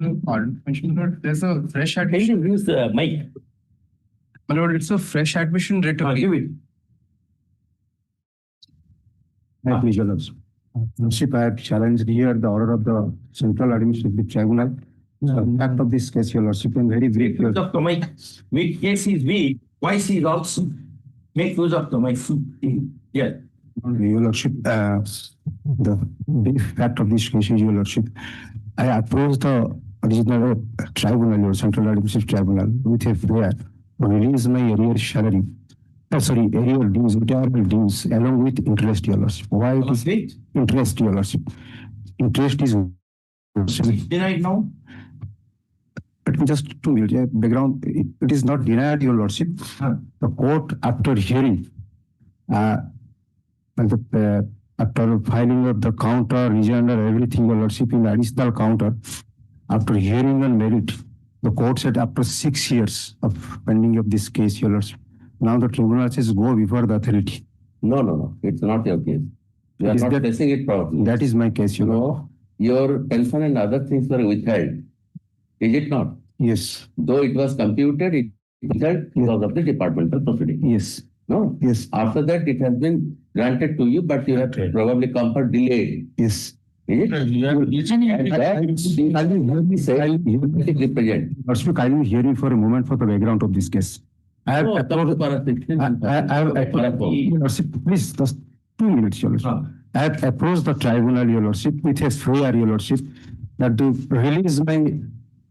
Pardon, Pensioner, there's a fresh Can admission. you use the mic? My lord, it's a fresh admission writ Give it. Please, Your Lordship. Lordship, I have challenged here the order of the Central Administrative Tribunal. The fact of this case, Your Lordship, and very brief. Make use of the mic. Weak case is weak. Voice is also. Make use of the mic. Yeah. Your Lordship, the brief fact of this case is, Your Lordship, I approached the original tribunal, your Central Administrative Tribunal, with a prayer to release my arrear salary. Arrear dues, retirement dues, along with interest, Your Lordship. Why it is interest, Your Lordship? Interest is Denied now? Let me just 2 minutes. Background, it is not denied, Your Lordship. The court, after hearing, after filing of the counter, rejoinder, everything, Your Lordship, in additional counter, after hearing on merit, the court said after 6 years of pending of this case, Your Lordship, now the tribunal says go before the authority. No. It's not your case. You are not placing it properly. That is my case, Your Lordship. No, your pension and other things were withheld. Is it not? Yes. Though it was computed, it withheld because of the departmental proceeding. Yes. No? Yes. After that, it has been granted to you, but you have probably come for delayed. Yes. Is it? And that represent. Lordship, I will hear you for a moment for the background of this case. I have Lordship, please, just 2 minutes, Your Lordship. I have approached the tribunal, Your Lordship, with a prayer, Your Lordship, that to release my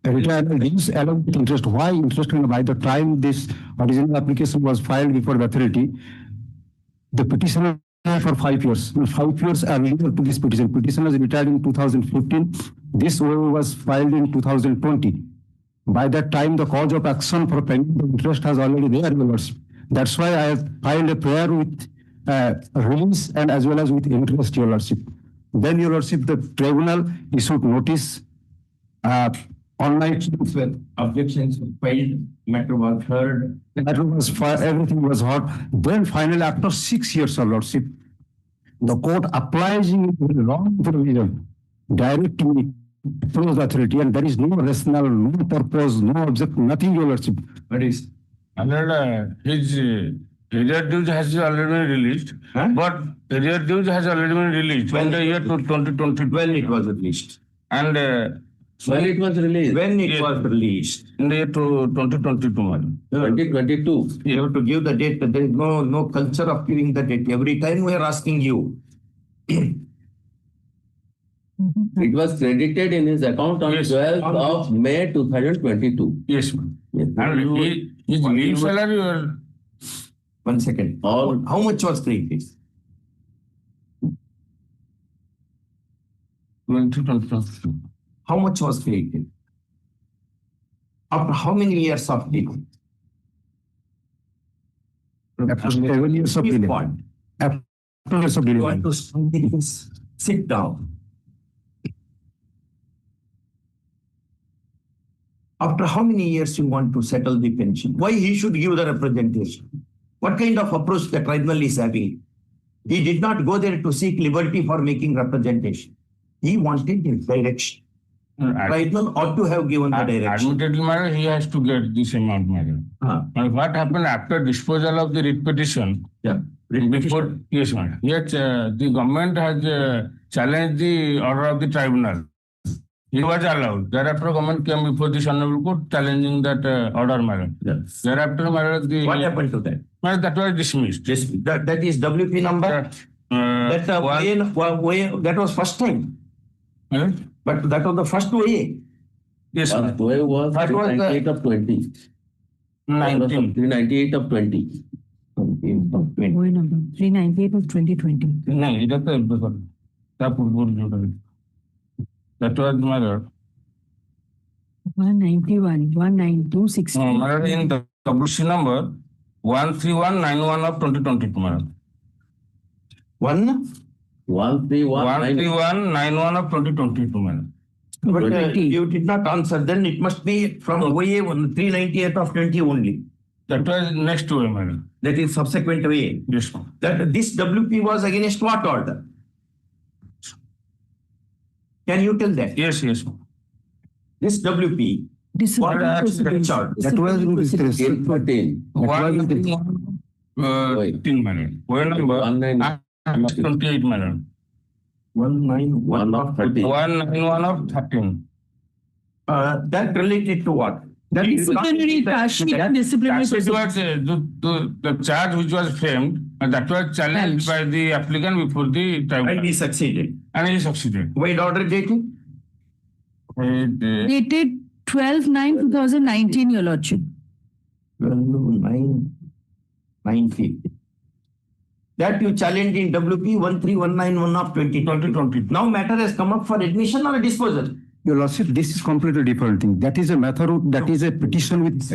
retirement dues along with interest. Why interest? By the time this original application was filed before the authority, the petitioner for 5 years. 5 years are legal to this petition. Petition was retired in 2015. This was filed in 2020. By that time, the cause of action for payment of interest has already there, Your Lordship. That's why I have filed a prayer with release and as well as with interest, Your Lordship. Then, Your Lordship, the tribunal issued notice online. Objections filed, matter was heard. Everything was heard. Then finally, after 6 years, Your Lordship, the court applying wrong provision directly to the authority, and there is no rationale, no purpose, no object, nothing, Your Lordship. But his arrear dues has already been released. But arrear dues has already been released in the year 2020. When it was released. And when it was released. When it was released in the year 2022. 2022. You have to give the date. There is no culture of giving the date. Every time we are asking you. It was credited in his account on 12th of May 2022. Yes, ma'am. And his leave salary or 1 second. How much was credited? 2022. How much was credited? After how many years of delay? After 7 years of delay. After years of delay. You want to sit down. After how many years you want to settle the pension? Why he should give the representation? What kind of approach the tribunal is having? He did not go there to seek liberty for making representation. He wanted the direction. Tribunal ought to have given the direction. Admittedly, madam, he has to get this amount, madam. And what happened after disposal of the writ petition? Before, yes, madam. Yet the government has challenged the order of the tribunal. He was allowed. Thereafter, government came before this Hon'Ble Court challenging that order, madam. Yes. Thereafter, madam, What happened to that? Madam, that was dismissed. That is WP number? That was first time. But that was the first way. Yes, First way was 398 of 20. 398 of 20. 398 of 2020. That was my 191, 19260. Madam, in the WC number 13191 of 2022, madam. 13191 of 2022, madam. But you did not answer. Then it must be from OA 398 of 20 only. That was next way, madam. That is subsequent way. Yes, ma'am. That this WP was against what order? Can you tell that? Yes, ma'am. This WP, Disciplinary what proceedings. chart? That was in this case. 814. Wait. 13 million. Well number 28 million. 191 of 13. 191 of 13. That related to what? That Disciplinary cash and disciplinary That was proceedings. the charge which was framed, that was challenged by the applicant before the tribunal. And he succeeded. And he succeeded. Wait, order dated? Dated 12/9/2019, Your Lordship. 12/9/90. That you challenged in WP 13191 of 2020. Now matter has come up for admission or disposal. Your Lordship, this is completely different thing. That is a matter of, that is a petition with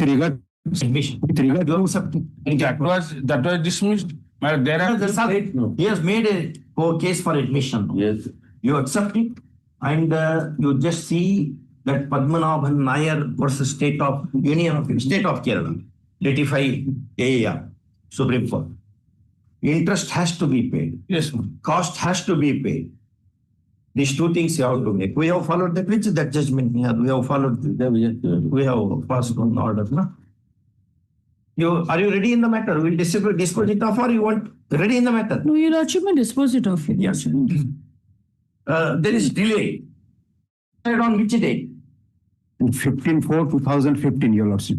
regard Admission. with regard You to accept it. That was dismissed. But there are He has made a case for admission. Yes. You accept it, and you just see that Padmanabhan Nair versus State of Kerala, 85 AAR, Supreme Court. Interest has to be paid. yes, ma'am. Cost has to be paid. These two things you have to make. We have followed that. Which is that judgment? We have followed. We have passed on the order. No? Are you ready in the matter? We'll dispose it off, or you want ready in the matter? No, Your Lordship may dispose it off. Your Yes. Lordship. There is delay. On which date? 15/4/2015, Your Lordship.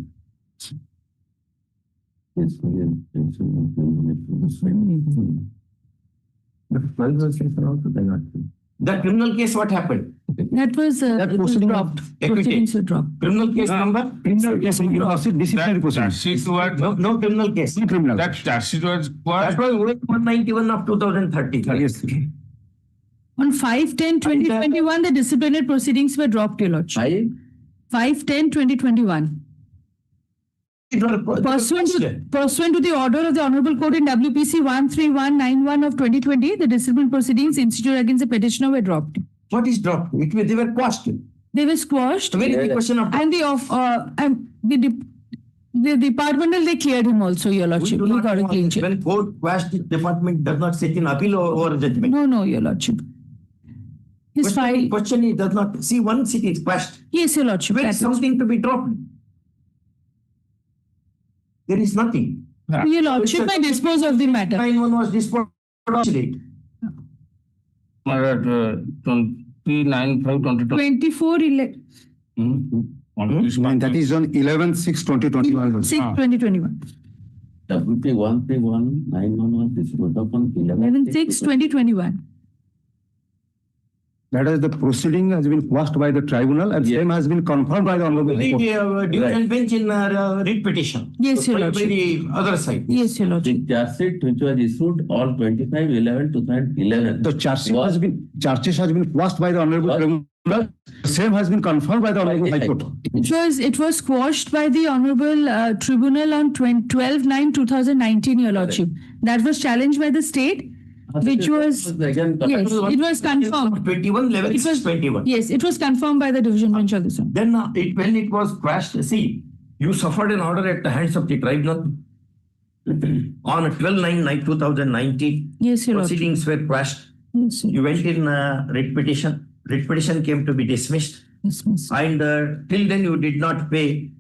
The criminal case, what happened? That was it was proceeding- dropped. Equity. Proceedings were dropped. Criminal case number? Criminal case, Your Lordship, disciplinary That proceedings. sheet was, No criminal case. No criminal. that charge sheet was That was 191 of 2030. Yes. On 5/10/2021, the disciplinary proceedings were dropped, Your Lordship. 5/10/2021. Pursuant to the order of the Honorable Court in WPC 13191 of 2020, the disciplinary proceedings instituted against the petitioner were dropped. What is dropped? They were quashed. They were squashed, Where is the question of? and the departmental, they cleared him also, Your We Lordship. do He not got a want- clean sheet. When court quashed, department does not sit in appeal over judgment. No, Your Lordship. His file. Question is does not see once it is quashed. Yes, Your Lordship. There that is was- something to be dropped. There is nothing. Your Lordship may dispose of the matter. 91 was disposed of. 29/5/2020. 24/11/2021. And that is on 11/6/2021. 6/2021. WP 13191 was disposed of on 11/6/2021. That is, the proceeding has been quashed by the tribunal and same has been confirmed by the Honorable High Court. Division bench in writ petition. Yes, Your By Lordship. the other side. Yes, Your Lordship. The charge sheet which was issued on 25/11/2011. The charges has been quashed by the Honorable Tribunal. Same has been confirmed by the Honorable High Court. It was quashed by the Honorable Tribunal on 12/9/2019, Your Lordship. That was challenged by the state, which was, Again, yes, it was confirmed. 21, level It was 21. Yes, it was confirmed by the division bench of this one. Then when it was quashed, see, you suffered an order at the hands of the tribunal on 12/9/2019. Yes, Your Lordship. Proceedings were quashed. Yes, Your You went in writ petition. Writ petition came to be dismissed. Lordship. And till then you did not pay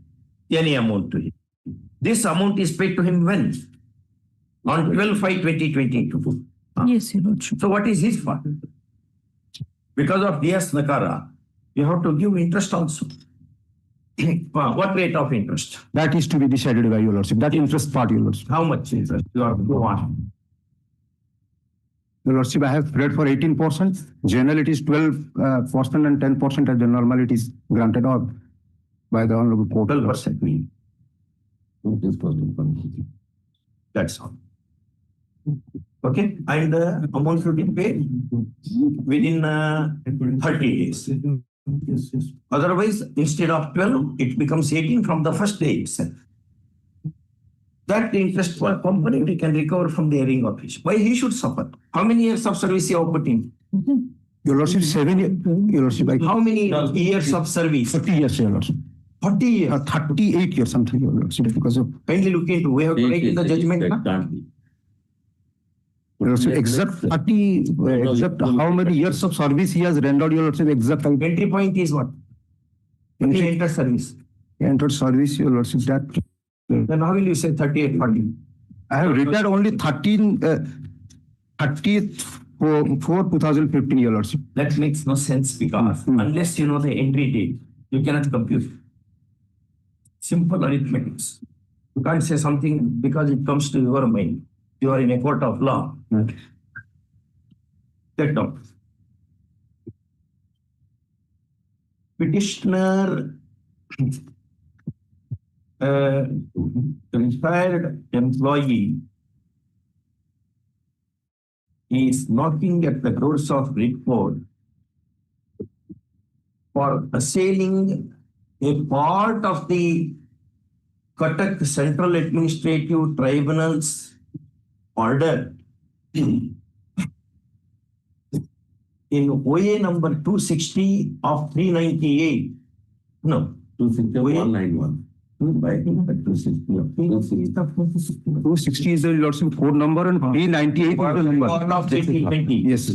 any amount to him. This amount is paid to him when? On 12/5/2022. Yes, Your Lordship. So what is his fault? Because of DS Nakara, you have to give interest also. What rate of interest? That is to be decided by Your Lordship. That interest part, Your Lordship. How much interest? You have to go on. Your Lordship, I have paid for 18%. Generally, it is 12% and 10% as the normal it is granted or by the Honorable Court. 12% mean. That's all. Okay, and the amount should be paid within 30 days. Otherwise, instead of 12, it becomes 18 from the first day itself. That interest for company we can recover from the hearing office. Why he should suffer? How many years of service you have put in? Your Lordship, 7 years. Your Lordship, How many years of service? 30 years, Your Lordship. 40 years. 38 years, something, Your Lordship, because of Kindly look into. We have to write in the judgment. That Na? can't be. Your Lordship, exact 30, exact how many years of service he has rendered, Your Lordship, exact. Entry point is what? When he entered service. Entered service, your lordship, that. Then how will you say 3840? I have retired only 30th for 2015, your lordship. That makes no sense because unless you know the entry date, you cannot compute. Simple arithmetics. You can't say something because it comes to your mind. You are in a court of law. Get down. Petitioner, retired employee, is knocking at the doors of Writ Court for assailing a part of the Cuttack Central Administrative Tribunal's order in OA number 260 of 398. No, 260 191. 260 is the lordship code number and 398 is the number. One of 2020. Yes.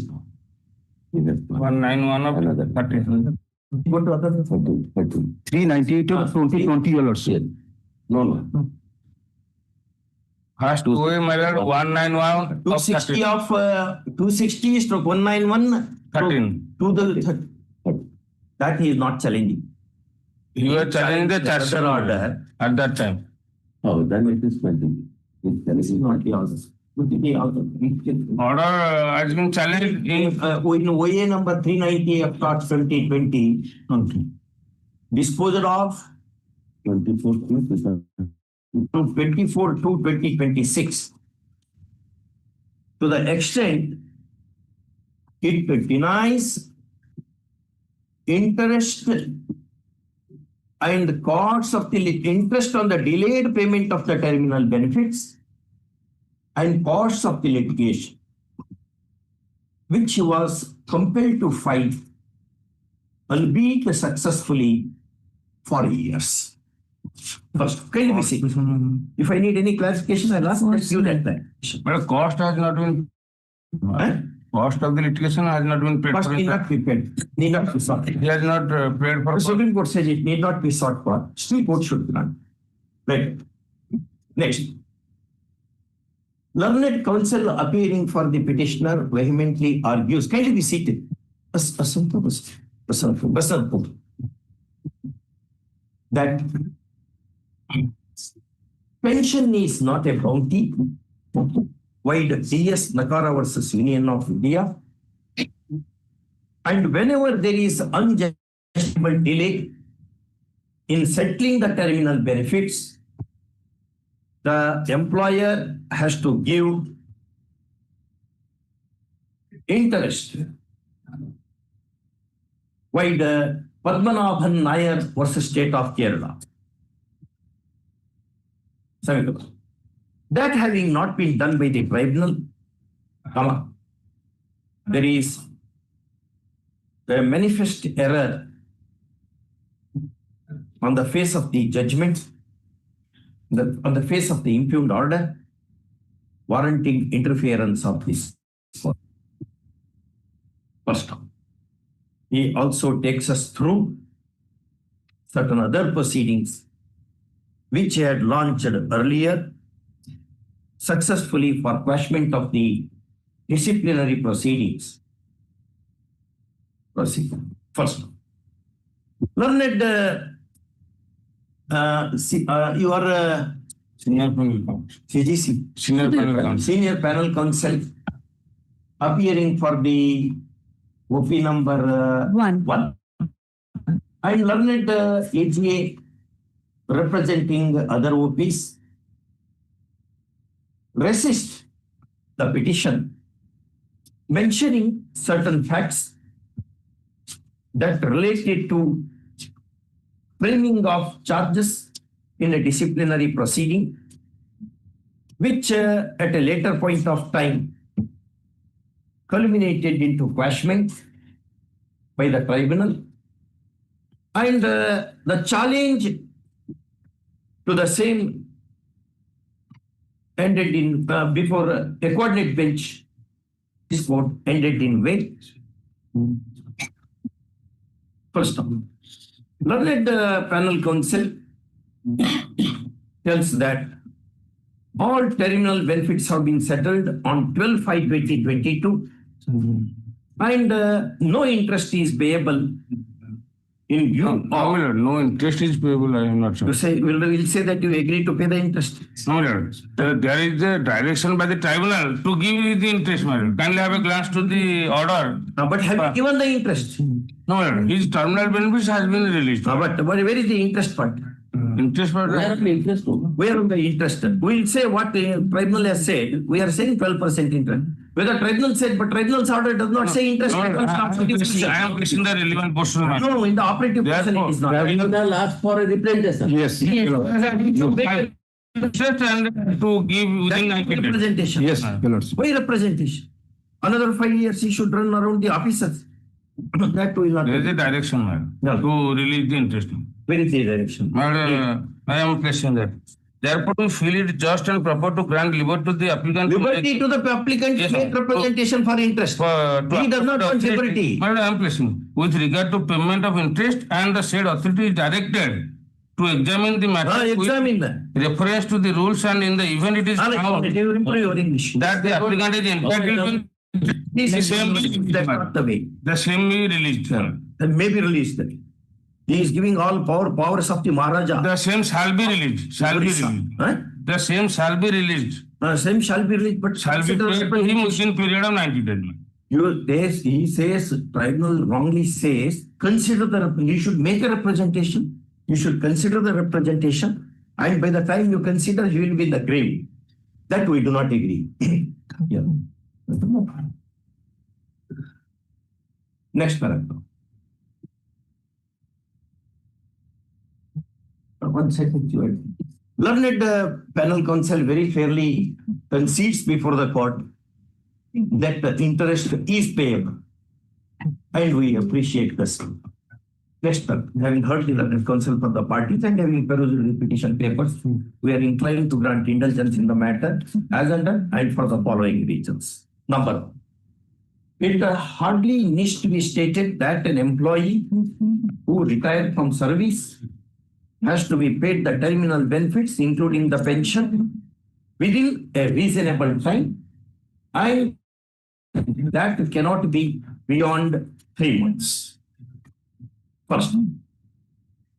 191 of 30. Go to other 398 of 2020, your lordship. No. First OA measured 191 of 260 of 260 is to 191 13. to the that he is not challenging. You were challenging the other charge order. at that time. Oh, then it is 20. This is not the order. Order has been challenged in OA number 390 of 2020. Disposal of 24 to 24 to 2026 to the extent it denies interest and costs of the interest on the delayed payment of the terminal benefits and costs of the litigation, which he was compelled to fight, albeit successfully, for years. First, can you see? If I need any clarification, I'll ask you that time. But cost has not been. Cost of the litigation has not been paid Cost for. need not be paid, need not be sought. He has not paid for. The Supreme Court says it need not be sought for. Still, court should grant. Right. Next. Learned counsel appearing for the petitioner vehemently argues. Kindly be seated. That pension is not a bounty. Wide DS Nakara versus Union of India. And whenever there is unjustifiable delay in settling the terminal benefits, the employer has to give interest. Why the Padmanabhan Nair versus State of Kerala. That having not been done by the tribunal, there is a manifest error on the face of the judgment, on the face of the impugned order, warranting interference of this. First, he also takes us through certain other proceedings which he had launched earlier successfully for quashment of the disciplinary proceedings. First, learned, you are Senior panel counsel. CGC, Senior panel counsel. senior panel counsel, appearing for the OP number 1. I learned AGA representing other OPs resist the petition, mentioning certain facts that related to framing of charges in a disciplinary proceeding, which at a later point of time culminated into quashment by the tribunal, and the challenge to the same ended in before a coordinate bench. This court ended in vain. First of all, Learned panel counsel tells that all terminal benefits have been settled on 12/5/2022 and no interest is payable in view of. No interest is payable, I am not sure. We'll say that you agree to pay the interest. No, my lord. There is a direction by the tribunal to give you the interest, my lord. Kindly have a glance to the order. But have you given the interest? No, my lord. His terminal benefits has been released. But where is the interest part? Interest part. Where are the interest? Where is the interest? We'll say what the tribunal has said. We are saying 12% interest. Whether tribunal said, but tribunal's order does not say interest. No, I am questioning the relevant portion. No, in the operative portion it is not. Tribunal asked for a representation. Yes. Interest and to give within 90 days. Representation. Yes, Your Lordship. Why representation? Another 5 years he should run around the officers. That will not. There is a direction, madam, Yeah. to release the interest. Where is the direction? Madam, I am questioning that. Therefore, we feel it just and proper to grant liberty to the applicant. Liberty to the applicant Yes, to make sir. representation for interest. He does not want liberty. Madam, I am questioning. With regard to payment of interest and the said authority is directed to examine the matter Examine that. with reference to the rules and in the event it is found You improve your English. that the applicant is entitled to This the is same that's not the way. the same be released. Then maybe released. He is giving all powers of the Maharaja. The same shall be released. Shall be released. Huh? The same shall be released. Same shall be released, but Shall be paid to him within period of 90 days. He says, tribunal wrongly says, consider you should make a representation. You should consider the representation, and by the time you consider, you will be in the grave. That we do not agree. Yeah. Next paragraph. 1 second. Learned panel counsel very fairly concedes before the court that the interest is payable, and we appreciate this. Next, having heard the learned counsel for the parties and having perused the petition papers, we are inclined to grant indulgence in the matter as under and for the following reasons. Number one, it hardly needs to be stated that an employee who retired from service has to be paid the terminal benefits, including the pension, within a reasonable time, and that cannot be beyond 3 months. First,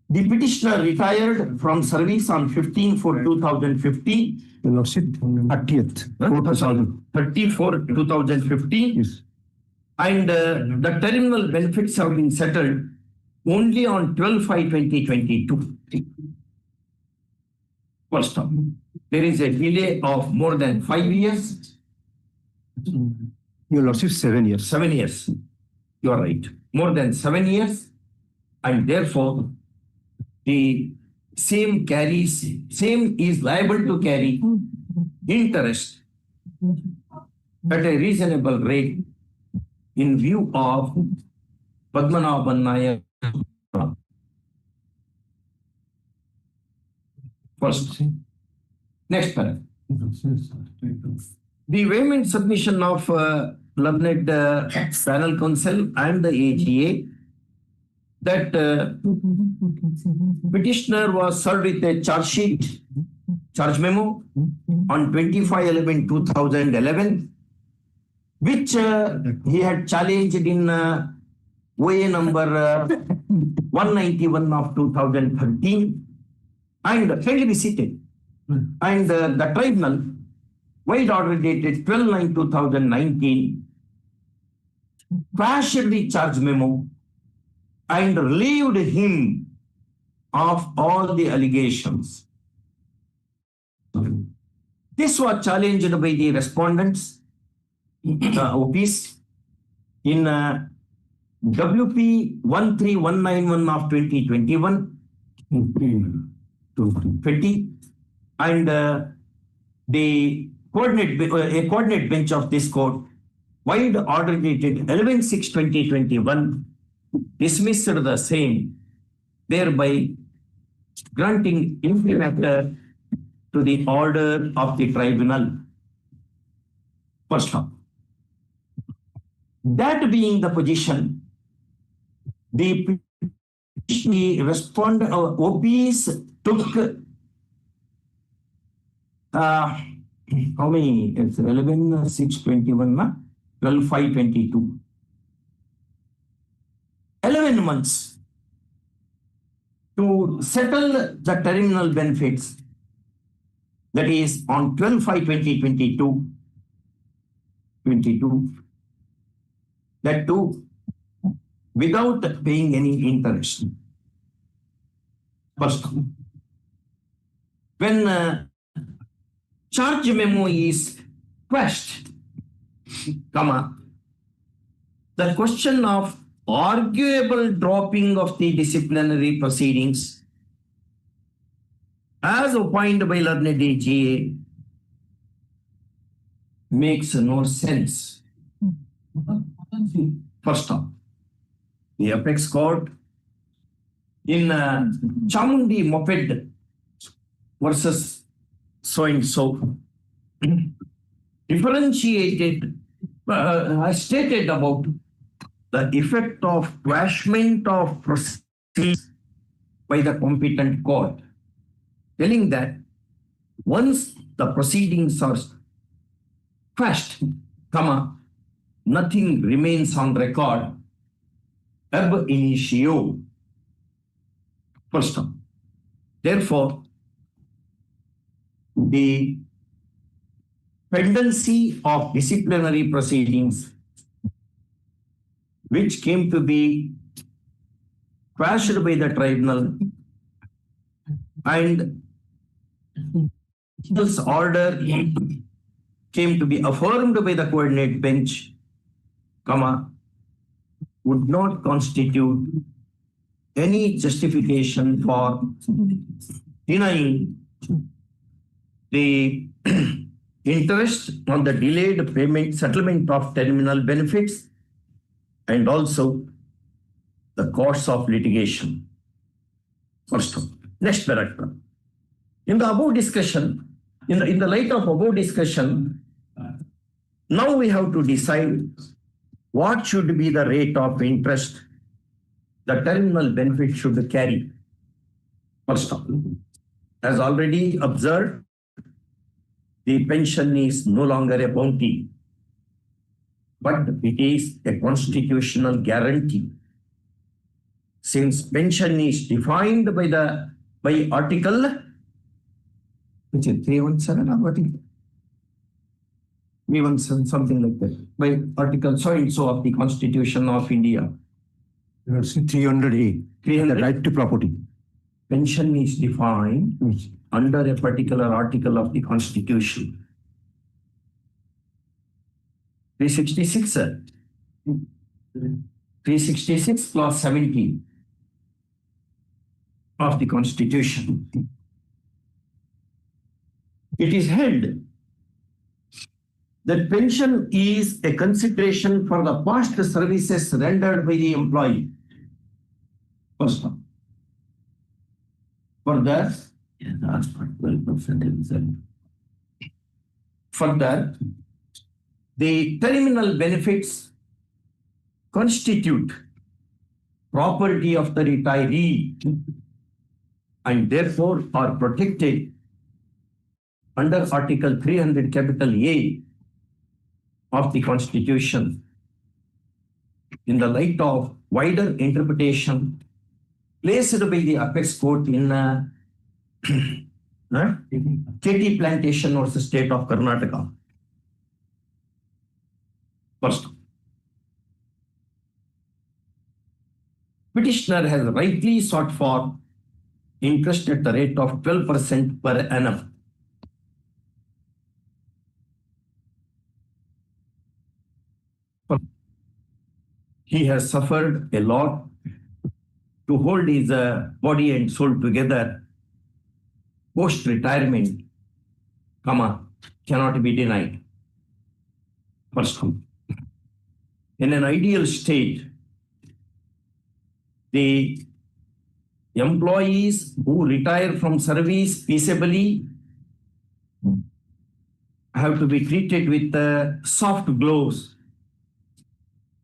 the petitioner retired from service on 15/4/2015. Your Lordship, 30th. 30/4/2015. Yes. And the terminal benefits have been settled only on 12/5/2022. First off, there is a delay of more than 5 years. Your Lordship, 7 years. 7 years. You are right. More than 7 years. And therefore, the same is liable to carry interest at a reasonable rate in view of Padmanabhan Nayak. First. Next paragraph. The vehement submission of learned panel counsel and the AGA that petitioner was served with a charge memo on 25/11/2011, which he had challenged in OA number 191 of 2013, and kindly be seated. And the tribunal, wide order dated 12/9/2019, quashed the charge memo and relieved him of all the allegations. This was challenged by the respondents, OPs, in WP 13191 of 2021, 20, and the coordinate bench of this court, wide order dated 11/6/2021, dismissed the same, thereby granting imprimatur to the order of the tribunal. First off, that being the position, the the OPs took how many? It's 11, 621, 12, 522. 11 months to settle the terminal benefits. That is on 12/5/2022, 22. That too without paying any interest. First, when charge memo is quashed, the question of arguable dropping of the disciplinary proceedings as opined by learned AGA makes no sense. First off, the apex court in Chamundi Moped versus so and so differentiated, stated about the effect of quashment of proceedings by the competent court, telling that once the proceedings are quashed, nothing remains on record ab initio. First term. Therefore, the pendency of disciplinary proceedings which came to be quashed by the tribunal and this order came to be affirmed by the coordinate bench, would not constitute any justification for denying the interest on the delayed payment settlement of terminal benefits and also the costs of litigation. First one. Next paragraph. In the above discussion, in the light of above discussion, now we have to decide what should be the rate of interest the terminal benefit should carry. First of all, as already observed, the pension is no longer a bounty, but it is a constitutional guarantee. Since pension is defined by Article, which is 317 or what is it? 317, something like that, by Article so and so of the Constitution of India. 308, the right to property. Pension is defined under a particular article of the Constitution. 366, sir. 366 clause 17 of the Constitution. It is held that pension is a consideration for the past services rendered by the employee. First one. Further, further, the terminal benefits constitute property of the retiree and therefore are protected under Article 300 capital A of the Constitution in the light of wider interpretation placed by the apex court in KT Plantation versus State of Karnataka. First, petitioner has rightly sought for interest at the rate of 12% per annum. He has suffered a lot to hold his body and soul together. Post-retirement, cannot be denied. First, in an ideal state, the employees who retire from service peaceably have to be treated with soft gloves,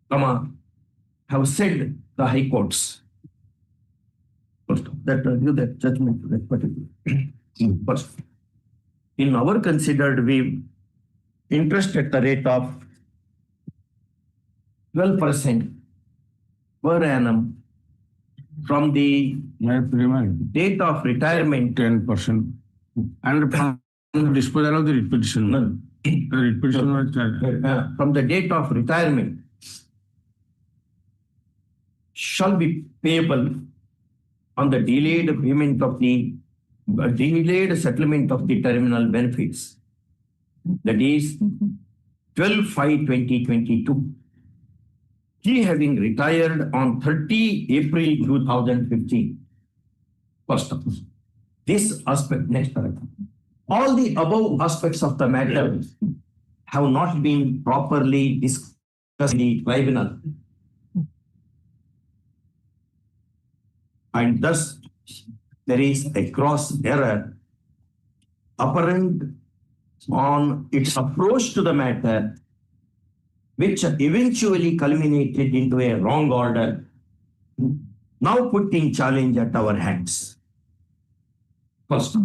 have said the high courts. that judgment that particular. First, in our considered view, interest at the rate of 12% per annum from the date of retirement 10%. And from the disposal of the repetition. The repetition was charged. from the date of retirement shall be payable on the delayed payment of the delayed settlement of the terminal benefits. That is 12/5/2022. He having retired on 30 April 2015. First of all, this aspect, next paragraph. All the above aspects of the matter have not been properly discussed in the tribunal. And thus, there is a gross error apparent on its approach to the matter, which eventually culminated into a wrong order, now putting challenge at our hands. First,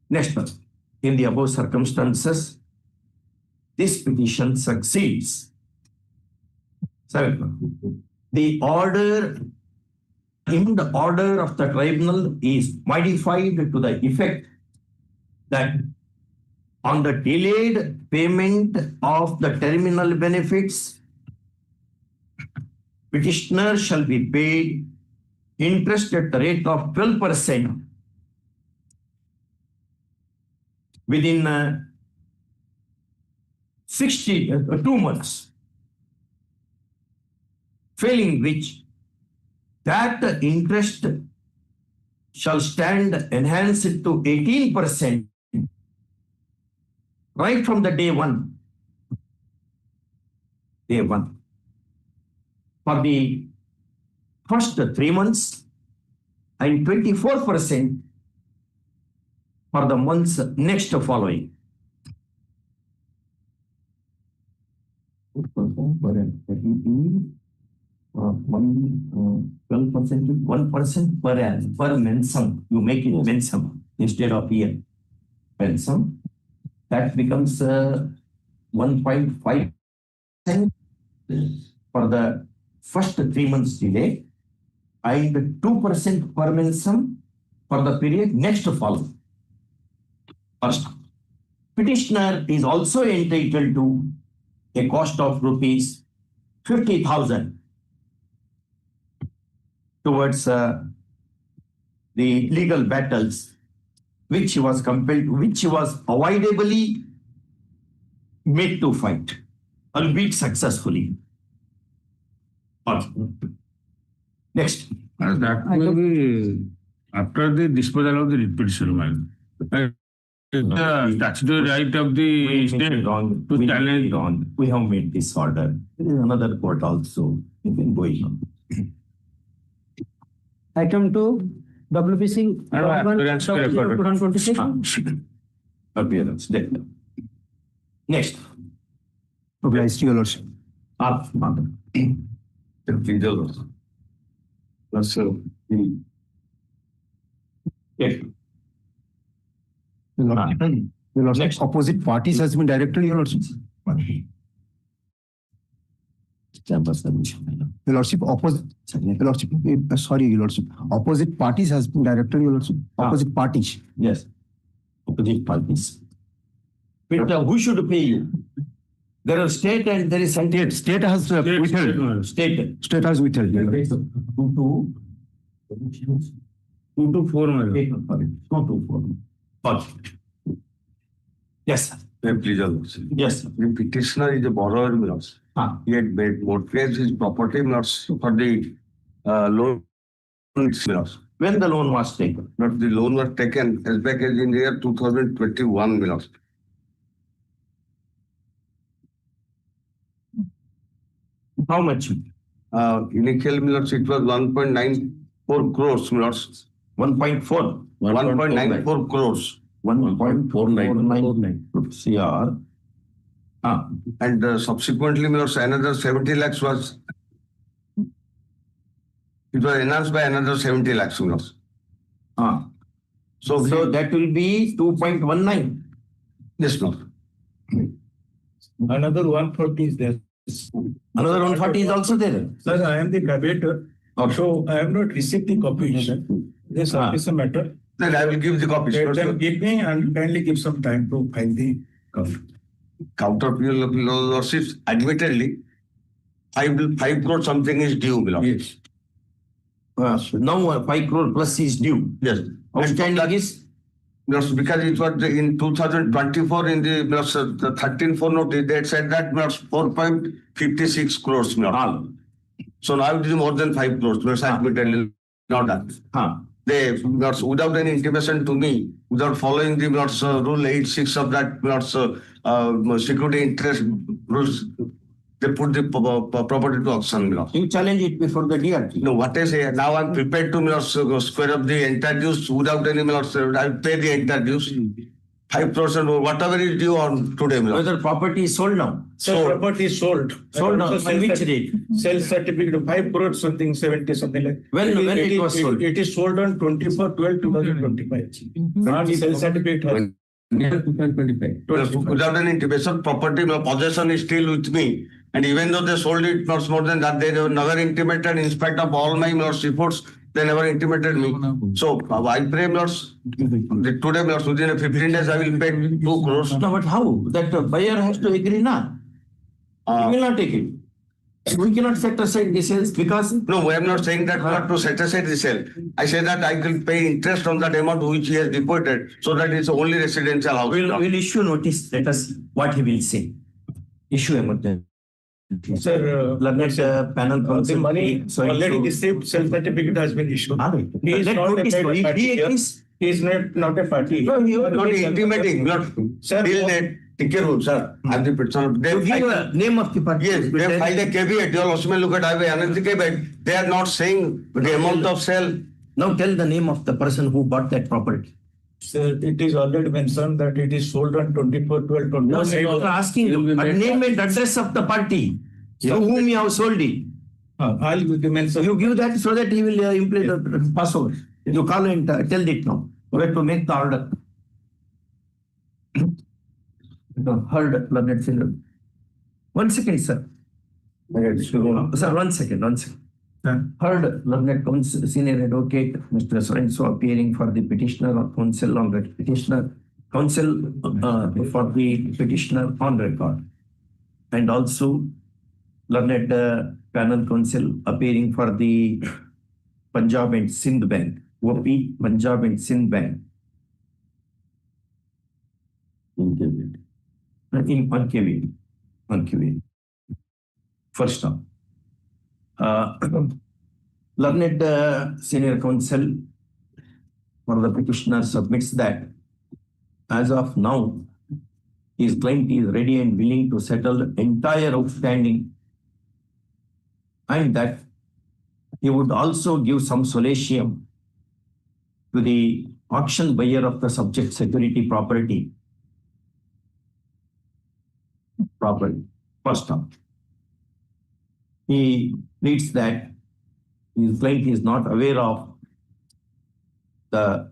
next, in the above circumstances, this petition succeeds. Seventh, the order in the order of the tribunal is modified to the effect that on the delayed payment of the terminal benefits, petitioner shall be paid interest at the rate of 12% within 2 months, failing which that interest shall stand enhanced to 18% right from the day one. Day one. For the first 3 months and 24% for the months next following. 1% per annum, per mensum. You make it mensum instead of year. Mensum. That becomes 1.5% for the first 3 months delay and 2% per mensum for the period next follow. First, petitioner is also entitled to a cost of rupees 50,000 towards the legal battles which he was compelled, which he was avoidably made to fight, albeit successfully. Next. That will be after the disposal of the repetition. The statutory right of the state to challenge. We have made this order. There is another court also. You can go on. Item 2, WPC Appearance 2026. Appearance. Next. Obliged, Your Lordship. Your Lordship, opposite parties has been directed, Your Lordship. Your Lordship, sorry, Your Lordship. Opposite parties has been directed, Your Lordship. Opposite parties. Yes. Opposite parties. But who should pay you? There are state and there is central. State has withheld. State. State has withheld. 2 to 4. 2 to 4. Yes. Yes. The petitioner is a borrower, Milos. He had made mortgage his property, Milos, for the loan, Milos. When the loan was taken? Not the loan was taken as back as in the year 2021, Milos. How much? Initially, Milos, it was 1.94 crores, Milos. 1.4. 1.94 crores. 1.49 CR. And subsequently, Milos, another 70 lakhs was It was enhanced by another 70 lakhs, my lords. So that will be 2.19. Yes, Lord. Another 140 is there. Another 140 is also there. Sir, I am the graduator. So I have not received the copy. This is a matter. Then I will give the copies. Let them give me and kindly give some time to file the counter. Counter lordships, admittedly, 5 crore something is due, my lord. Yes. So now 5 crore plus is due. Yes. Outstanding is? Because it was in 2024 in the 13-4 notice, they had said that 4.56 crores. So now it is more than 5 crores. Admittedly, not that. They, without any intimation to me, without following the rule 8.6 of that security interest rules, they put the property to auction. You challenge it before the DRT. No, what I say, now I'm prepared to square up the entire dues without any, I pay the entire dues. 5% or whatever is due on today. Whether property is sold now? So property is sold. Sold now. On which date? Sales certificate of 5 crores, something 70, something like. When it was sold? It is sold on 24/12/2025. And sales certificate has. 2025. Without any intimation, property possession is still with me. And even though they sold it, not more than that, they never intimated, in spite of all my reports, they never intimated me. So I pray, lords, today, lords, within 15 days, I will pay 2 crores. No, but how? That buyer has to agree now. He will not take it. We cannot set aside the sales because... No, I am not saying that not to set aside the sale. I say that I will pay interest on that amount which he has deposited, so that it's only residential house. We'll issue notice. Let us what he will say. Issue emergency. Sir, panel the money already received, sales certificate has been issued. He is not a party. He is not a party. No, he was not intimating. Sir, till that. Take care of, sir. I'm the person. They give a name of the party. Yes, they filed a caveat. You also may look at another caveat. They are not saying the amount of sale. Now tell the name of the person who bought that property. Sir, it is already mentioned that it is sold on 24/12/2025. No, sir, you are asking a name and address of the party to whom you have sold it. I'll mention. You give that so that he will implement the password. You call and tell it now. Where to make the order. Heard, learned senior. 1 second, sir. Sir, 1 second. Heard, learned counsel, senior advocate, Mr. So appearing for the petitioner or counsel on record. Petitioner, counsel for the petitioner on record. And also, learned panel counsel appearing for the Punjab and Sindh Bank. OP, Punjab and Sindh Bank. On KV. First time. Learned senior counsel for the petitioner submits that as of now, his client is ready and willing to settle the entire outstanding, and that he would also give some solatium to the auction buyer of the subject security property. First time. He reads that his client is not aware of the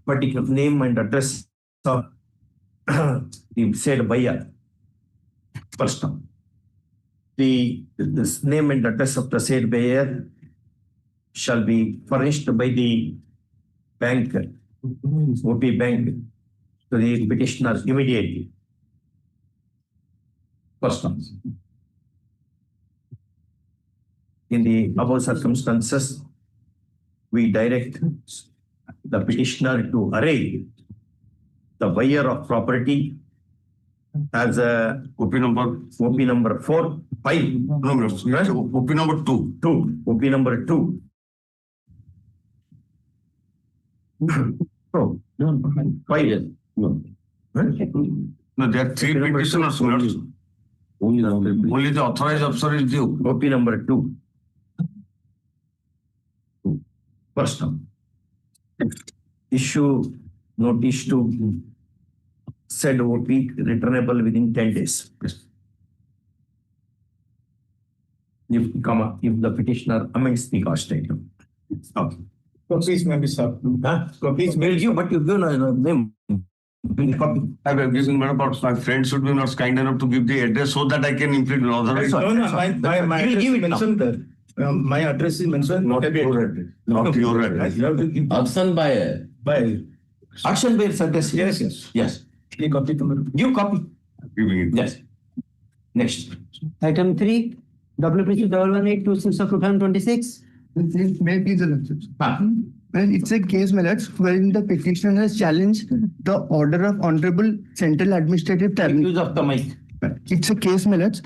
particular name and address of the said buyer. First time. This name and address of the said buyer shall be furnished by the bank, OP bank, to the petitioner immediately. First time. In the above circumstances, we direct the petitioner to array the buyer of property as a OP number 5. OP number 2. OP number 2. Oh, no, 5 years. No. No, there are 3 petitioners. Only the authorized officer is due. OP number 2. First time. Issue notice to said OP, returnable within 10 days. if the petitioner amends the cost item. Okay. Copies may be served. Copies may Will be you, but you give them. Copy. I have given, madam, but my friend should be not kind enough to give the address so that I can imprint. Otherwise, No, no, my You will address give is it now. mentioned there. My address is mentioned. not your address. Not your address. You have to give Auction buyer. by. Action buyer's address. Yes, yes. Yes. You copy to You copy. Giving it. Yes. Next. Item 3, WPC 11826 of 2026. May I please the lordships? Ah. Well, it's a case, my lords, wherein the petitioner has challenged the order of Honorable Central Administrative Tribunal. Use of the mic. It's a case, my lords.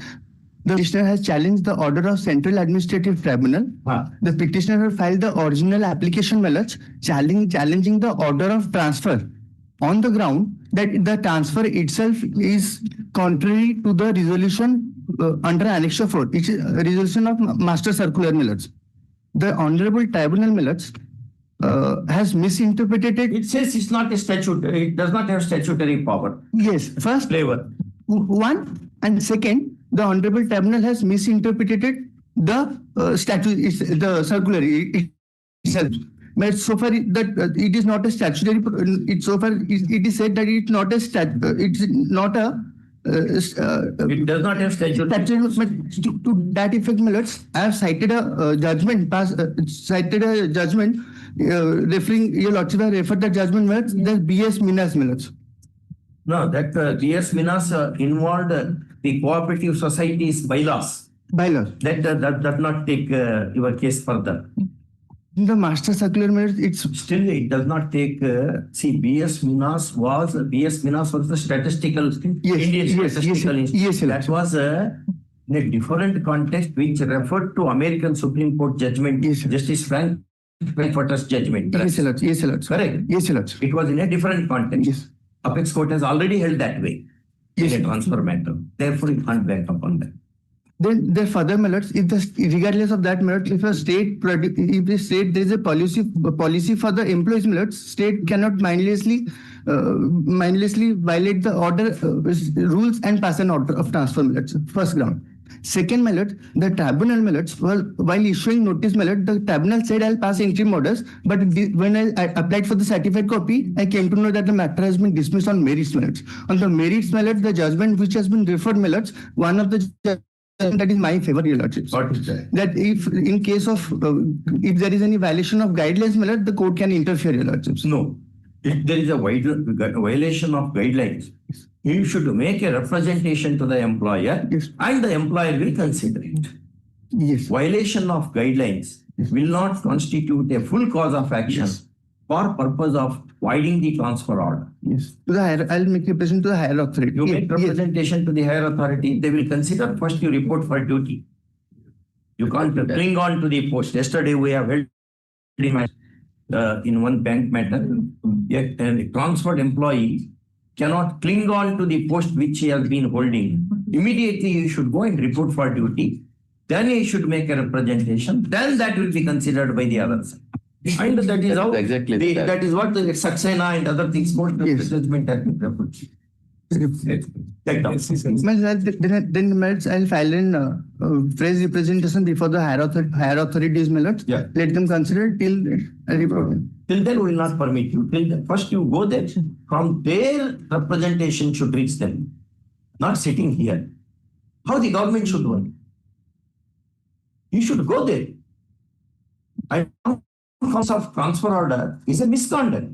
The petitioner has challenged the order of Central Administrative Tribunal. Ah. The petitioner has filed the original application, my lords, challenging the order of transfer on the ground that the transfer itself is contrary to the resolution under Annexure 4. It's a resolution of Master Circular, my lords. The Honorable Tribunal, my lords, has misinterpreted it. It says it's not a statute. It does not have statutory power. Yes, first, Flavor. one, and second, the Honorable Tribunal has misinterpreted the statute, the circular itself. But so far that it is not a statutory. It's so far it is said that it's not a it's not a. It does not have statutory. To that effect, my lords, I have cited a judgment. Referring your lordship, I referred the judgment, my lords. That's B.S. Minas, my lords. No, that B.S. Minas involved the cooperative societies bylaws. Bylaws. That does not take your case further. The Master Circular, my lords, it's Still, it does not take. See, B.S. Minas was the statistical Indian statistical institute. yes, That was in a different context, which referred to American Supreme Court judgment, Yes, sir. Justice Frankfurter's judgment. yes, my lords. Yes, my lords. Correct. Yes, my lords. It was in a different context. Yes. Apex Court has already held that way Yes, in a sir. transfer matter. Therefore, it can't back up on that. Then further, my lords, regardless of that, my lords, if the state there is a policy for the employees, my lords, state cannot mindlessly violate the order rules and pass an order of transfer, my lords. First ground. Second, my lord, the tribunal, my lords, while issuing notice, my lord, the tribunal said I'll pass interim orders, but when I applied for the certified copy, I came to know that the matter has been dismissed on merits, my lords. On the merits, my lord, the judgment which has been referred, my lords, one of the that is my favor, your lordships. What is that? That if in case of if there is any violation of guidelines, my lord, the court can interfere, your lordships. No. If there is a violation of guidelines, you should make a representation to the employer, Yes. and the employer will consider it. Yes. Violation of guidelines will not constitute a full cause of action for purpose of voiding the transfer order. Yes. To the higher, I'll make a present to the higher authority. You make Yes. representation to the higher authority, they will consider first you report for duty. You can't cling on to the post. Yesterday we have held in one bank matter, a transferred employee cannot cling on to the post which he has been holding. Immediately you should go and report for duty. Then he should make a representation. Then that will be considered by the other side. And that is how Exactly that. that is what the Saxena and other things most of the Yes. judgment have been referred. Take down. Then I'll file in phrase representation before the higher authorities, my lords. Yeah. Let them consider till I report. Till then we will not permit you. Till then, first you go there. From there, representation should reach them. Not sitting here. How the government should work? You should go there. I cause of transfer order is a misconduct.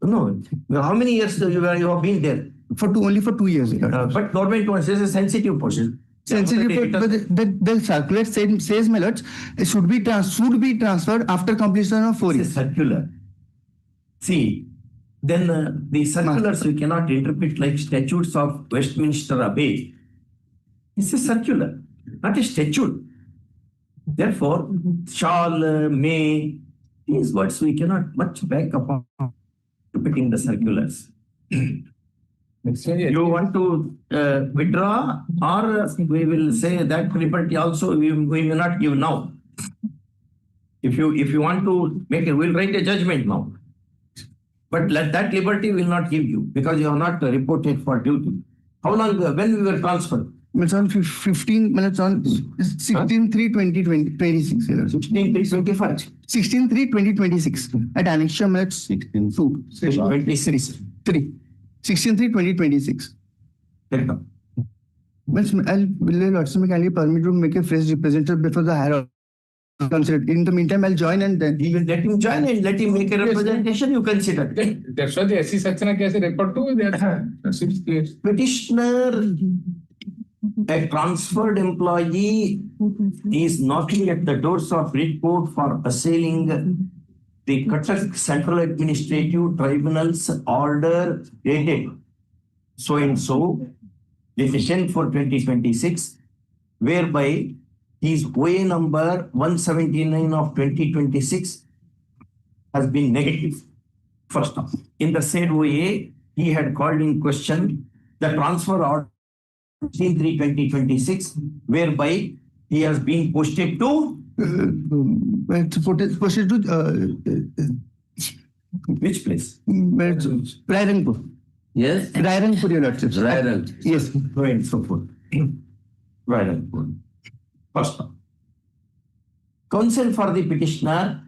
No, how many years you have been there? Only for 2 years. But government wants a sensitive portion. Sensitive, but the circular says, my lords, it should be transferred after completion of 4 It's a years. circular. See, then the circulars we cannot interpret like statutes of Westminster Abbey. It's a circular, not a statute. Therefore, shall, may, these words we cannot much back up on interpreting the circulars. You want to withdraw, or we will say that liberty also we will not give now. If you want to make it, we'll write a judgment now. But that liberty will not give you because you have not reported for duty. How long, when we were transferred? It's on 15 minutes on 16/3/2026. 16/3/25. 16/3/2026 at annexure minutes 16/2. 26. 3. 16/3/2026. Will Lordship kindly permit to make a fresh representative before the higher consider. In the meantime, I'll join and then You will let him join and let him make a representation, you consider. That's why the SC section is referred to. Petitioner, a transferred employee, is knocking at the doors of writ court for assailing the Cuttack Central Administrative Tribunal's order dated so and so, decision for 2026, whereby his OA number 179 of 2026 has been negative. First off, in the said OA, he had called in question the transfer order 16/3/2026, whereby he has been posted to posted to which place? Rairangpur. Yes. Rairangpur, Your Lordship. Rairang. Yes. So and so forth. Rairangpur. First off, counsel for the petitioner,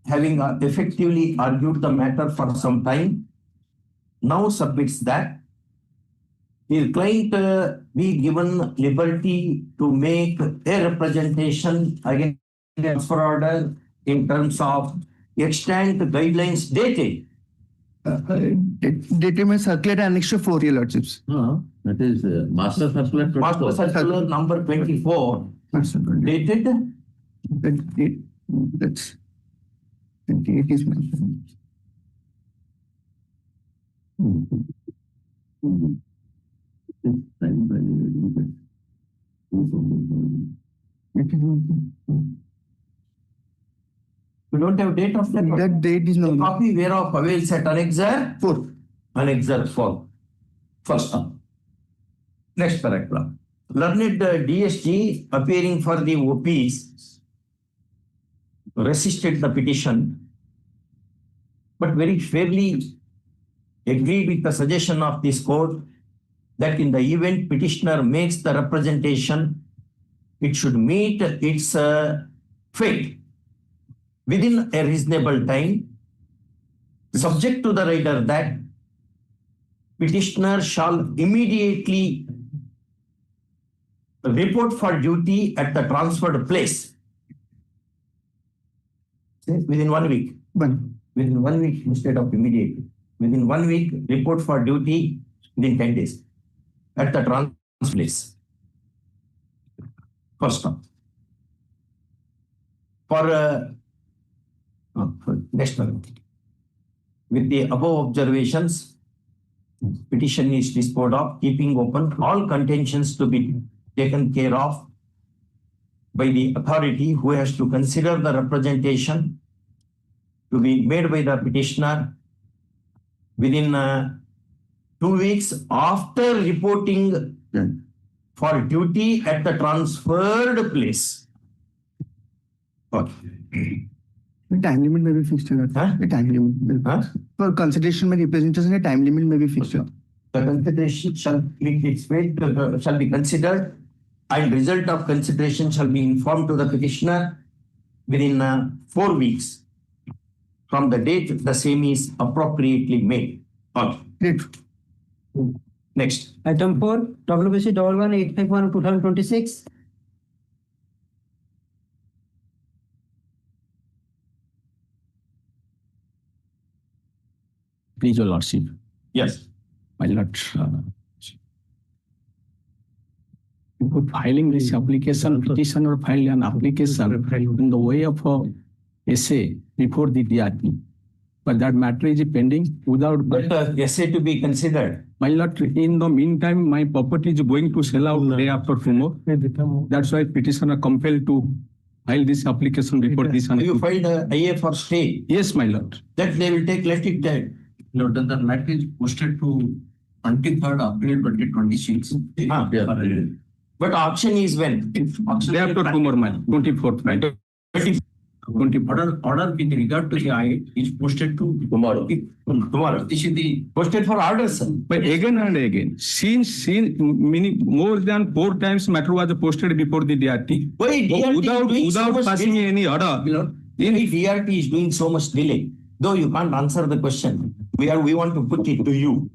having effectively argued the matter for some time, now submits that his client be given liberty to make a representation against the transfer order in terms of extant guidelines dated. Dated circular annexure 4, Your Lordships. That is Master Circular. Master Circular number 24, dated That's 28 is mentioned. We don't have date of that. That date is not. Copy whereof avails at annexure 4. Annexure 4. First one. Next paragraph. Learned DSG appearing for the OPs resisted the petition, but very fairly agreed with the suggestion of this court that in the event petitioner makes the representation, it should meet its fate within a reasonable time, subject to the rider that petitioner shall immediately report for duty at the transferred place. Within 1 week. Within 1 week instead of immediately. Within 1 week, report for duty within 10 days at the transfer place. First one. For next one. With the above observations, petition is disposed of, keeping open all contentions to be taken care of by the authority who has to consider the representation to be made by the petitioner within 2 weeks after reporting for duty at the transferred place. Okay. A time limit may be fixed. A time limit. For consideration by representation, a time limit may be fixed. The consideration shall be considered, and result of consideration shall be informed to the petitioner within 4 weeks from the date the same is appropriately made. Okay. Next. Item 4, WBC 11851/2026. Please, Your Lordship. Yes. My Lord, before filing this application, petitioner filed an application in the way of essay before the DRP. But that matter is pending without. But essay to be considered. My Lord, in the meantime, my property is going to sell out day after tomorrow. That's why petitioner compelled to file this application before this. You filed IA for stay. Yes, my Lord. That they will take, let it take. Lord, the matter is posted to 23rd April 2026. But auction is when? Day after tomorrow, man. 24th, man. Order with regard to the I is posted to Tomorrow. This is the Posted for order, sir. But again and again, since meaning more than 4 times matter was posted before the DRT. Why DRT Without is doing so much passing delay? any order. Why DRT is doing so much delay? Though you can't answer the question, we want to put it to you.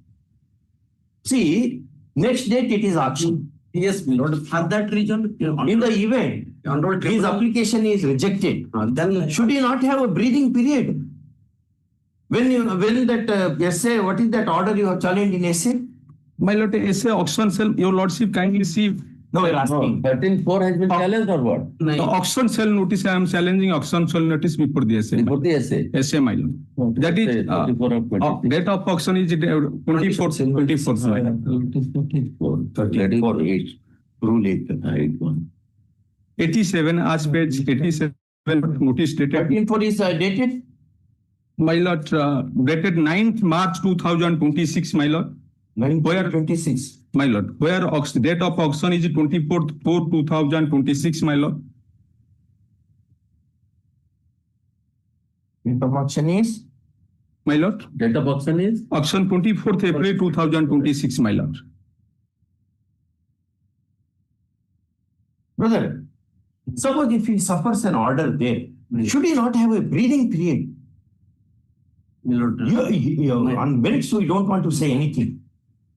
See, next date it is auction. yes, my lord. For that reason, In the event, Honorable his Tribunal- application is rejected. then Should he not have a breathing period? When that essay, what is that order you have challenged in essay? My lord, essay auction sale, your lordship kindly see. No, we're asking. 13.4 has been challenged or what? The auction sale notice, I am challenging auction sale notice before the essay. Before the essay. Essay, my lord. That is, 24 of 26. date of auction is 24th. 24th. my lord. 34, 8, rule 8. 87 as page 87 notice dated. 13.4 is dated? My lord, dated 9th March 2026, my lord. 26. My lord, where date of auction is 24th 4 2026, my lord. Date of auction is? My lord, Date of auction is? auction 24th April 2026, my lord. Brother, suppose if he suffers an order there, should he not have a breathing period? my lord, On minutes we don't want to say anything.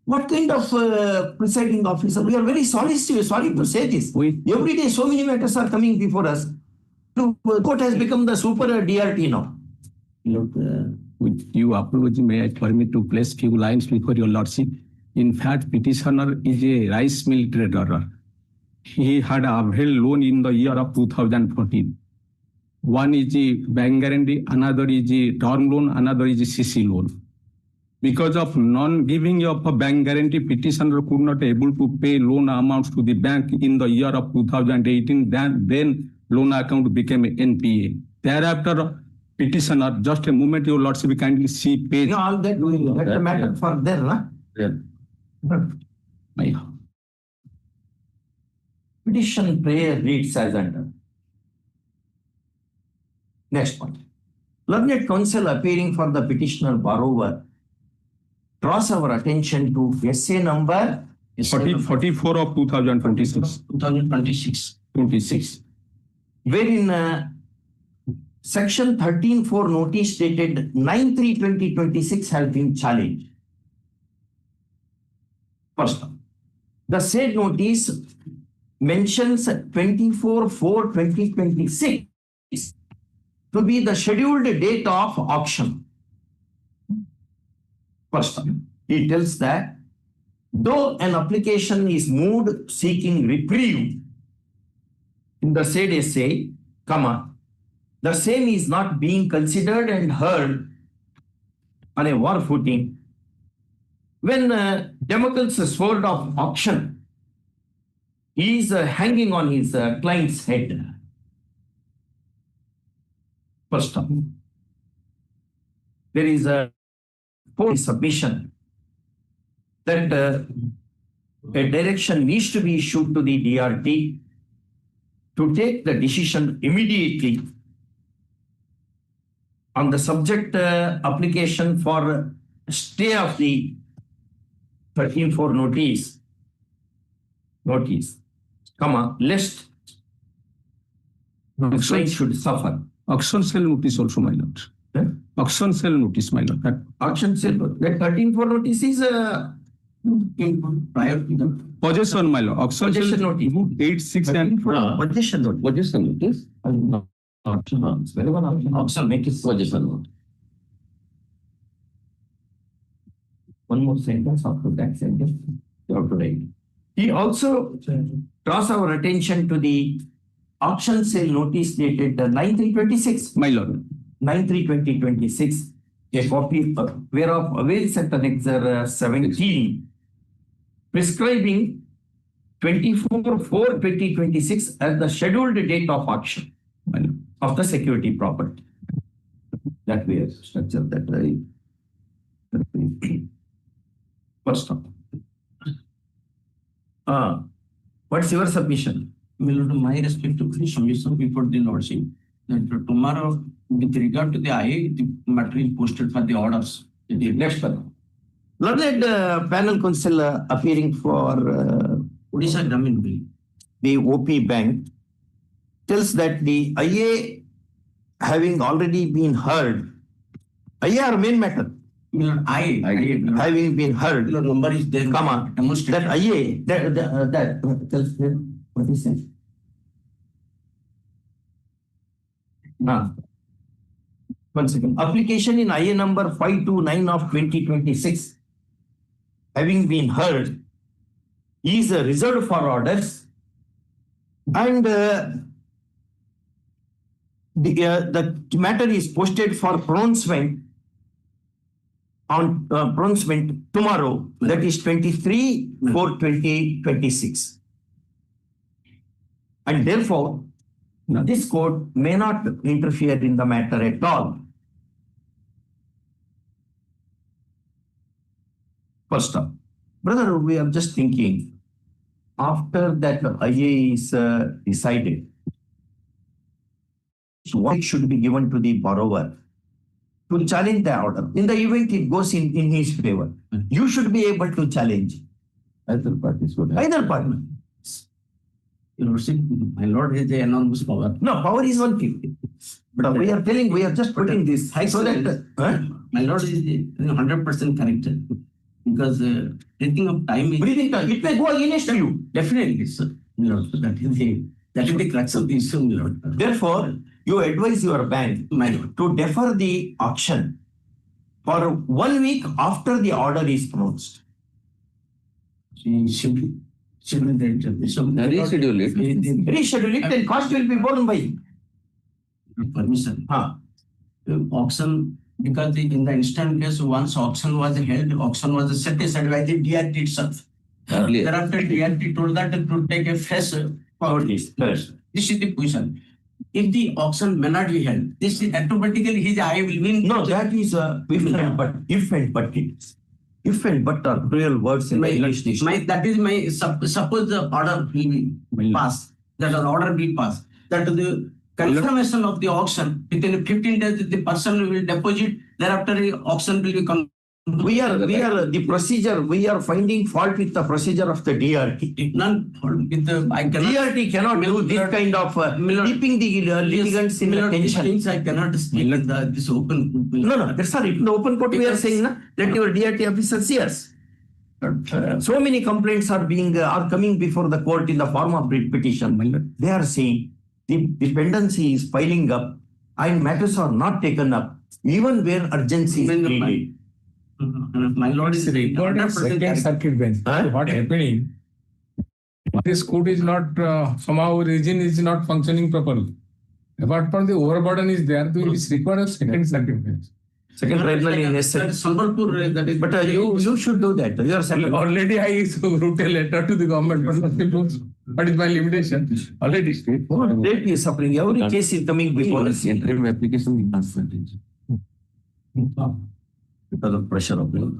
What kind of presiding officer? We are very sorry to say this. Every day so many matters are coming before us. Court has become the super DRT now. With due apology, may I permit to place few lines before your lordship. In fact, petitioner is a rice mill trader. He had availed loan in the year of 2014. One is a bank guarantee, another is a term loan, another is a CC loan. Because of non-giving of a bank guarantee, petitioner could not able to pay loan amounts to the bank in the year of 2018. Then loan account became NPA. Thereafter, petitioner, just a moment, your lordship, kindly see page. All that that's a matter for them, huh? Yeah. My Petition prayer reads as under. Next point. Learned counsel appearing for the petitioner borrower draws our attention to essay number 44 of 2026. 2026. wherein section 13.4 notice dated 9/3/2026 has been challenged. First, the said notice mentions 24/4/2026 to be the scheduled date of auction. First, he tells that though an application is moved seeking reprieve in the said essay, the same is not being considered and heard on a war footing when Democles' sword of auction is hanging on his client's head. First, there is a submission that a direction needs to be issued to the DRT to take the decision immediately on the subject application for stay of the 13.4 notice, lest the client should suffer. Auction sale notice also, my lord. Auction sale notice, my lord. Auction sale, that 13.4 notice is prior to the Possession, my lord. Auction Possession sale notice. 8, 6 and possession notice. Possession notice? Auction make it Possession notice. one more sentence after that sentence. You have to write. He also draws our attention to the auction sale notice dated 9/3/26. my lord. 9/3/2026, a copy whereof avails at Annexure 17, prescribing 24/4/2026 as the scheduled date of auction My lord. of the security property. That way I structured that right. First up. What's your submission? My lord, my respect to submission before the lordship. that tomorrow, with regard to the IA, the matter is posted for the orders. Next one. Learned panel counsel appearing for Odisha Gramin Bill. the OP Bank tells that the IA having already been heard, IA or main matter having been heard, The number is there. come on, Demonstrated. that IA, that tells them what is it? One second. Application in IA number 529 of 2026 having been heard is reserved for orders, and the matter is posted for pronouncement on pronouncement tomorrow, that is 23/4/2026, and therefore this court may not interfere in the matter at all. First up, brother, we are just thinking, after that IA is decided, so what should be given to the borrower to challenge the order? In the event it goes in his favor, you should be able to challenge. Either parties would have. Either party. My lord has the enormous power. No, power is 150. But we are telling, we are just putting this so that. My lord is 100% correct. Because taking of time is. Breathing time, it may go against you. Definitely, sir. My lord, that is the crux of the issue, my lord. Therefore, you advise your bank My lord. to defer the auction for 1 week after the order is pronounced. Reschedule it. Reschedule it and cost will be borne by. Permission. Auction, because in the instant case, once auction was held, auction was set aside by the DRT itself. Thereafter, DRT told that to take a fresh This. This is the position. If the auction may not be held, this is automatically his eye will win. No, that is if and but are real words in the English dictionary. That is my suppose the order will be passed. That an order will pass. That the confirmation of the auction within 15 days the person will deposit. Thereafter the auction will become. We are the procedure. We are finding fault with the procedure of the DRT. None with the I cannot. DRT cannot do this kind of keeping the litigants in the tension. Things I cannot speak in this open. No, that's not it. In the open court, we are saying that your DRT officer sees. So many complaints are coming before the court in the form of writ petition. They are saying the dependency is piling up and matters are not taken up, even where urgency is needed. My lord is Second circuit bench. So what happening? This court is not somehow region is not functioning properly. Apart from the overburden is there, it is required a second circuit bench. Second tribunal is necessary. Sambalpur, that is. But you should do that. You are second. Already I wrote a letter to the government, but nothing knows what is my limitation. Already. Date is suffering. Every case is coming before us. Interim application we can't Because of pressure of law.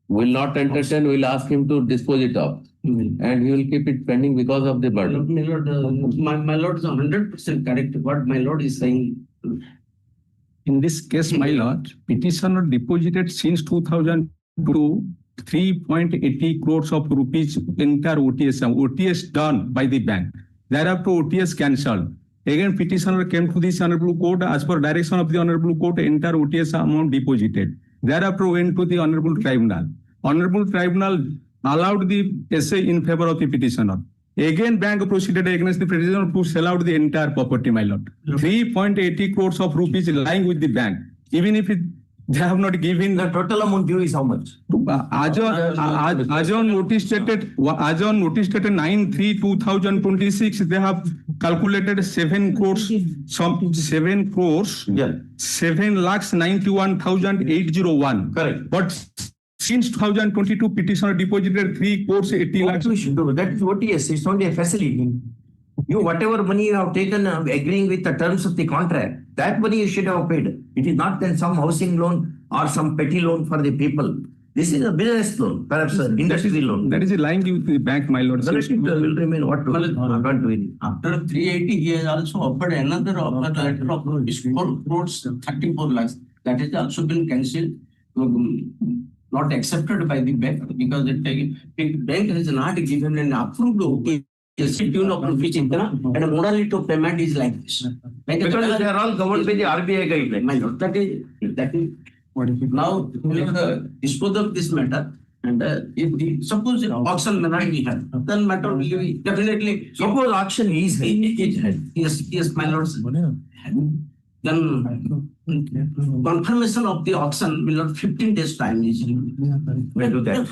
Will not entertain, will ask him to dispose it of. And he will keep it pending because of the burden. My lord, my lord is 100% correct. What my lord is saying. In this case, my lord, petitioner deposited since 2002 3.80 crores of rupees entire OTS done by the bank. Thereafter, OTS cancelled. Again, petitioner came to this honorable court as per direction of the honorable court, entire OTS amount deposited. Thereafter, went to the honorable tribunal. Honorable tribunal allowed the essay in favor of the petitioner. Again, bank proceeded against the petitioner to sell out the entire property, my lord. 3.80 crores of rupees lying with the bank. Even if they have not given The total amount due is how much? as on notice dated 9/3/2026, they have calculated 7 crores, 7 crores, Yeah. 7,91,801. Correct. But since 2022, petitioner deposited 3 crores 80 lakhs. What we should do? That's OTS. It's only a facility. You, whatever money you have taken, agreeing with the terms of the contract, that money you should have paid. It is not then some housing loan or some petty loan for the people. This is a business loan, perhaps an industry loan. That is a line with the bank, my lord. The rest will remain what to can't do it. After 380, he has also offered another offer letter of 4 crores 34 lakhs. That has also been cancelled, not accepted by the bank because the bank has not given an approved OP. Tune of rupees and a modality of payment is like this. Because they are all governed by the RBI guidelines. My lord, that is now we will dispose of this matter. And if suppose auction may not be held, then matter will be definitely. Suppose auction is held. Yes, my lord. Then confirmation of the auction will not 15 days time is. We'll do that.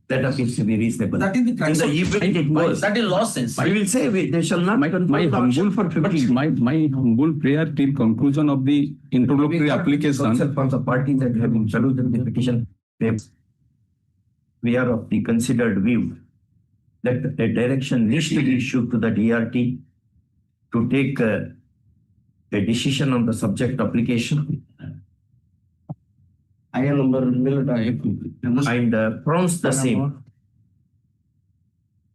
That appears to be reasonable. That is the In the event it goes. That is losses. We will say they shall not. My humble for 15. My humble prayer till conclusion of the introductory application. From the parties that have been saluted the petition, we are of the considered view that a direction needs to be issued to the DRT to take a decision on the subject application number and pronounce the same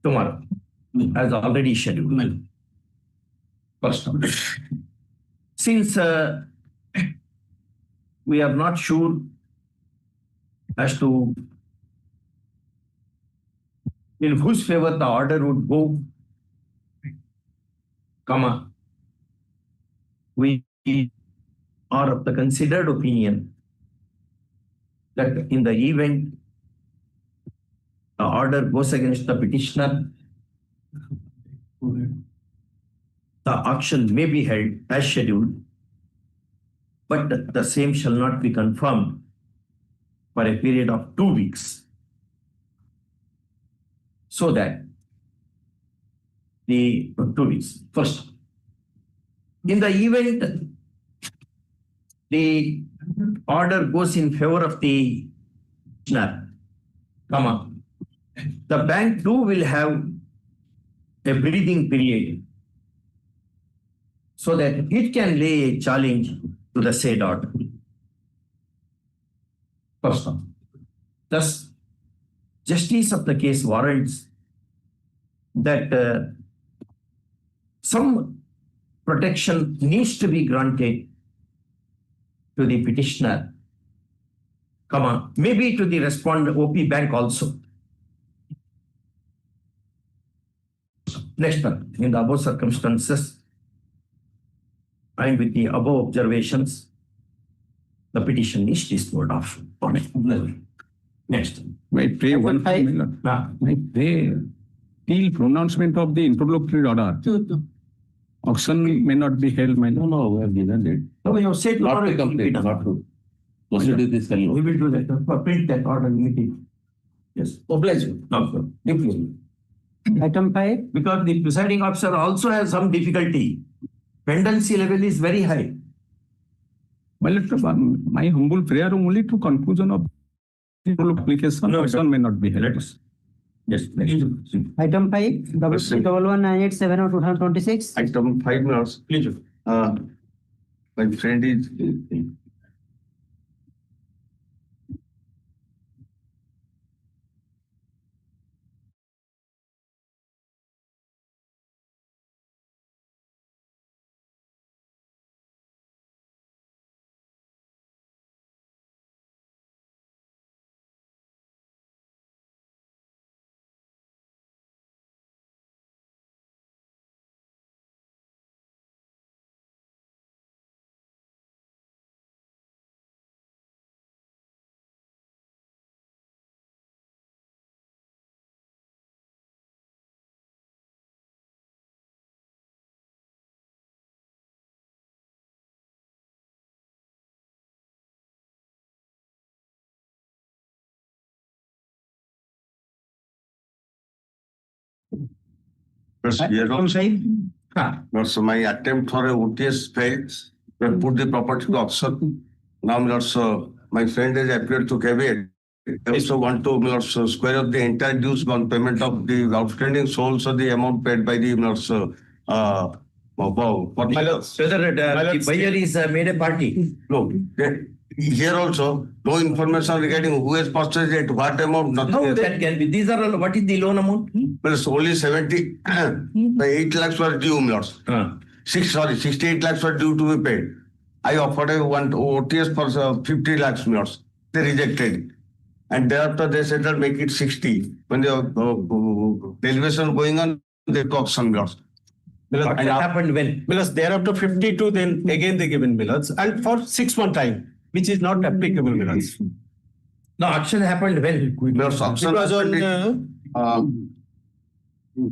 tomorrow as already scheduled. First, since we are not sure as to in whose favor the order would go, we are of the considered opinion that in the event the order goes against the petitioner, the auction may be held as scheduled, but the same shall not be confirmed for a period of 2 weeks. So that the 2 weeks. First, in the event the order goes in favor of the petitioner, the bank too will have a breathing period so that it can lay a challenge to the said order. First, thus, justice of the case warrants that some protection needs to be granted to the petitioner, maybe to the respondent OP bank also. Next one, in the above circumstances and with the above observations, the petition is disposed of. Next. I pray one thing, I pray till pronouncement of the interlocutory order. Auction may not be held, my lord. No, we have given it. No, we have said Not to complete, not to proceed with this. We will do that. Print that order immediately. Yes. Oblige. No, definitely. Item 5. Because the presiding officer also has some difficulty. Pendency level is very high. My lord, my humble prayer only to conclusion of the application. Auction may not be held. Yes, next. Item 5. WC119870 of 2026. Item 5 minutes. Please. My friend is So my attempt for a OTS failed. We put the property to auction. Now, my friend has appeared to caveat. I also want to square up the entire dues on payment of the outstanding souls of the amount paid by the Whether the buyer is made a party. No, here also, no information regarding who has purchased it, what amount, How nothing. that can be? These are all, what is the loan amount? But it's only 70, the 8 lakhs were due, my lords. 68 lakhs were due to be paid. I offered a one OTS for 50 lakhs, my lords. They rejected it. And thereafter they said that make it 60. When the derivation going on, they talk some lots. What happened when? Because thereafter 52, then again they given millets and for 6 months time, which is not applicable millets. No, action happened when? Because auction Because happened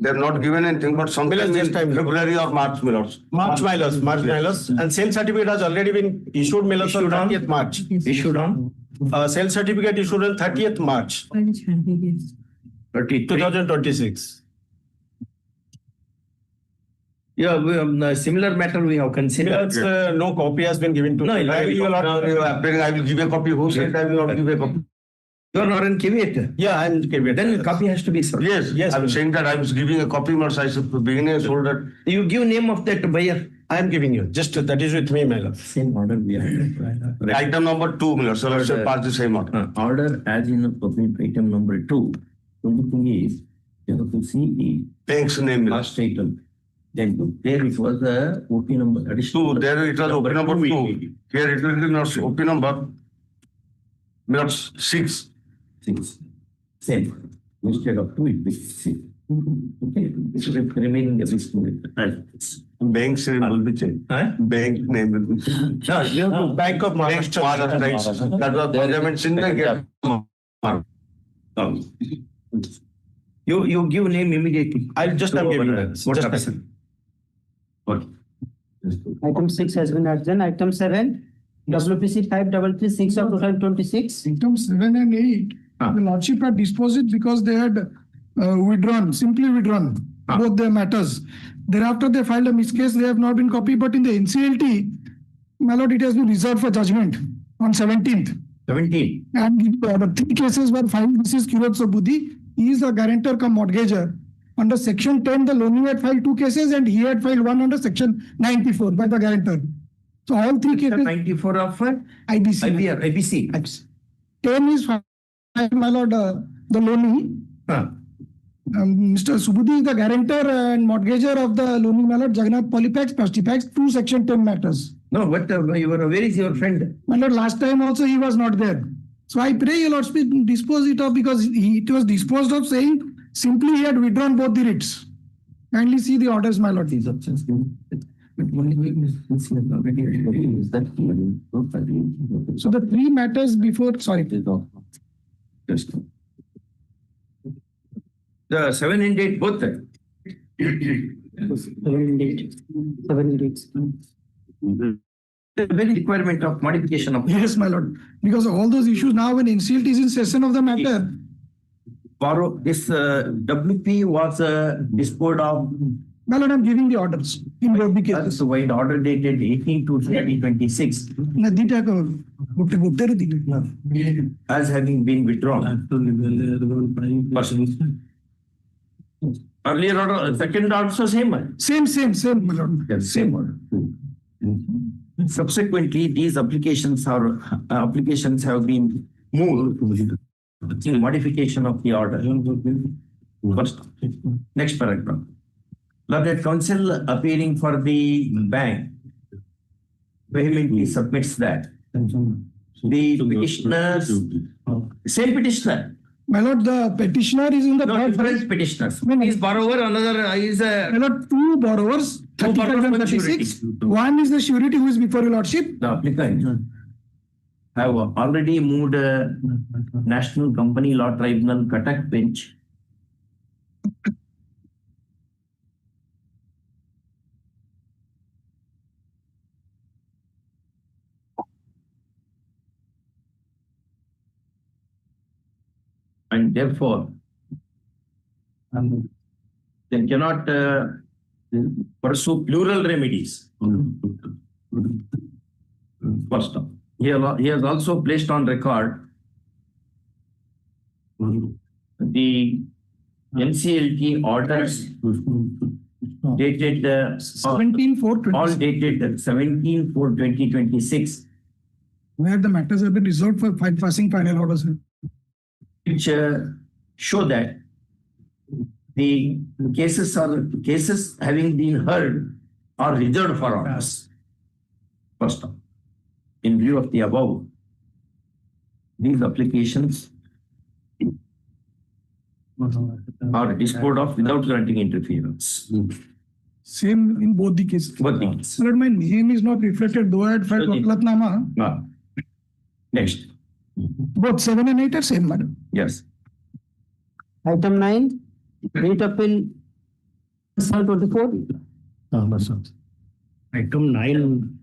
they have not given anything, but sometime Millets this in time. February or March, millets. March milers, and sale certificate has already been issued millets on Issued on? 30th March. Issued on? Sale certificate issued on 30th March 2026. Yeah, similar matter we have considered. Millets, no copy has been given to. No, I will give a copy. Who said I will not give a copy? You are not in Kivet. Yeah, I'm giving it. Then copy has to be served. Yes, I'm saying that I was giving a copy, but I said beginning I told that. You give name of that buyer. I am giving you. Just that is with me, my love. Same order we have. Item number 2, millets. So let's pass the same order. Order as in appropriate item number 2. Only thing is, you have to see the Bank's name, millets. last item. Then there it was the OP number. Additional 2, there it was OP number 2. Here it will be not OP number. Millets 6. 6. Same. Instead of 2, it will be 6. Okay. This will remain every student. Bank's name will be changed. Bank name will be changed. No, you have to Bank of Maharashtra. Maharashtra. That was Parliament in the You give name immediately. I'll just I'm giving that. What Just a happened? second. Item 6 has been adjourned. Item 7, WPC 5336 of 2026. Item 7 and 8, the Lordship had disposed it because they had simply withdrawn both their matters. Thereafter, they filed a miscase. They have not been copied, but in the NCLT, my lord, it has been reserved for judgment on 17th. 17. And the 3 cases were filed. This is Kirot Sobudhi. He is a guarantor cum mortgager. Under Section 10, the loanee had filed 2 cases and he had filed one under Section 94 by the guarantor. So all 3 cases. 94 of IBC. IBC. 10 is filed, my lord, the loanee. Mr. Subudhi is the guarantor and mortgager of the loanee, my lord, Jagannath Polypax, Pastipax, 2 Section 10 matters. No, but where is your friend? My lord, last time also he was not there. So I pray your lordship dispose it of because it was disposed of saying simply he had withdrawn both the writs. Kindly see the orders, my lord. These options. But only way is this is already is that So the 3 matters before, sorry. The 7 and 8 both. 7 and 8. 7 and 8. The very requirement of modification of Yes, my lord. Because all those issues now when NCLT is in session of the matter. borrow. This WP was disposed of. My lord, I'm giving the orders in both the cases. So wide order dated 18 to 2026 as having been withdrawn. Earlier order, second order also same. Same, my lord. Yes, same order. Subsequently, these applications have been moved in modification of the order. First, next paragraph. Learned counsel appearing for the bank vehemently submits that the petitioners, same petitioner. My lord, the petitioner is in the No, different petitioners. One is borrower, another is My lord, 2 borrowers, 35 and 36. One is the surety who is before your lordship. the applicant have already moved National Company Law Tribunal Cuttack bench and therefore they cannot pursue plural remedies. First off, he has also placed on record the NCLT orders dated 17/4/26. all dated 17/4/2026 where the matters have been reserved for passing final orders. which show that the cases having been heard are reserved for orders. First of all, in view of the above, these applications are disposed of without granting interference. Same in both the cases. Both the cases. But my name is not reflected, though I had filed Wakalatnama. Next. Both 7 and 8 are same, madam. Yes. Item 9, writ appeal 24. Item 9,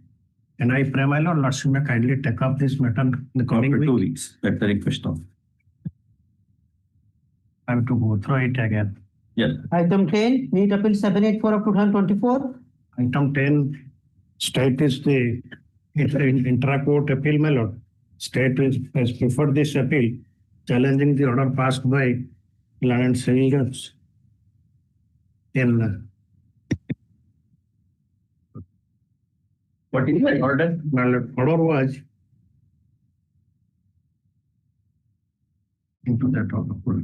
can I pray, my lord, Lordship may kindly take up this matter in the coming After 2 week? weeks, at the request of. I have to go through it again. Yes. Item 10, writ appeal 784 of 2024. Item 10, state is the intra-court appeal, my lord. State has preferred this appeal, challenging the order passed by land civilians in What is the order? my lord, order was into that order.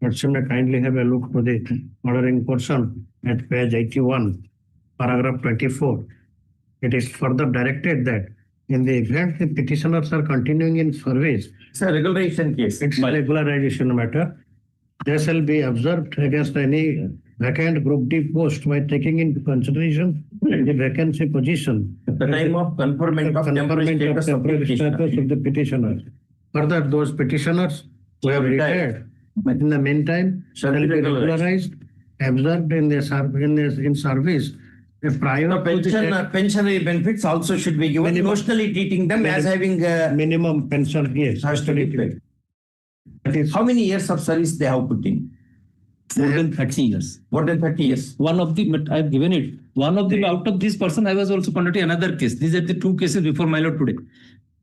Lordship may kindly have a look to the ordering portion at page 81, paragraph 24. It is further directed that in the event the petitioners are continuing in service, It's a regularization case. it's a regularization matter. They shall be observed against any vacant group D post by taking into consideration the vacancy position. At the time of conferment of temporary status of the petitioner. of the petitioner. Further, those petitioners who have retired, but in the meantime, shall be regularized, observed in service. A prior The to the pensionary benefits also should be given, emotionally treating them as having minimum pension, yes. has to be paid. That is, How many years of service they have put in? More than 30 years. More than 30 years. One of the, but I've given it. One of the, out of this person, I was also conducting another case. These are the two cases before my lord today.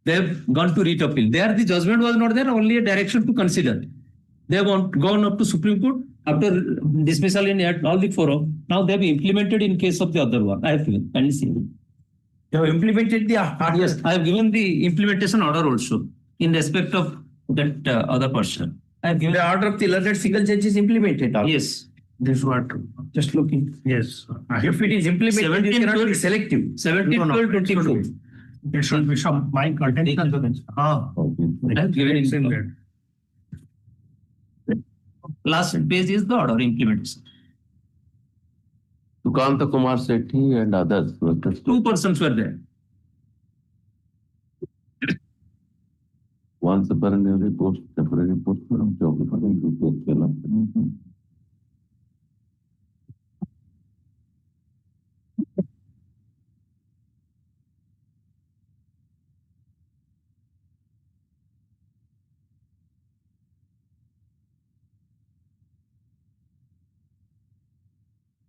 They have gone to writ appeal. There, the judgment was not there, only a direction to consider. They have gone up to Supreme Court after dismissal in all the forum. Now they have implemented in case of the other one. I have given. Can you see? They have implemented the order. Yes, I have given the implementation order also in respect of that other person. I have given. The order of the learned single judge is implemented. Also. Yes. this is what, Just looking. yes. If it is implemented, it 17 cannot be to- selective. 17, No, no, 12, 24. It should be some my content. Ah, I have given it's in it. there. Last page is the order implementation. Sukanta Kumar Sethi and others. Two persons were there. One supernumerary post, temporary post, geographical post.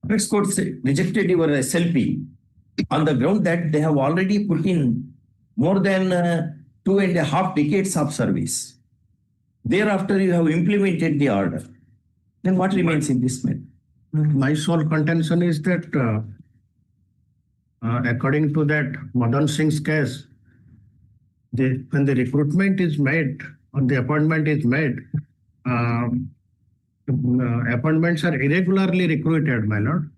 Next court rejected your SLP on the ground that they have already put in more than 2.5 decades of service. Thereafter, you have implemented the order. Then what remains in this matter? My sole contention is that according to that Madan Singh's case, when the recruitment is made or the appointment is made, appointments are irregularly recruited, my lord.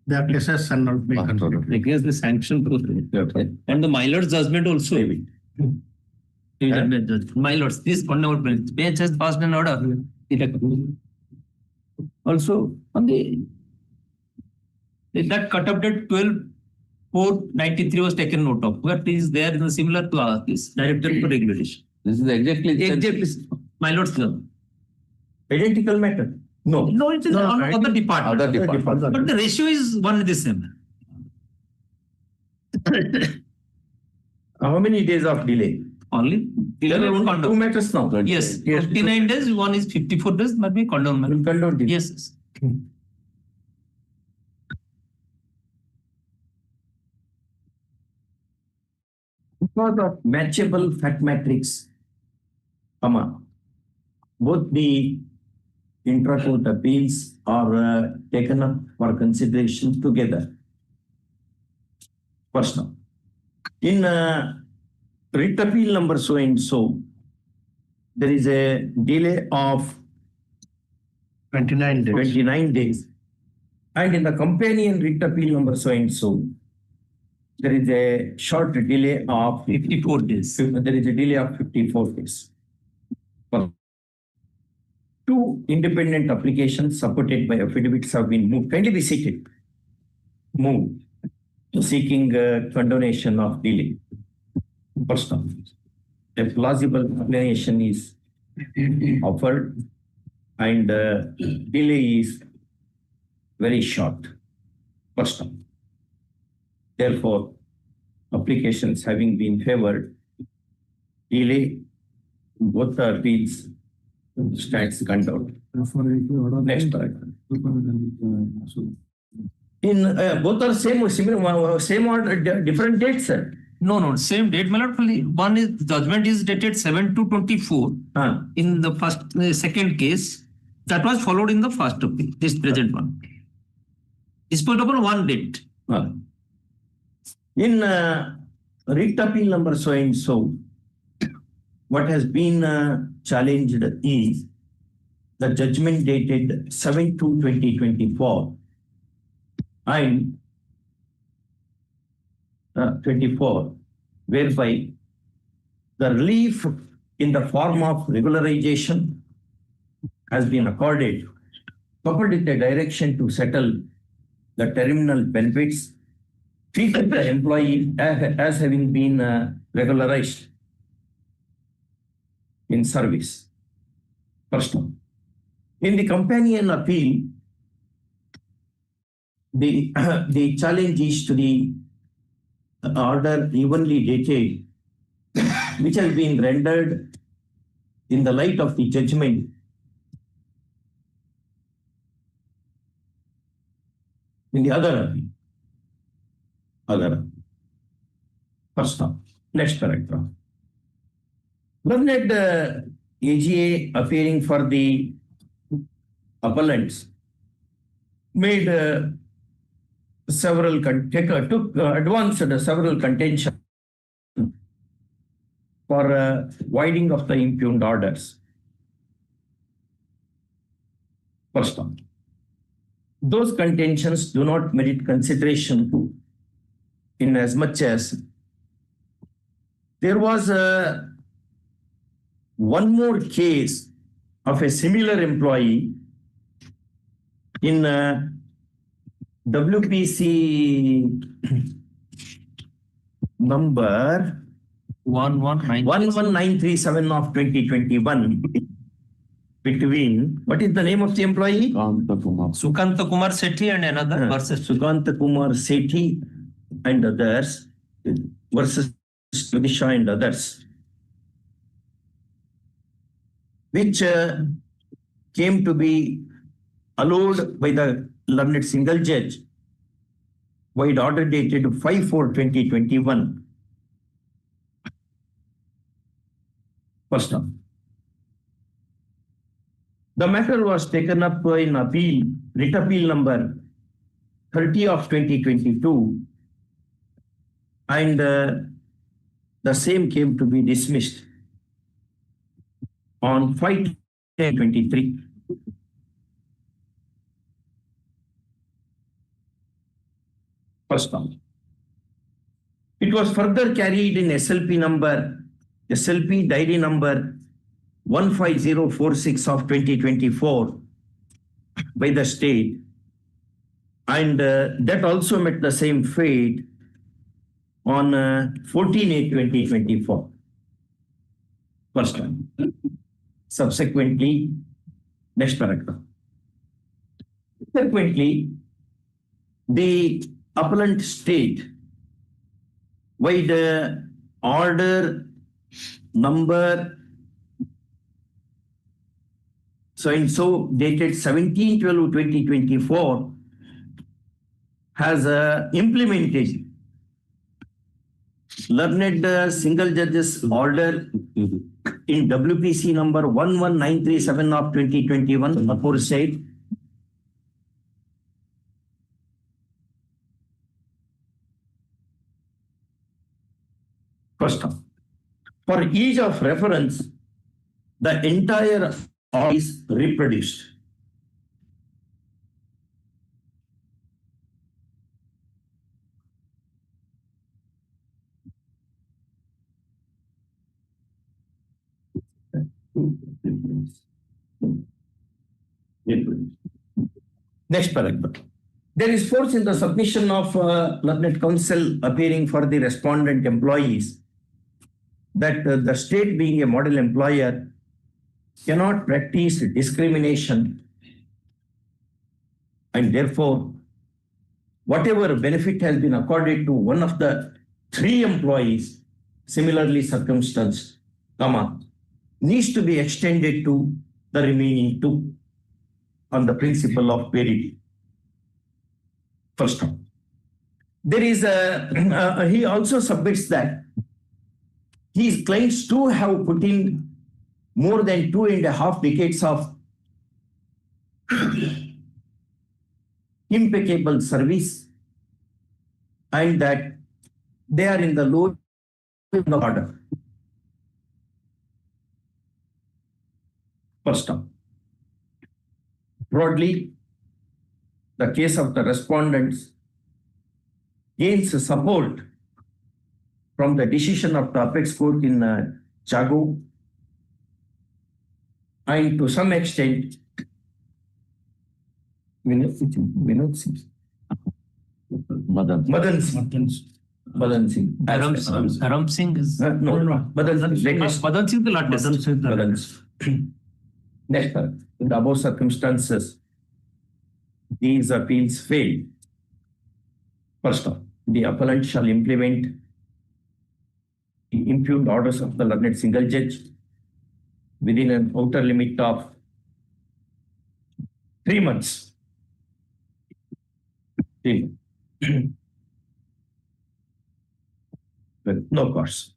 The cases shall not be considered. Against the sanction process. And the my lord's judgment also. My lords, this honorable bench has passed an order. Also, on the that cut up date 12/4/93 was taken note of. Where it is there in the similar to this directed for regulation. This is exactly. My lords, Identical matter? No. no, it is on other department. Other department. But the ratio is one and the same. How many days of delay? Only There are 11 only two condom. matters now. Yes, 59 days, one is 54 days, might be condom. Will condone delay. Yes. Because of matchable fact matrix, both the intra-court appeals are taken up for consideration together. First now, in writ appeal number so and so, there is a delay of 29 days. 29 days. And in the companion writ appeal number so and so, there is a short delay of 54 days. There is a delay of 54 days. Well, 2 independent applications supported by affidavits have been moved. Kindly be seated. Moved to seeking condonation of delay. First off, a plausible explanation is offered and delay is very short. First off. Therefore, applications having been favored, delay both the appeals stands condoned. Next paragraph. In both are similar, same order, different dates, sir. No, same date, my lord. Only one is judgment is dated 7/2/24. In the second case, that was followed in the first appeal. This present one. Disposed upon one date. In writ appeal number so and so, what has been challenged is the judgment dated 7/2/2024 and 24, whereby the relief in the form of regularization has been accorded, coupled with the direction to settle the terminal benefits, treated the employee as having been regularized in service. First one. In the companion appeal, the challenge is to the order evenly dated, which has been rendered in the light of the judgment in the other appeal. First off, next paragraph. Learned AGA appearing for the appellants made took advanced several contentions for voiding of the impugned orders. First off, those contentions do not merit consideration in as much as there was one more case of a similar employee in WPC number 11937 of 2021 between, what is the name of the employee? Sukanta Kumar Sethi and another versus Sukanta Kumar Sethi and others versus Vidisha and others, which came to be allowed by the learned single judge, void order dated 5/4/2021. First off, the matter was taken up in appeal, writ appeal number 30 of 2022, and the same came to be dismissed on 5/10/23. First off, it was further carried in SLP diary number 15046 of 2024 by the state, and that also met the same fate on 14/8/2024. First time. Subsequently, next paragraph. Subsequently, the appellant state void order number so and so dated 17/12/2024 has implemented learned single judge's order in WPC number 11937 of 2021 aforesaid. First off, For ease of reference, the entire order is reproduced. Next paragraph. There is force in the submission of learned counsel appearing for the respondent employees that the state, being a model employer, cannot practice discrimination, and therefore whatever benefit has been accorded to one of the three employees similarly circumstanced, needs to be extended to the remaining two on the principle of parity. First one. There is he also submits that he claims to have put in more than 2.5 decades of impeccable service, and that they are in the low order. First up. Broadly, the case of the respondents gains support from the decision of the apex court in Chago, and to some extent, Madan Singh. Aram Singh is. No. Madan Singh, the latest. Madan. Next, in the above circumstances, these appeals fail. First off, the appellant shall implement the impugned orders of the learned single judge within an outer limit of 3 months. Well, no course.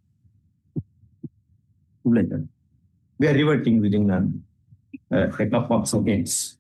Later. We are reverting within a couple of seconds.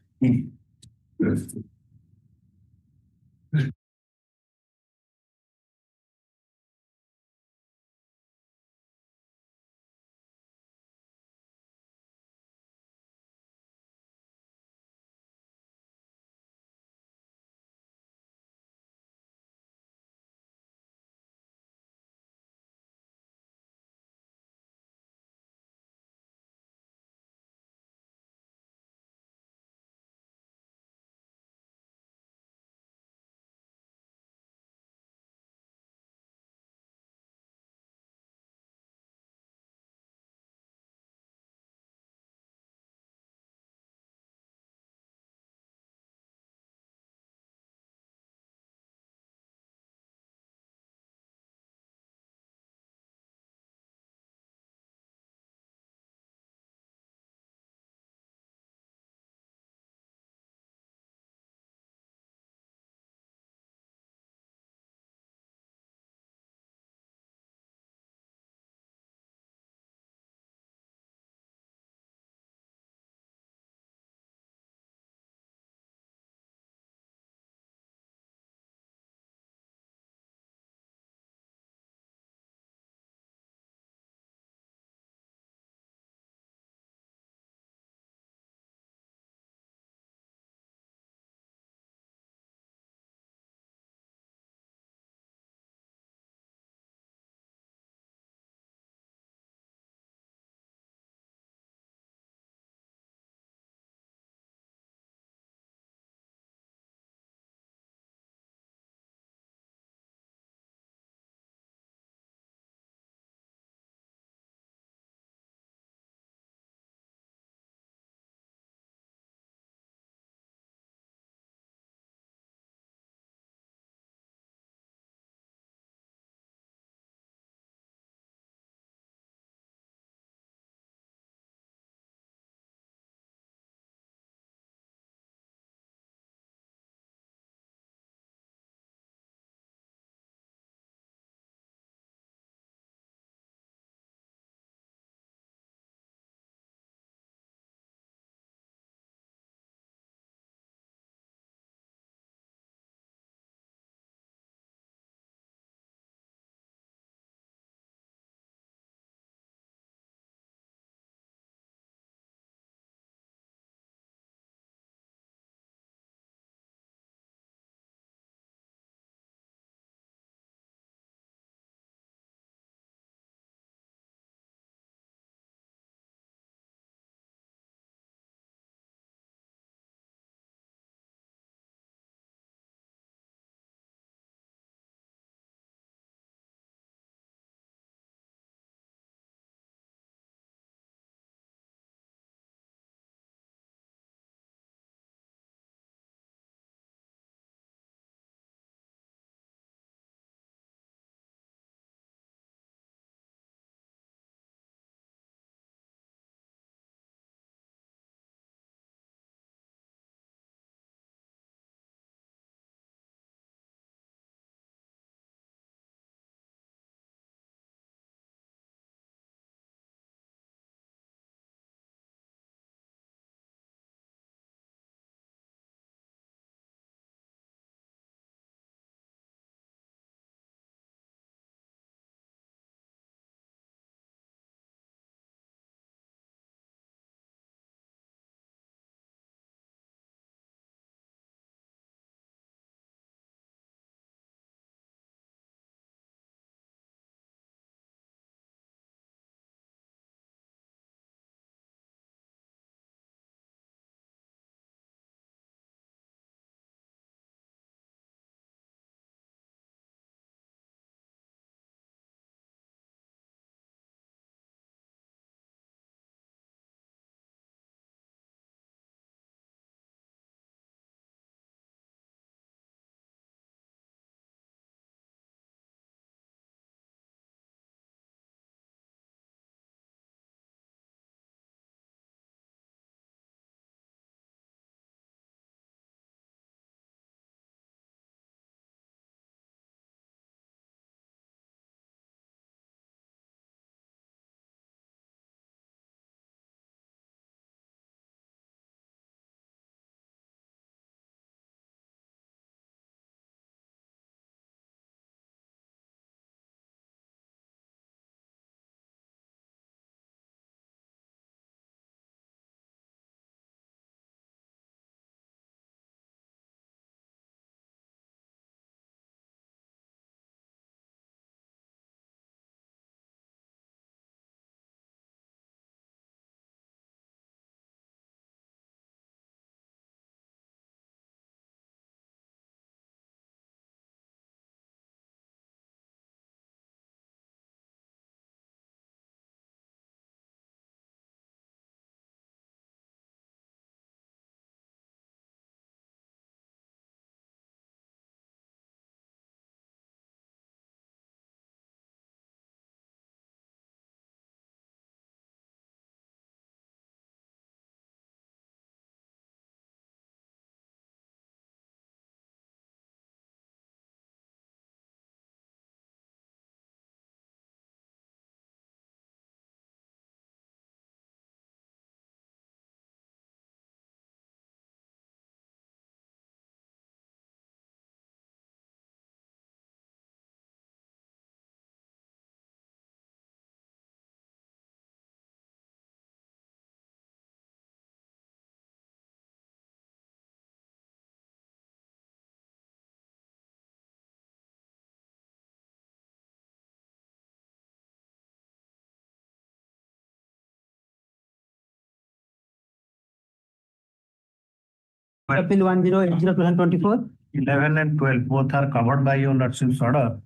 Appeal 1080/2024. 11 and 12, both are covered by your lordship's order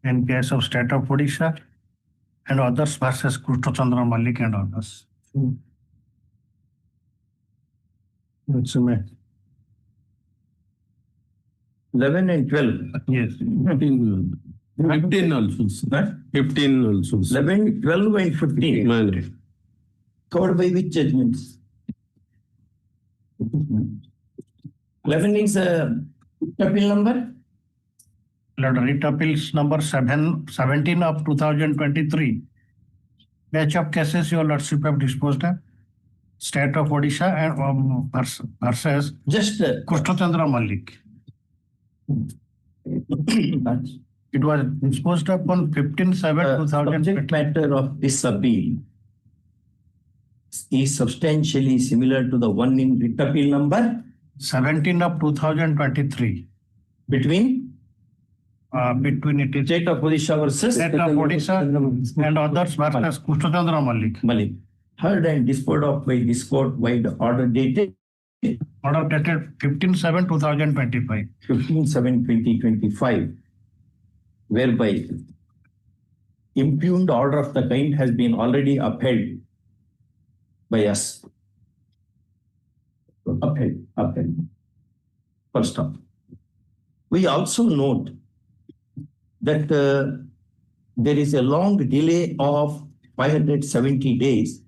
in case of state of Odisha and others versus Kushta Chandra Malik and others. It's a 11 and 12. yes. 15 also, sir. 15 also, sir. 11, 12 and 15. My lord. Covered by which judgments? 11 is a appeal number. Lord, writ appeals number 17 of 2023. Batch of cases your lordship have disposed of. State of Odisha and versus Just Kushta Chandra Malik. It was disposed of on 15/7/2020. subject matter of this appeal is substantially similar to the one in writ appeal number 17 of 2023. between Between it is state of Odisha versus State of Odisha and others versus Kushta Chandra Malik. Malik. Heard and disposed of by this court by the order dated Order dated 15/7/2025. 15/7/2025, whereby impugned order of the kind has been already upheld by us. Upheld. First off, we also note that there is a long delay of 570 days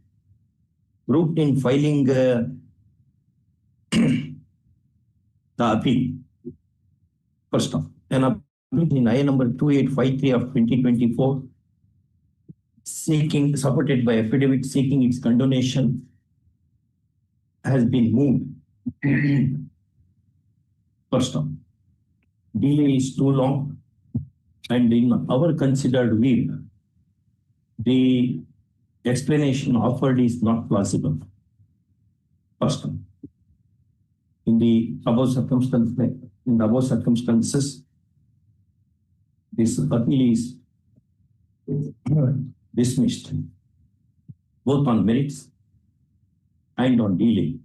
grouped in filing the appeal. First off, an appeal in I number 2853 of 2024, supported by affidavit seeking its condonation, has been moved. First off, delay is too long, and in our considered view, the explanation offered is not plausible. First off, in the above circumstances, this appeal is dismissed, both on merits and on delay.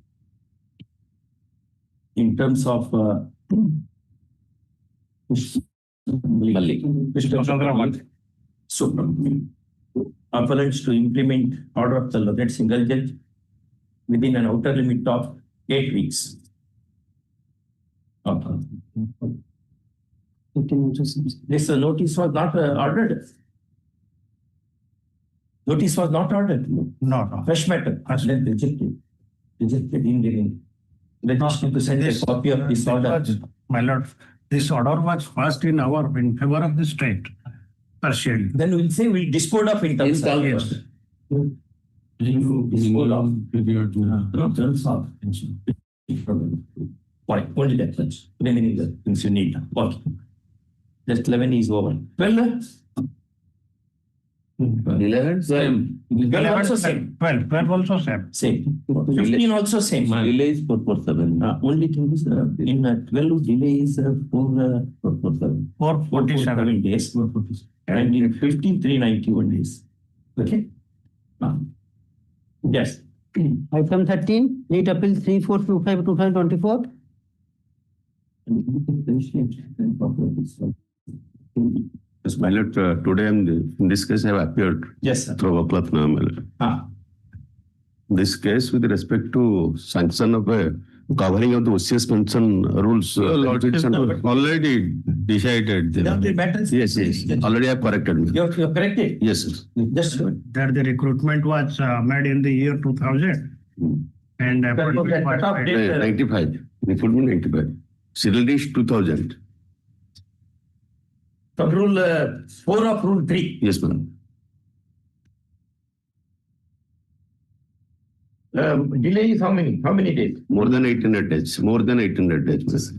In terms of Malik. So, appellants to implement order of the learned single judge within an outer limit of 8 weeks. This notice was not ordered. Notice was not ordered. No. Fresh matter. Then rejected. Rejected in the register to send a copy of this order. My lord, this order was passed in favor of the state. Partially. Then we'll say we'll dispose of in terms of. Yes. Dispose of. Terms of. Why? Only that much. Remaining the things you need. Okay. Just 11 is over. 12. 11, same. 12 also same. 12 also same. Same. 15 also same. Delay is 447. Only thing is in 12 delay is 447. 447 days. And in 15, 391 days. Okay. Yes. Item 13, writ appeal 3425/2024. Yes, my lord, today in this case I have appeared Yes, sir. through Vaklatna, my lord. This case with respect to sanction of a covering of the OCS pension rules, already decided. Yes, already I have corrected me. You have corrected? Yes, sir. Just That the recruitment was made in the year 2000 and appointment was cut-off made. date, 95, recruitment 95. Serial is 2000. sub rule 4 of rule 3. Yes, ma'am. Delay is how many? How many days? More than 1800 days. More than 1800 days.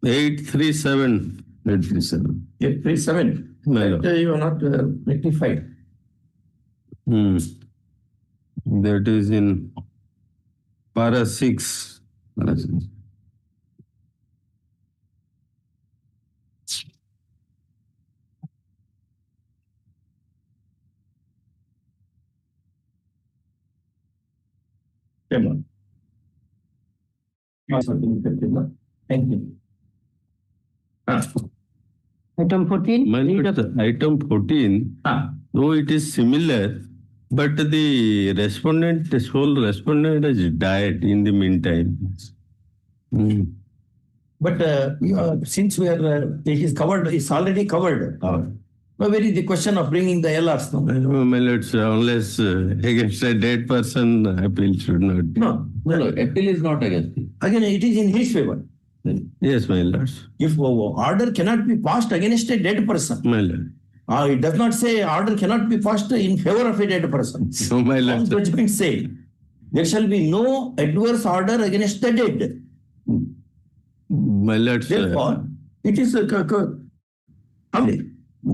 837. 837. 837. My lord. You are not rectified. That is in para 6. Para 6. Thank you. Item 14. My read lord, up- item 14, though it is similar, but the sole respondent has died in the meantime. But since we are, it is covered, it's already covered. Where is the question of bringing the LRs now? My lord, unless against a dead person, appeal should not. No, appeal is not against him. Again, it is in his favor. Yes, my lord. If order cannot be passed against a dead person, My lord. it does not say order cannot be passed in favor of a dead person. No, my All lord. judgments say there shall be no adverse order against the dead. My lord, Therefore, it is how many?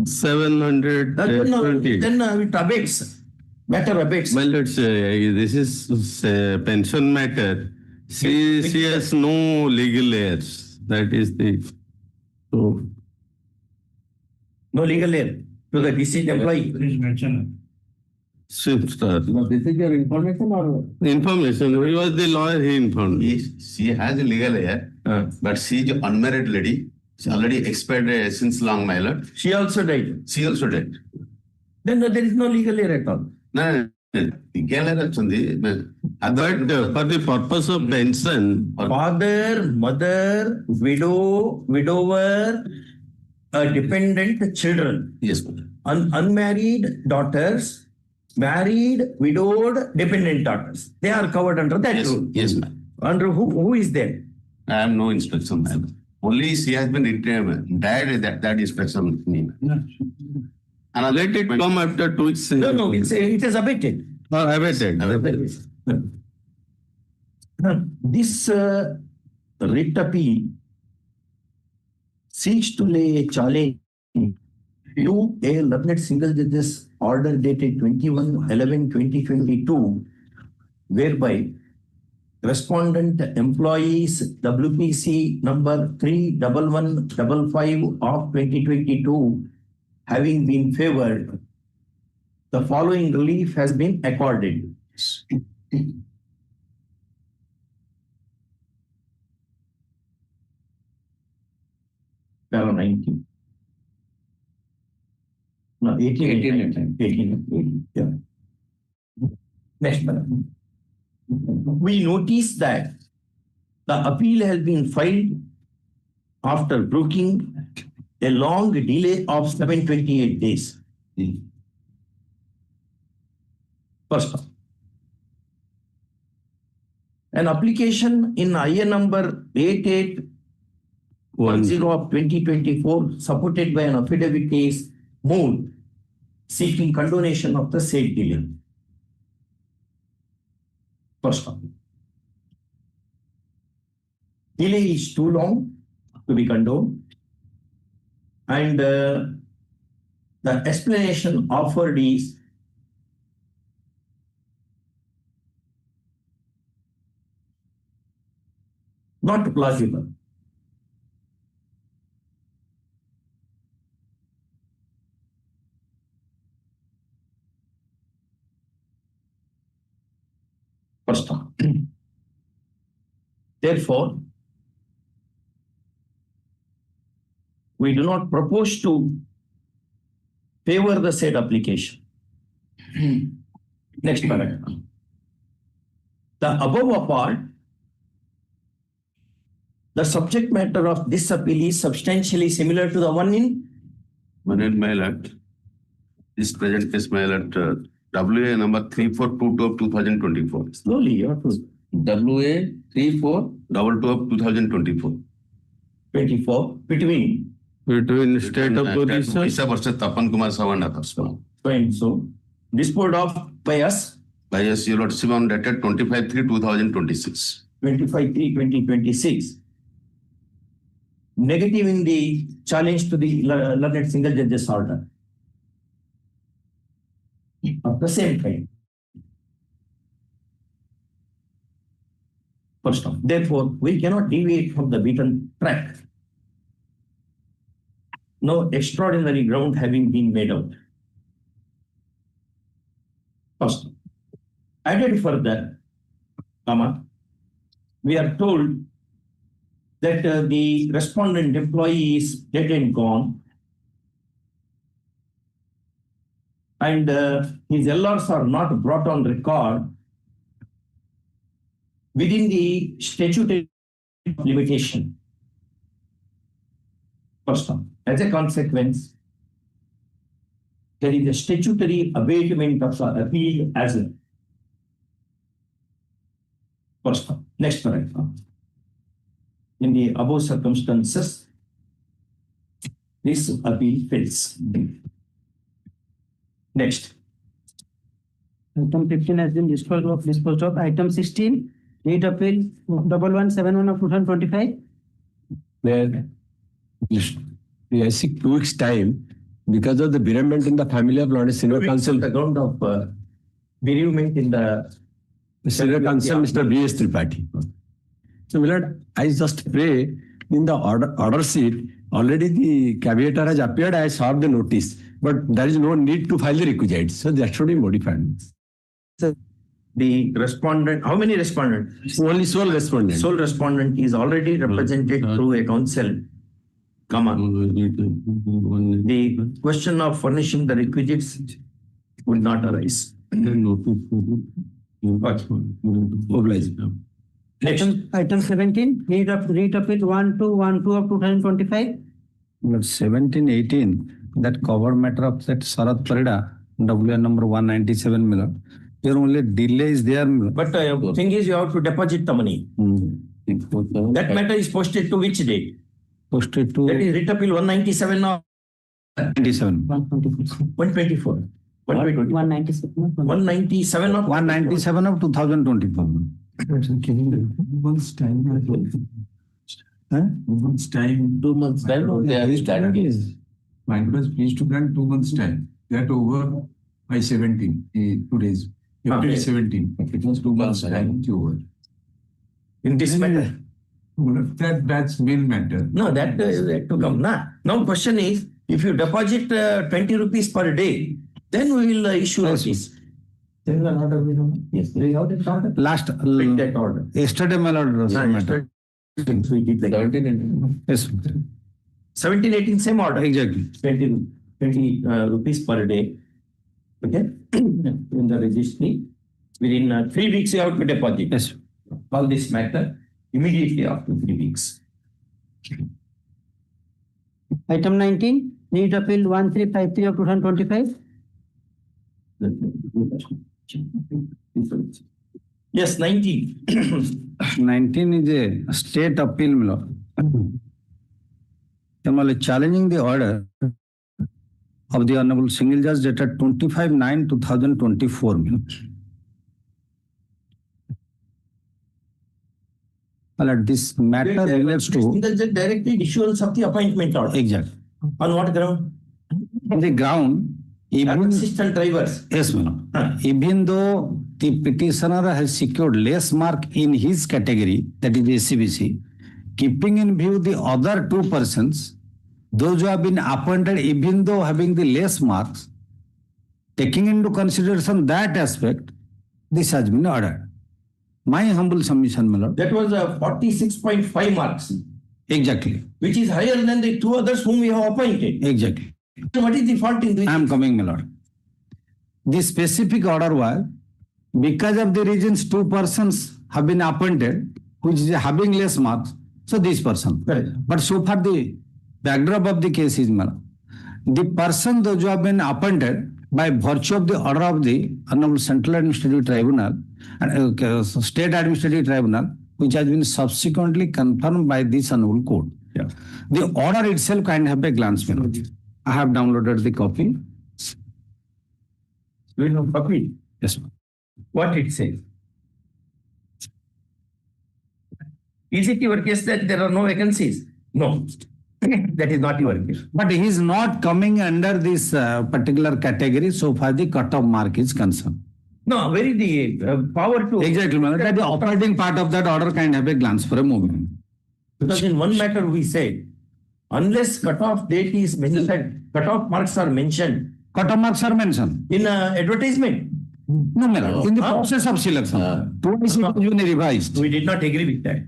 720. Then it abates. Matter abates. My lord, this is pension matter. She has no legal heirs. That is the. So, No legal heir to the deceased employee. seems that. No, this is your information or? Information. He was the lawyer, he informed me. She has a legal heir, but she is an unmarried lady. She already expired since long, my lord. She also died. She also died. Then there is no legal heir at all. No. Legal heir actually. But for the purpose of pension, Father, mother, widower, dependent children, Yes, unmarried daughters, married, widowed, dependent daughters. They are covered under that yes, rule. yes, ma'am. Under who is there? I have no inspection, ma'am. Only she has been died that inspection. And let it come after 2 weeks. No, it is abated. Or abated. This writ appeal seeks to lay a challenge to a learned single judge's order dated 21/11/2022, whereby respondent employees WPC number 31155 of 2022 having been favored, the following relief has been accorded. Para 19. No, 18. 18. Yeah. Next para. We notice that the appeal has been filed after broking a long delay of 728 days. First, an application in IA number 8810 of 2024, supported by an affidavit, is moved, seeking condonation of the said delay. First, delay is too long to be condoned, and the explanation offered is not plausible. First, therefore, we do not propose to favor the said application. Next paragraph. The above apart, the subject matter of this appeal is substantially similar to the one in mail at this present case mail at WA number 3422 of 2024. Slowly, you have to. WA 3422 of 2024. 24 between State of Orissa versus Tapan Kumar Savanda. So disposed of by us By us, your lordship, on dated 25/3/2026. 25/3/2026, negativing the challenge to the learned single judge's order of the same kind. First off, therefore, we cannot deviate from the beaten track. No extraordinary ground having been made out. First, added further, we are told that the respondent employee is dead and gone, and his LRs are not brought on record within the statutory limitation. First one, as a consequence, there is a statutory abatement of the appeal as well. First one, next paragraph. In the above circumstances, this appeal fails. Next. Item 15 has been disposed of. Item 16, Read Appeal 1171 of 2025. Where I seek 2 weeks time because of the bereavement in the family of Lord Senior Counsel. The ground of bereavement in the Senior Counsel, Mr. B.S. Tripathi. So, my Lord, I just pray in the order sheet, already the caveator has appeared, I saw the notice, but there is no need to file the requisites. So, that should be modified. The respondent, how many respondents? Only sole respondent. Sole respondent is already represented through a counsel. Come on. The question of furnishing the requisites would not arise. Next. Item 17, Read Appeal 1212 of 2025. 17, 18, that cover matter of that Sarath Parida, WN number 197 million. There only delay is there. But thing is, you have to deposit the money. That matter is posted to which date? Posted to That is Writ Appeal 197 or 97. 124. 197. 197 or 197 of 2024. Months time. 2 months time. They are starting. Mine was pleased to grant 2 months time. That over by 17, 2 days. April 17. It was 2 months time over. in this matter. That's main matter. No, that is yet to come. Now question is, if you deposit 20 rupees per day, then we will issue notice. Yes, we have that order. Last, That order. yesterday, my lord, Yesterday, we did like 17. yes, 17, 18, same order. exactly. 20 rupees per day. Okay, in the registry. Within 3 weeks, you have to deposit. Yes. All this matter immediately after 3 weeks. Item 19, Read Appeal 1353 of 2025. Yes, 19. 19 is a state appeal, my lord. Challenging the order of the Honorable Single Judge dated 25/9/2024. This matter relates to The directed issuance of the appointment order. exactly On what ground? on the ground. Even Assistant drivers. yes, ma'am. Even though the petitioner has secured less mark in his category, that is the SCBC, keeping in view the other 2 persons, those who have been appointed, even though having the less marks, taking into consideration that aspect, this has been ordered. My humble submission, my lord. That was 46.5 marks, Exactly. which is higher than the 2 others whom we have appointed. Exactly. What is the fault in doing? I am coming, my lord. The specific order was because of the reasons 2 persons have been appointed, which is having less marks, so this person. Right. But so far the backdrop of the case is, my lord, the person those who have been appointed by virtue of the order of the Honorable Central Administrative Tribunal and State Administrative Tribunal, which has been subsequently confirmed by this Honorable Court. Yeah. The order itself can have a glance, my lord. I have downloaded the copy. We know copy. Yes, ma'am. What it says. Is it your case that there are no vacancies? No. That is not your case. But he is not coming under this particular category so far the cut-off mark is concerned. No, where is the power to? Exactly, madam. That the operating part of that order can have a glance for a moment. Because in one matter we said, unless cut-off date is mentioned, cut-off marks are mentioned Cut-off marks are mentioned. in advertisement. No, madam. In the process of selection. Twice it has been revised. We did not agree with that.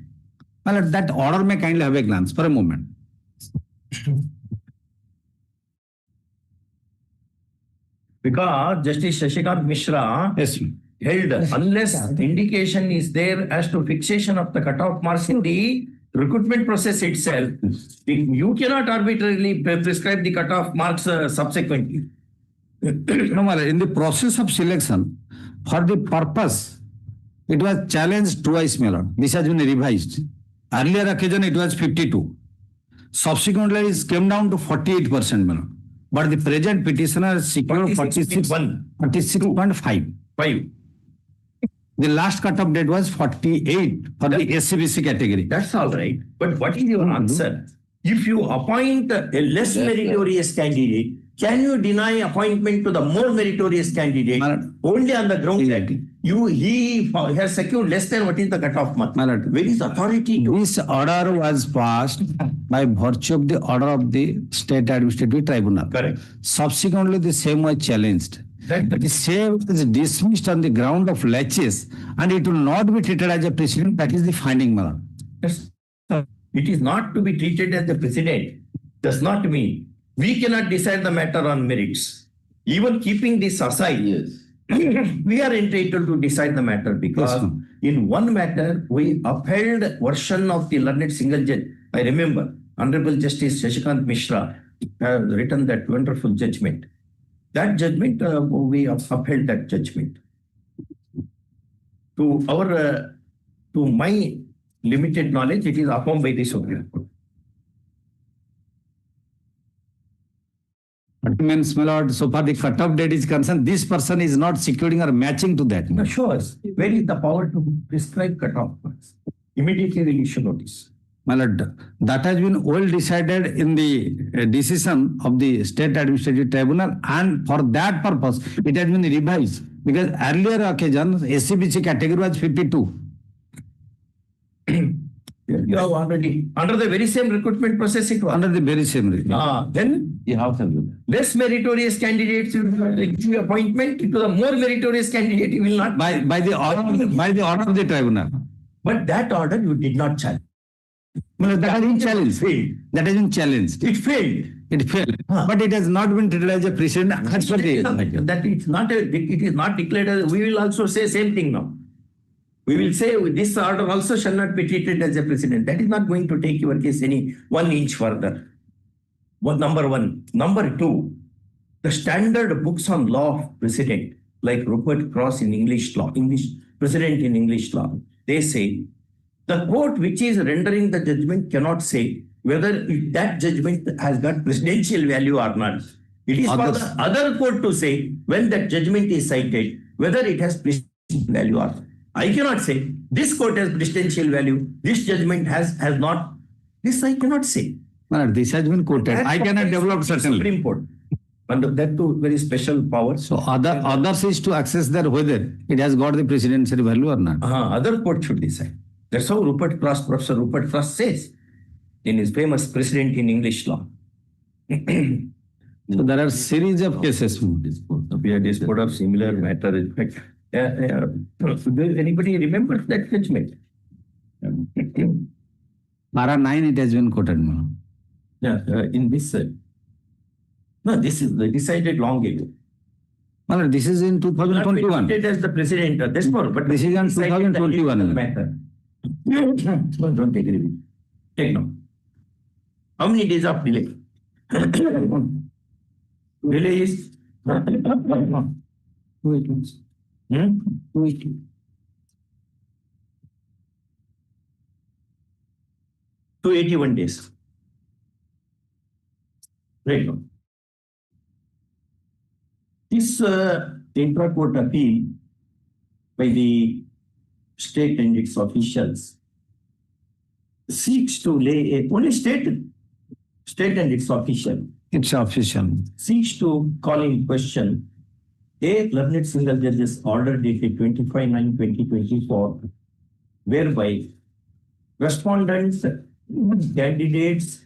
Well, that order may kindly have a glance for a moment. Because Justice Shashikant Mishra Yes. held unless indication is there as to fixation of the cutoff marks in the recruitment process itself, you cannot arbitrarily prescribe the cutoff marks subsequently. No, my lord, in the process of selection, for the purpose, it was challenged twice, my lord. This has been revised. Earlier occasion, it was 52. Subsequently, it came down to 48%, my lord. But the present petitioner secured 46.5. 5. The last cut-off date was 48 for the SCBC category. That's all right. But what is your answer? If you appoint a less meritorious candidate, can you deny appointment to the more meritorious candidate only on the ground that he has secured less than what is the cutoff mark? Where is authority to? This order was passed by virtue of the order of the State Administrative Tribunal. Correct. Subsequently, the same was challenged. The same is dismissed on the ground of laches, and it will not be treated as a precedent. That is the finding, Madam. Yes. It is not to be treated as the precedent. Does not mean we cannot decide the matter on merits. Even keeping this aside, we are entitled to decide the matter because in one matter, we upheld version of the learned single judge. I remember Honorable Justice Shashikant Mishra has written that wonderful judgment. That judgment, we upheld that judgment. To my limited knowledge, it is affirmed by the Supreme Court. But means, my lord, so far the cut-off date is concerned, this person is not securing or matching to that. Show us where is the power to prescribe cut-off marks? Immediately we'll issue notice. My lord, that has been well decided in the decision of the State Administrative Tribunal, and for that purpose, it has been revised because earlier occasion, SCBC category was 52. You have already, under the very same recruitment process it was. Under the very same then You have to. less meritorious candidates will give appointment, to the more meritorious candidate you will not. by the order of the tribunal. But that order you did not challenge. That has been challenged. Failed. That has been challenged. It failed. It failed. But it has not been treated as a precedent. That it is not declared as, we will also say same thing now. We will say this order also shall not be treated as a precedent. That is not going to take your case any 1 inch further. Number one. Number two, the standard books on law of precedent, like Rupert Cross in English law, precedent in English law, they say the court which is rendering the judgment cannot say whether that judgment has got presidential value or not. It is for the other court to say when that judgment is cited, whether it has presidential value or not. I cannot say this court has presidential value, this judgment has not. This I cannot say. This has been quoted. I cannot develop certainly. Supreme Court. And that too very special power. So others is to access their whether it has got the presidential value or not. Other court should decide. That's how Professor Rupert Cross says in his famous Precedent in English law. So there are series of cases. We had this court of similar matter. In fact, anybody remembers that judgment? Para 9 it has been quoted. In this. No, this is decided long ago. Well, this is in 2021. It as the president. That's more. But this is in 2021. Matter. Don't agree with me. Take note. How many days of delay? Delay is 2 months. 281 days. Right now. This intra-court appeal by the state and its officials seeks to lay only state and its official. It's official. Seeks to call in question a learned single judge's order dated 25/9/2024, whereby respondents candidates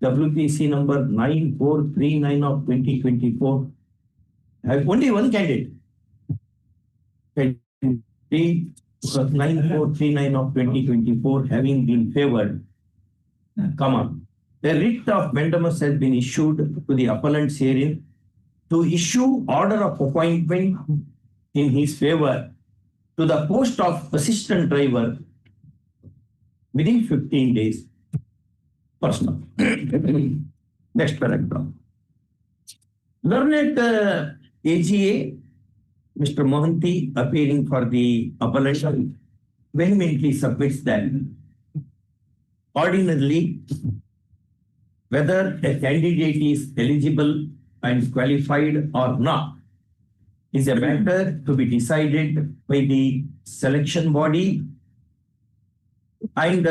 WPC number 9439 of 2024 have only one candidate. 9439 of 2024 having been favored, comma, a writ of mandamus has been issued to the appellants herein to issue order of appointment in his favor to the post of assistant driver within 15 days. Personal. Next paragraph. Learned AGA, Mr. Mohanty, appearing for the appellant, vehemently submits that ordinarily, whether a candidate is eligible and qualified or not is a matter to be decided by the selection body and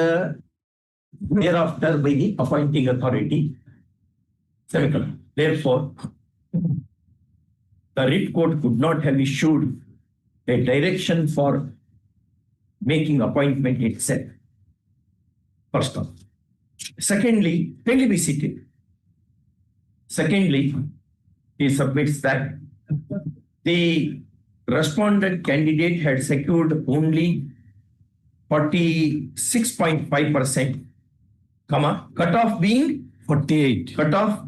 thereafter by the appointing authority. Therefore, the writ court could not have issued a direction for making appointment itself. First off. Secondly, kindly be seated. Secondly, he submits that the respondent candidate had secured only 46.5%, cutoff being 48 cutoff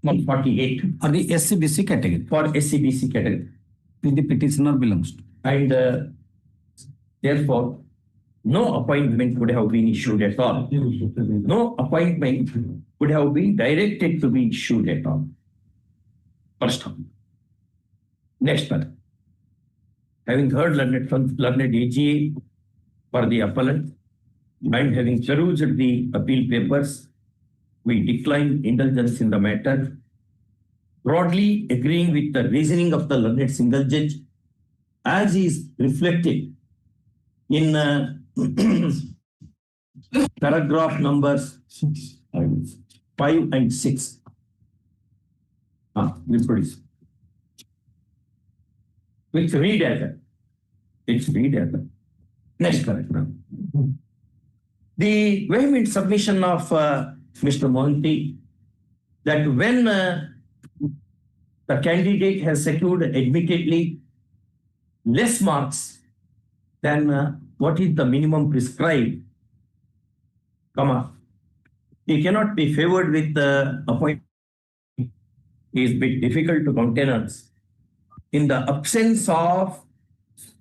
not 48 or the SCBC category for SCBC category. the petitioner belongs to. And therefore, no appointment would have been issued at all. No appointment would have been directed to be issued at all. First one. Next one. Having heard learned AGA for the appellant and having perused the appeal papers, we decline indulgence in the matter, broadly agreeing with the reasoning of the learned single judge as is reflected in paragraph numbers 5 and 6. Reproduce. Which read as a. It's read as a. Next paragraph. The vehement submission of Mr. Mohanty that when the candidate has secured admittedly less marks than what is the minimum prescribed, he cannot be favored with the appointment. It is a bit difficult to countenance in the absence of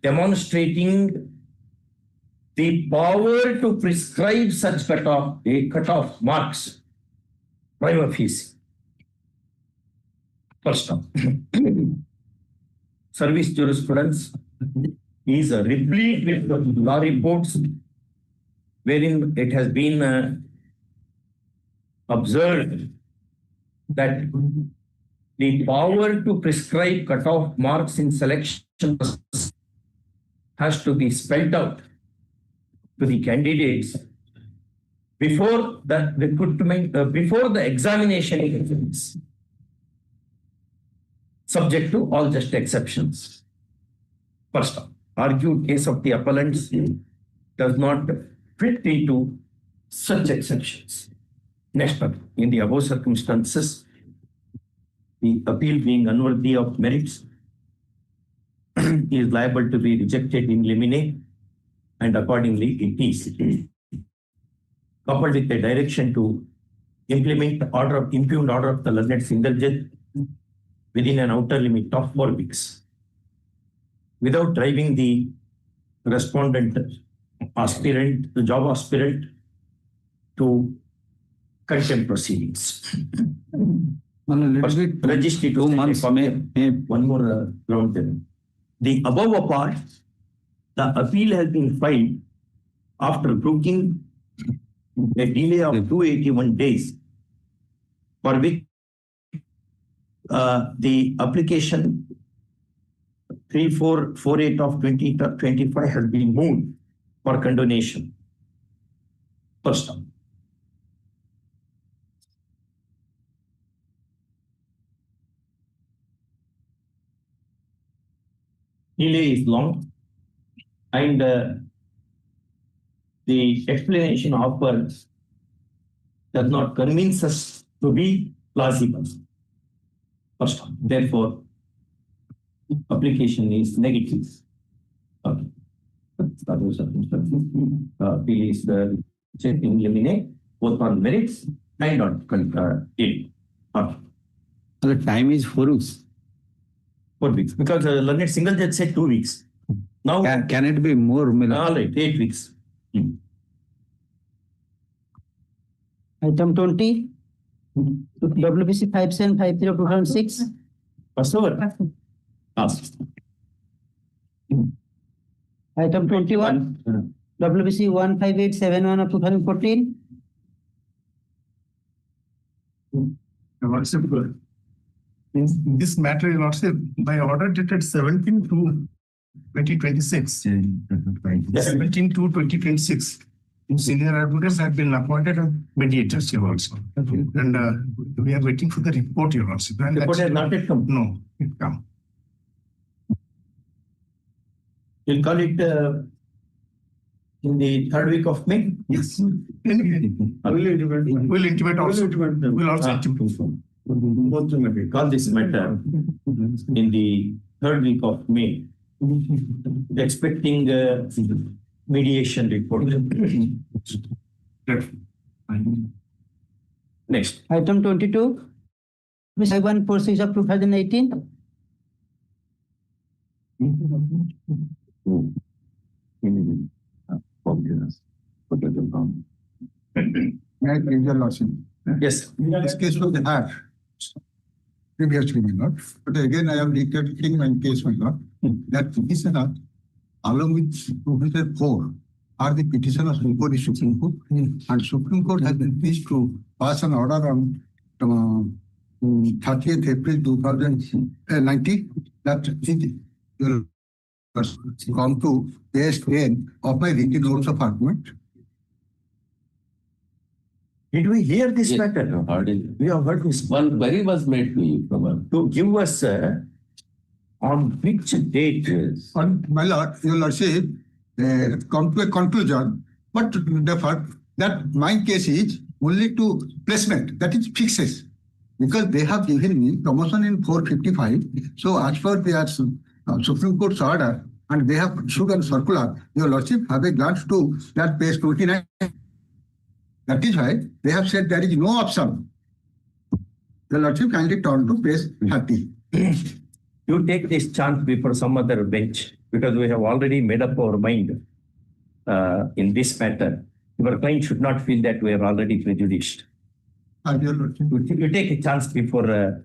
demonstrating the power to prescribe such cutoff marks prima facie. First off, service jurisprudence is replete with law reports wherein it has been observed that the power to prescribe cutoff marks in selection has to be spelled out to the candidates before the recruitment, before the examination is subject to all just exceptions. First, argued case of the appellants does not fit into such exceptions. Next up, in the above circumstances, the appeal being unworthy of merits is liable to be rejected in limine, and accordingly it is. Coupled with the direction to implement the impugned order of the learned single judge within an outer limit of 4 weeks, without driving the respondent aspirant, the job aspirant, to contempt proceedings. Registry 2 months. One more ground there. The above apart, the appeal has been filed after broking a delay of 281 days, for which the application 3448 of 2025 has been moved for condonation. First time. Delay is long, and the explanation offered does not convince us to be plausible. First, therefore, application is negative. Okay. Please check eliminate both on merits and on it. The time is 4 weeks. 4 weeks, because learned single judge said 2 weeks. Now, Can it be more? all right, 8 weeks. Item 20, WBC 5750/2006. First over. Ask. Item 21, WBC 15871/2014. In this matter, Your Lordship, by order dated 17/2/2026, 17/2/2026, senior advocates have been appointed as mediators, Your Lordship. And we are waiting for the report, Your Lordship. And Report has not yet come. No, it come. We'll call it in the 3rd week of May. Yes. We'll intimate also. We'll also intimate. Call this matter in the 3rd week of May, expecting mediation report. Next. Item 22, 5146/2018. Your Lordship. Yes. This case was heard previously, my lord. But again, I am reiterating my case, my lord, that petitioner, along with Professor 4, are the petitioners before the Supreme Court, and Supreme Court has been pleased to pass an order on 30th April 2019 that it will come to page 10 of my written notes of argument. Did we hear this Yes, matter? we have heard it. We have heard this. One query was made to you from her. To give us on which date? Yes. On my lord, your lordship, come to a conclusion, but the fact that my case is only to placement, that is fixes, because they have given me promotion in 455. So as per their Supreme Court's order, and they have issued a circular, your lordship have a glance to that page 29. That is why they have said there is no option. The lordship kindly turn to page 30. You take this chance before some other bench, because we have already made up our mind in this matter. Your client should not feel that we are already prejudiced. Your lordship. You take a chance before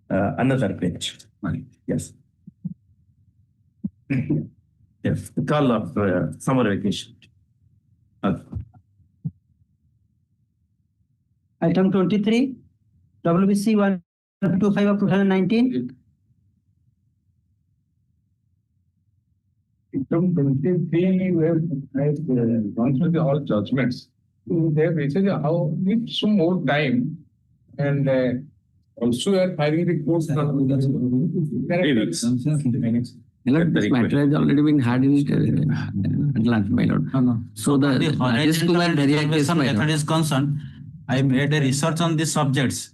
another bench. Yes. Yes. The call of summer vacation. Item 23, WBC 125/2019. Item 23, we have gone through all judgments. They have basically need some more time, and also we are filing the court. 3 weeks. This matter has already been had in Atlanta, my lord. So the method is concerned, I made a research on these subjects.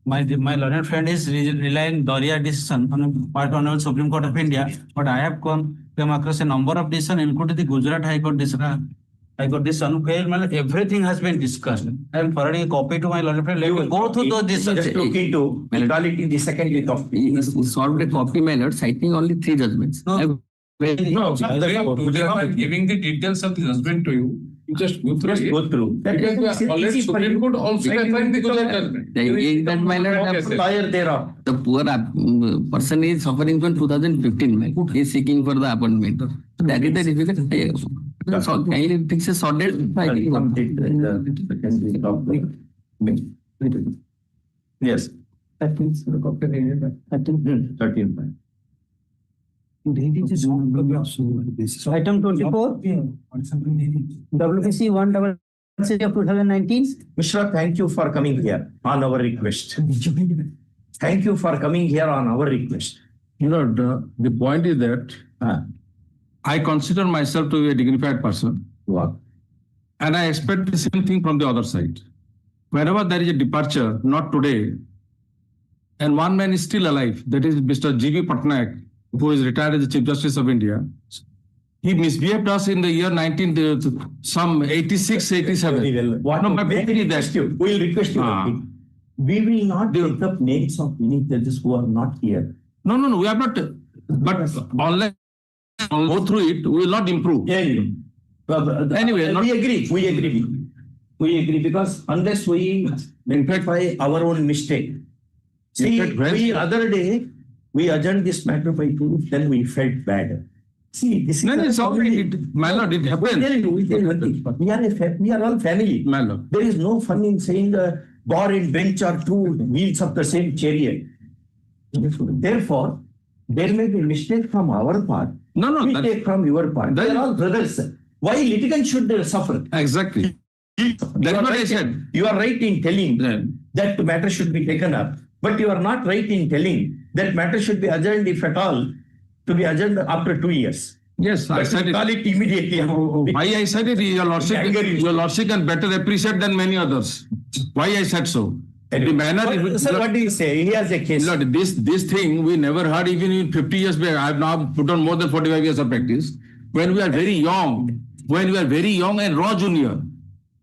My learned friend is relying Doria decision on part one of Supreme Court of India, but I have come across a number of decisions, including the Gujarat High Court decision. Where everything has been discussed. I am forwarding a copy to my learned friend. Let me go through those decisions. Just look into equality in the 2nd week of May. He solved a copy, my lord, citing only 3 judgments. No, giving the details of the judgment to you. You just go through. Just go through. Because already Supreme Court also assigned the judgment. That my lord, Lawyer thereof. the poor person is suffering from 2015. He is seeking for the appointment. That is the difficult. So kindly fix a sorted. Yes. 13. Item 24, WBC 166/2019. Mishra, thank you for coming here on our request. Thank you for coming here on our request. You know, the point is that I consider myself to be a dignified person. Wow. And I expect the same thing from the other side. Whenever there is a departure, not today, and one man is still alive, that is Mr. G.V. Patnaik, who is retired as the Chief Justice of India. He misbehaved us in the year 86, 87. Very well. What No, my we point will is request that. you. We will request you. We will not take up names of any judges who are not here. No, we are not. But unless we go through it, we will not improve. Anyway, we agree. We agree because unless we rectify our own mistake. See, other day, we adjourned this matter by 2 weeks, then we felt bad. See, this No, is it's already, my lord, it happened. We are all family. My lord. There is no fun in saying bar and bench are two wheels of the same chariot. Therefore, there may be mistake from our part. No, mistake from your part. They are all brothers. Why litigants should suffer? Exactly. That's what I said. You are right in telling that the matter should be taken up, but you are not right in telling that matter should be adjourned, if at all, to be adjourned after 2 years. Yes, I said it. Call it immediately. Why I said it, your lordship can better appreciate than many others. Why I said so. The manner. Sir, what do you say? He has a case. Lord, this thing we never heard even in 50 years back. I have now put on more than 45 years of practice. When we are very young and raw junior,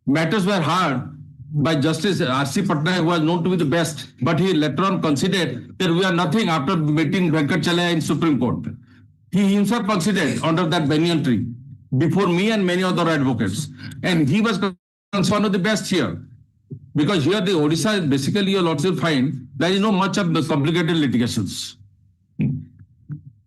matters were heard by Justice R.C. Patnaik, who was known to be the best, but he later on considered that we are nothing after meeting Venkatachalaya in Supreme Court. He himself considered under that banyan tree before me and many other advocates. And he was one of the best here. Because here the Odisha, basically your lordship find there is no much of the complicated litigations.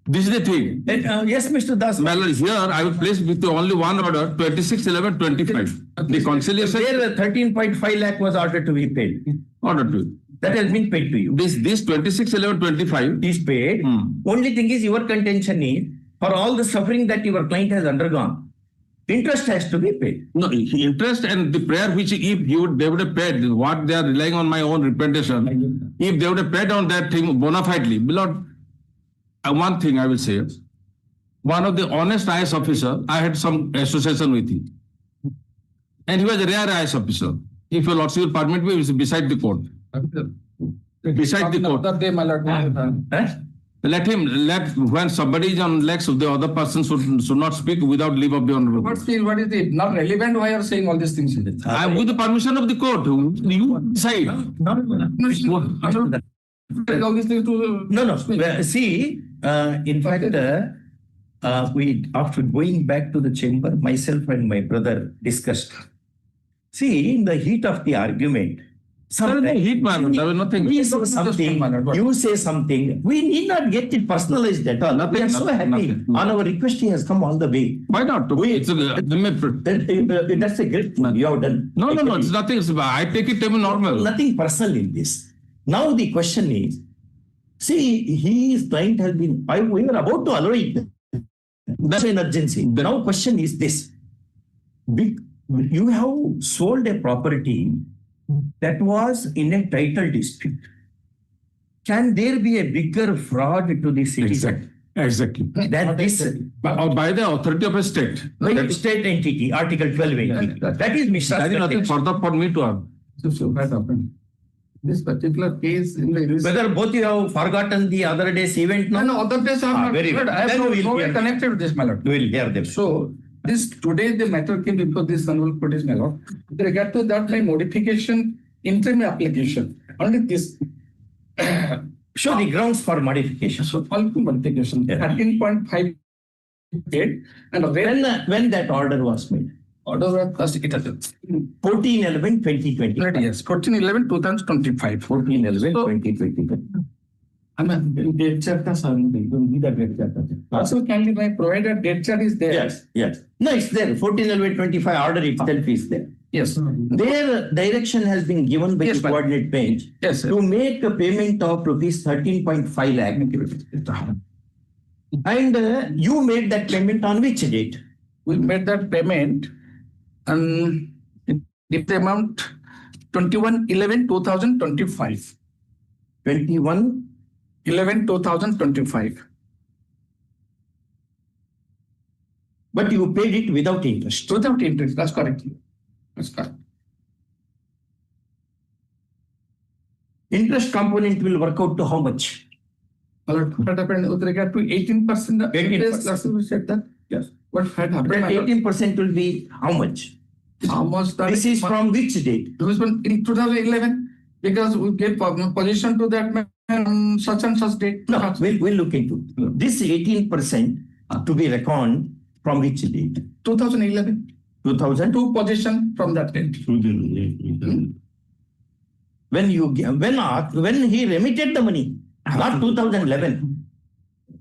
This is the thing. Yes, Mr. Das. My lord, here I will place with only one order, 26/11/25. The conciliation. There 13.5 lakh was ordered to be paid. Ordered to you. That has been paid to you. This 26/11/25 is paid. Only thing is your contention is for all the suffering that your client has undergone, interest has to be paid. No, interest and the prayer which if they would have paid, what they are relying on my own representation, if they would have paid on that thing bona fidely, beloved, one thing I will say, one of the honest IS officer, I had some association with him. And he was a rare IS officer. If your lordship will permit me, he was beside the court. Beside the court. Let when somebody is on legs, the other person should not speak without leave of the honorable. What is it? Not relevant why you are saying all these things? I am with the permission of the court. You decide. No. See, in fact, we after going back to the chamber, myself and my brother discussed. See, in the heat of the argument, you say something. We need not get it personalized at all. We are so happy. On our request, he has come all the way. Why not? That's a great thing you have done. No, it's nothing. I take it to be normal. Nothing personal in this. Now the question is, see, his client has been, we were about to allow it. That's an urgency. Now question is this. You have sold a property that was in a title dispute. Can there be a bigger fraud to the citizen? Exactly. That this by the authority of a state. State entity, Article 1280. That is Mr. There is nothing further for me to add. This particular case in the whether both you have forgotten the other day's event? No, other days I have not. Very well. I have no way connected with this, my lord. We will hear them. So, today the matter came before this Hon'Ble Court, my lord. With regard to that, my modification, interim application, only this. Show the grounds for modification. So, all modification, 13.58. And when that order was made? Order was 14/11/2020. Yes, 14/11/2025. 14/11/2025. Date chart, sir. Also, can you provide a date chart is there? Yes. No, it's there. 14/11/25 order itself is there. Yes. Their direction has been given by the coordinate bench to make a payment of rupees 13.5 lakh. And you made that payment on which date? We made that payment and the amount 21/11/2025. 21/11/2025. But you paid it without interest. Without interest, that's correct. That's correct. Interest component will work out to how much? What happened with regard to 18%? 18%. Said that? Yes. what had happened? That 18% will be how much? How much that This is from which date? It was in 2011 because we gave position to that man such and such date. No, we'll look into this 18% to be reckoned from which date? 2011. 2002 position from that date. When he remitted the money, not 2011.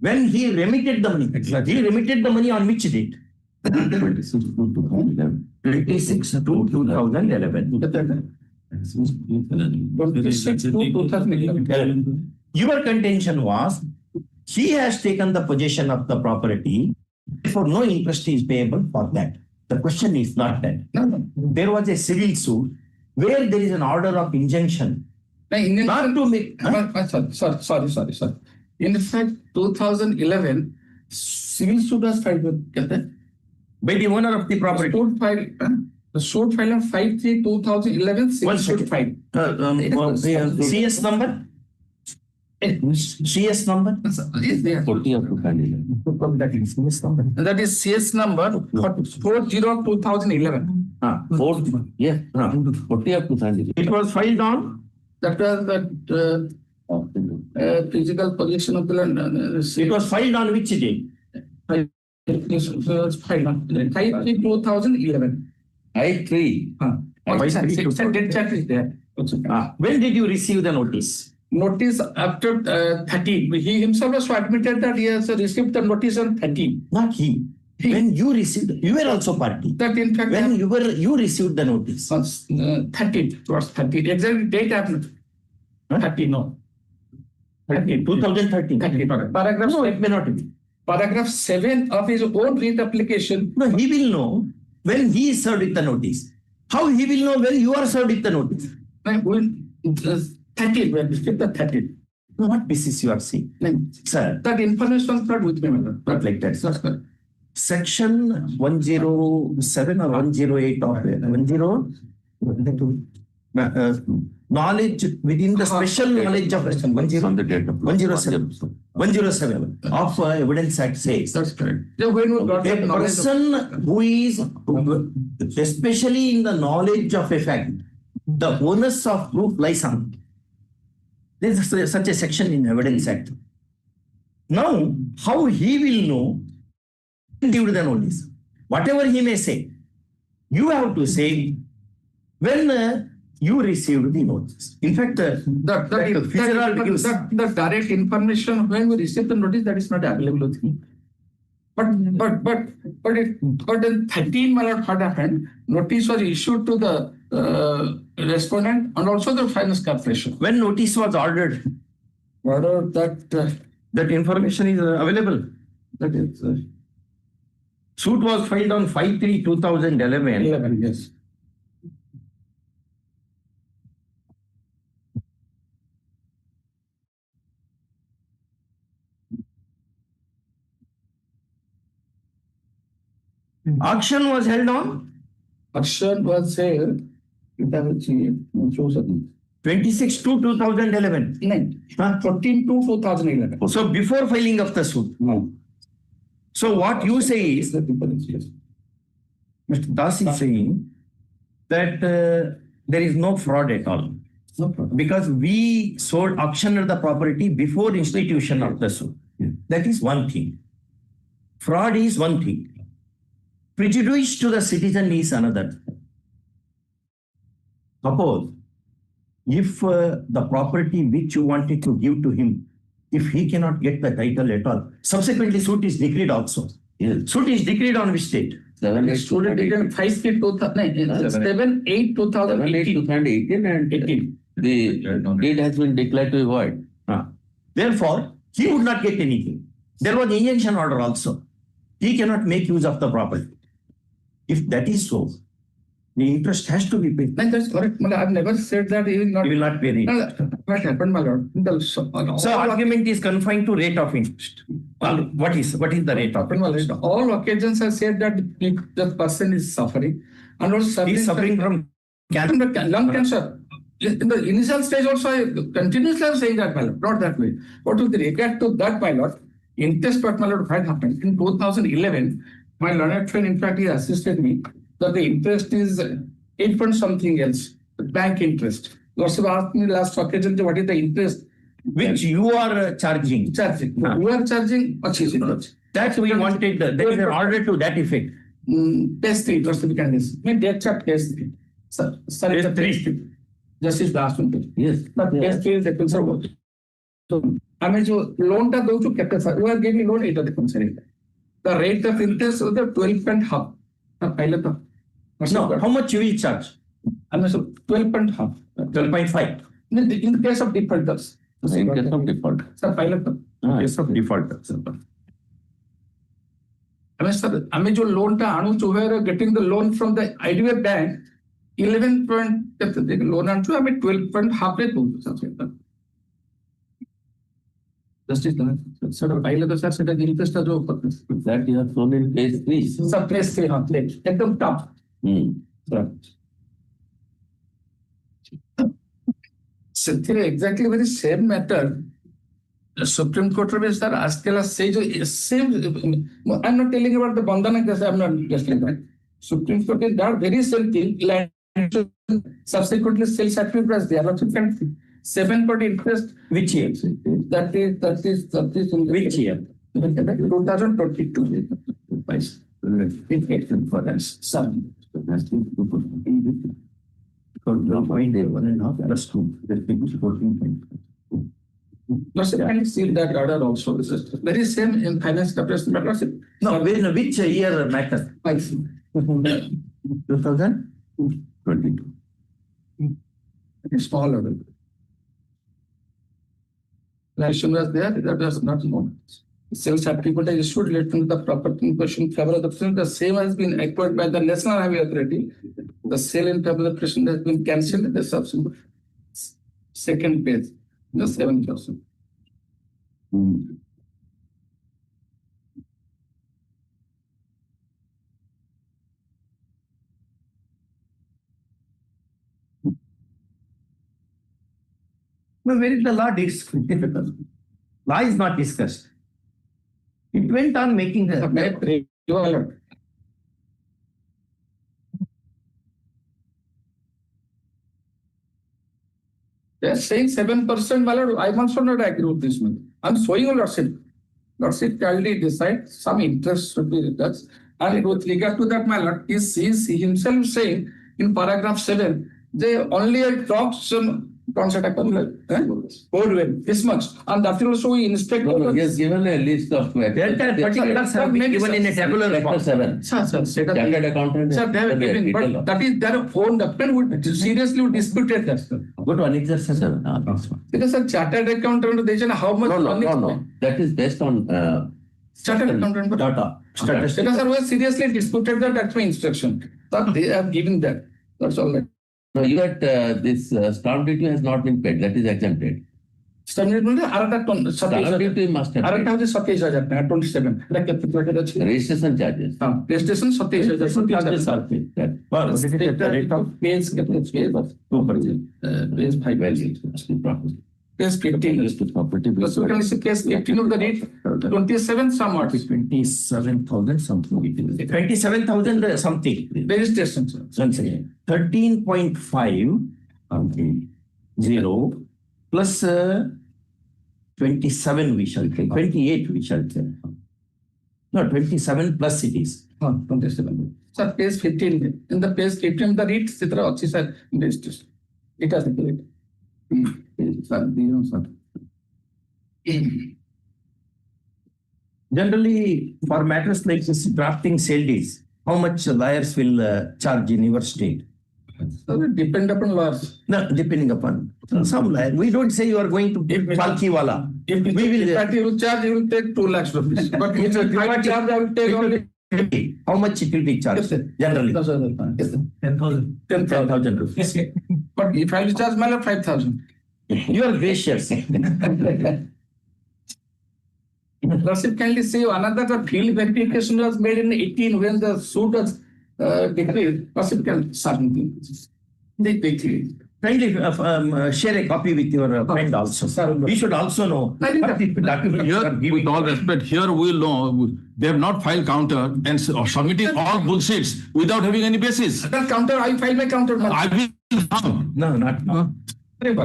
When he remitted the money, he remitted the money on which date? 26 to 2011. 26 to 2011. 26 to 2011. Your contention was he has taken the possession of the property, therefore no interest is payable for that. The question is not that. No. There was a civil suit where there is an order of injunction. Not to make. Sorry. In fact, 2011, civil suit was filed with by the owner of the property. The suit filed on 5/3/2011. Civil suit filed. CS number? CS number? Is there? 40 of 2011. That is CS number. That is CS number 40/2011. 40 of 2011. It was filed on? That was that physical possession of the land. It was filed on which date? It was filed on 5/3/2011. I3. Date check is there. When did you receive the notice? Notice after 13. He himself also admitted that he has received the notice on 13. Not he. When you received, you were also party. That in fact, when you received the notice. 13. It was 13. Exactly date happened. 13, no. 13, 2013. Paragraph no, it may not be. Paragraph 7 of his own writ application. No, he will know when he is served with the notice. How he will know when you are served with the notice? 13, when we skip the 13. What basis you are saying? Sir. That information was not with me, madam. Not like that. That's correct. Section 107 or 108 of knowledge within the special knowledge of 107 of Evidence Act says. That's correct. A person who is especially in the knowledge of a fact, the onus of proof lies on. There is such a section in Evidence Act. Now, how he will know? Give the notice. Whatever he may say, you have to say when you received the notice. In fact, the direct information when we receive the notice, that is not available with me. But in 13, my lord, what happened? Notice was issued to the respondent and also the finance corporation. When notice was ordered, that information is available. That is. Suit was filed on 5/3/2011. 11, yes. Auction was held on? Auction was held. 26/2/2011. 14/2/2011. So before filing of the suit. No. So what you say is, Mr. Das is saying that there is no fraud at all. No problem. Because we sold auctioned the property before institution of the suit. That is one thing. Fraud is one thing. Prejudice to the citizen is another. Suppose if the property which you wanted to give to him, if he cannot get the title at all, subsequently suit is decreed also. Yes. Suit is decreed on which date? 7/8/2018 and 18. The deed has been declared to be void. Therefore, he would not get anything. There was injunction order also. He cannot make use of the property. If that is so, the interest has to be paid. That's correct. I've never said that he will not. He will not pay it. What happened, my lord? So argument is confined to rate of interest. What is the rate of interest? All occasions I said that the person is suffering and also he is suffering from lung cancer. In the initial stage also, I continuously am saying that, my lord, not that way. But with regard to that, my lord, interest, what my lord, had happened in 2011, My learned friend, in fact, he assisted me that the interest is 8 point something else, the bank interest. Lordship asked me last occasion, what is the interest Which you are charging. charging? We are charging. That we wanted, there is an order to that effect. Page 3, Lordship candidates. May date chart page 3. Sir, it's the page 3. Justice last one. Yes. Page 3 is the concern. So, I mean, so loan ta do to capital. We are giving loan 8 of the concern. The rate of interest is 12.5. No, how much you will charge? I mean, so 12.5. 12.5. In the case of defaulters. In case of default. Sir, pilot. Case of default. I mean, sir, I mean, जो loan ta anu जो है getting the loan from the IDBI bank 11 point loan anu I mean 12.5 rate बोलते Justice sir, pilot sir सेटा interest जो That you have shown in page 3. sir page 3 हाँ plate एकदम top. ସେଥିରେ exactly very same matter. The Supreme Court of Orissa asked us say same. I'm not telling about the Bandhana case. I'm not just like that. Supreme Court is that very same thing. Subsequently, sales certificate was there. 7% interest. Which year? That is in Which year? 2022. In for us. Some. Because the point there 1.5 plus 2. That becomes 14. No, sir, can you see that order also? This is very same in finance capacity matter. No, which year matter? 2022. It's small order. Relation was there, that was not known. Sales certificate is issued relating to the property in question in favor of the person. The same has been acquired by the National Highway Authority. The sale in favor of the person has been cancelled. The subsequent second page. The 7%. But where is the law discussed? Law is not discussed. It went on making the. They're saying 7%, my lord. I also not agree with this one. I'm showing you Lordship. Lordship kindly decide some interest should be reduced. And with regard to that, my lord, he sees himself saying in paragraph 7, they only talks concept this much. And that will also inspect. He has given a list of particulars have been given in a tabular form. 7. Chartered accountant. Sir, they have given, but that is their own document would seriously disputed that, sir. Go to Annexure 7. Because a chartered accountant, they say how much money. No. That is based on chartered accountant Data. Because sir, we seriously disputed that. That's my instruction. But they have given that. That's all right. No, you had this stamp duty has not been paid. That is exempted. Stamp duty must have paid. 27. Registration charges. Registration charges are paid. Page 15. Property. So can you see case 15 of the date? 27 somewhat. 27,000 something. 27,000 something. Registration, sir. 13.5 0 plus 27 we shall take. 28 we shall take. No, 27 plus it is. 27. Sir, page 15. In the page 15, the read Citra Ochi, sir, registration. It has the correct. Generally, for matters like this, drafting sale deeds, how much lawyers will charge in your state? So it depend upon laws. No, depending upon some lawyer. We don't say you are going to give Palki wala. If we will charge, you will take 2 lakhs rupees. But if I charge, I will take only. How much it will be charged? Generally, 10,000. 10,000 rupees. But if I will charge, my 5,000. You are gracious. Lordship kindly say another field verification was made in 18 when the suit was declared. Lordship can something. They quickly. kindly share a copy with your friend also. We should also know. Here, with all respect, here we know they have not filed counter and submitting all bullshits without having any basis. That counter, I filed my counter. I will. No, not now. It's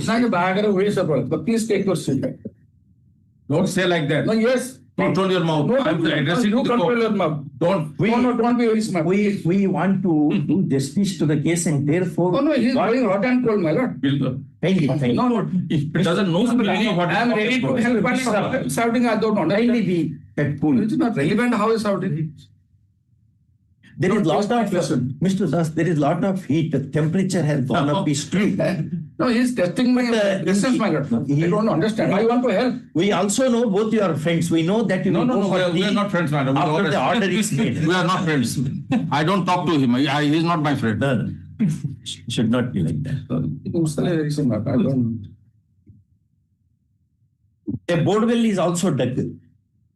not a bag of waste, but please take your seat. Don't say like that. No, yes. Control your mouth. No, I'm addressing you the control court. your mouth. Don't. Don't be very smart. We want to do justice to the case and therefore. Oh no, he's going hot and cold, my lord. Kindly. No, If it doesn't know really what I am ready to help, but shouting, I don't understand. Kindly be at cool. It's not relevant how is shouting. There is lot of, Listen. Mr. Das, there is lot of heat. The temperature has gone up. Is true. No, he's testing my distance, my lord. I don't understand. I want to help. We also know both your friends. We know that you will go for we are tea not friends, madam. With all after the respect. order is made. We are not friends. I don't talk to him. He is not my friend. No. Should not be like that. It's very smart. I don't. A borewell is also dug.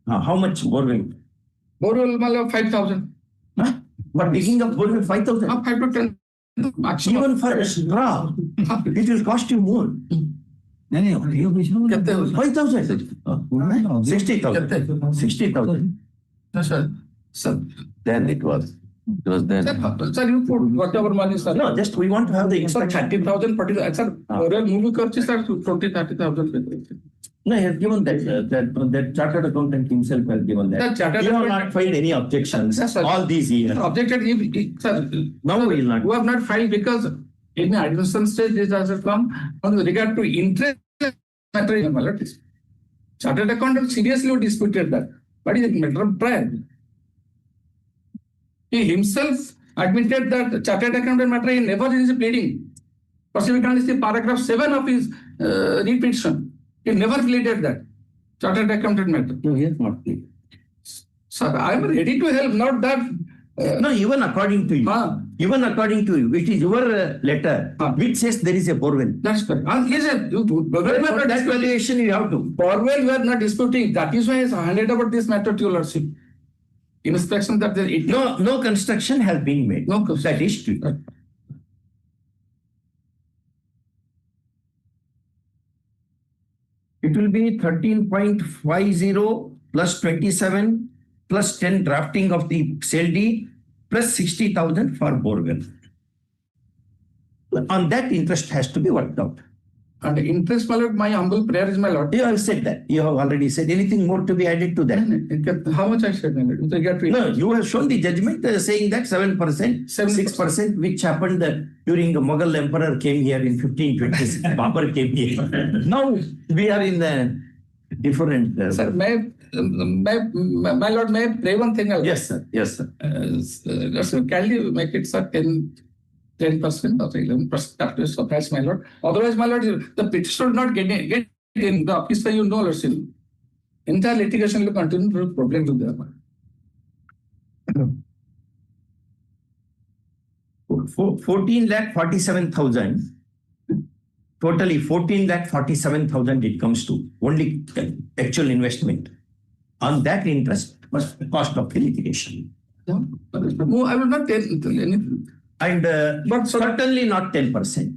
How much borewell? Borewell, 5,000. Huh? But digging up borewell 5,000. 5 to 10. Maximum. Even for a straw, it will cost you more. 5,000. 60,000. 60,000. Sir. Then it was. It was then. Sir, you put whatever money, sir. No, just we want to have the Sir, inspection. 30,000, 40,000. Sir, movie खर्च sir 20-30,000. No, he has given that chartered accountant himself has given that. That chartered You have accountant- not filed any objections Yes, sir. all these years. Objected, sir. Now we will not. Who have not filed because in the admission stage, this has come on regard to interest matter in politics. Chartered accountant seriously disputed that. But it is a matter of trial. He himself admitted that chartered accountant matter he never is pleading. Specifically, see paragraph 7 of his repetition. He never pleaded that. Chartered accountant matter. No, he has not pleaded. Sir, I am ready to help, not that. No, even according to you. Even according to you, it is your letter which says there is a borewell. That's correct. Listen, For that valuation you have to. Borewell we are not disputing. That is why I handed over this matter to your lordship. Inspection that there is No construction has been made. No That is true. It will be 13.50 plus 27 plus 10 drafting of the sale deed plus 60,000 for borewell. On that, interest has to be worked out. And interest, my lord, my humble prayer is, my lord. You have said that. You have already said. Anything more to be added to that? How much I said, my lord? With regard to No, you have shown the judgment saying that 7%, 6%, which happened during the Mughal emperor came here in 1526. Babur came here. Now we are in the different. Sir, my lord, may I pray one thing? Yes, sir. Yes, sir. Sir, can you make it, sir, 10% or 11% after surprise, my lord? Otherwise, my lord, the petition will not get in the office, you know, lordship. Entire litigation will continue to problem with them. 14,47,000. Totally 14,47,000 it comes to only actual investment. On that interest was the cost of the litigation. No, I will not tell anything. And but certainly not 10%.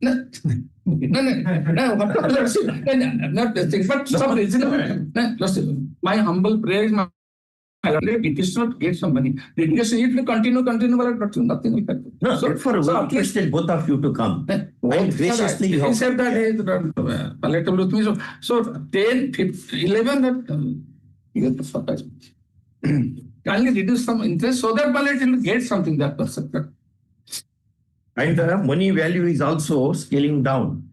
No, what lordship? Not this thing, but some reason. Lordship, my humble prayer is my lord, it is not get some money. Litigation, it will continue, but nothing will happen. No, so for requested both of you to come. Graciously, he said that he is palatable with me. So 10, 15, 11, you get the surprise. Kindly reduce some interest so that pallet will get something that person. And the money value is also scaling down.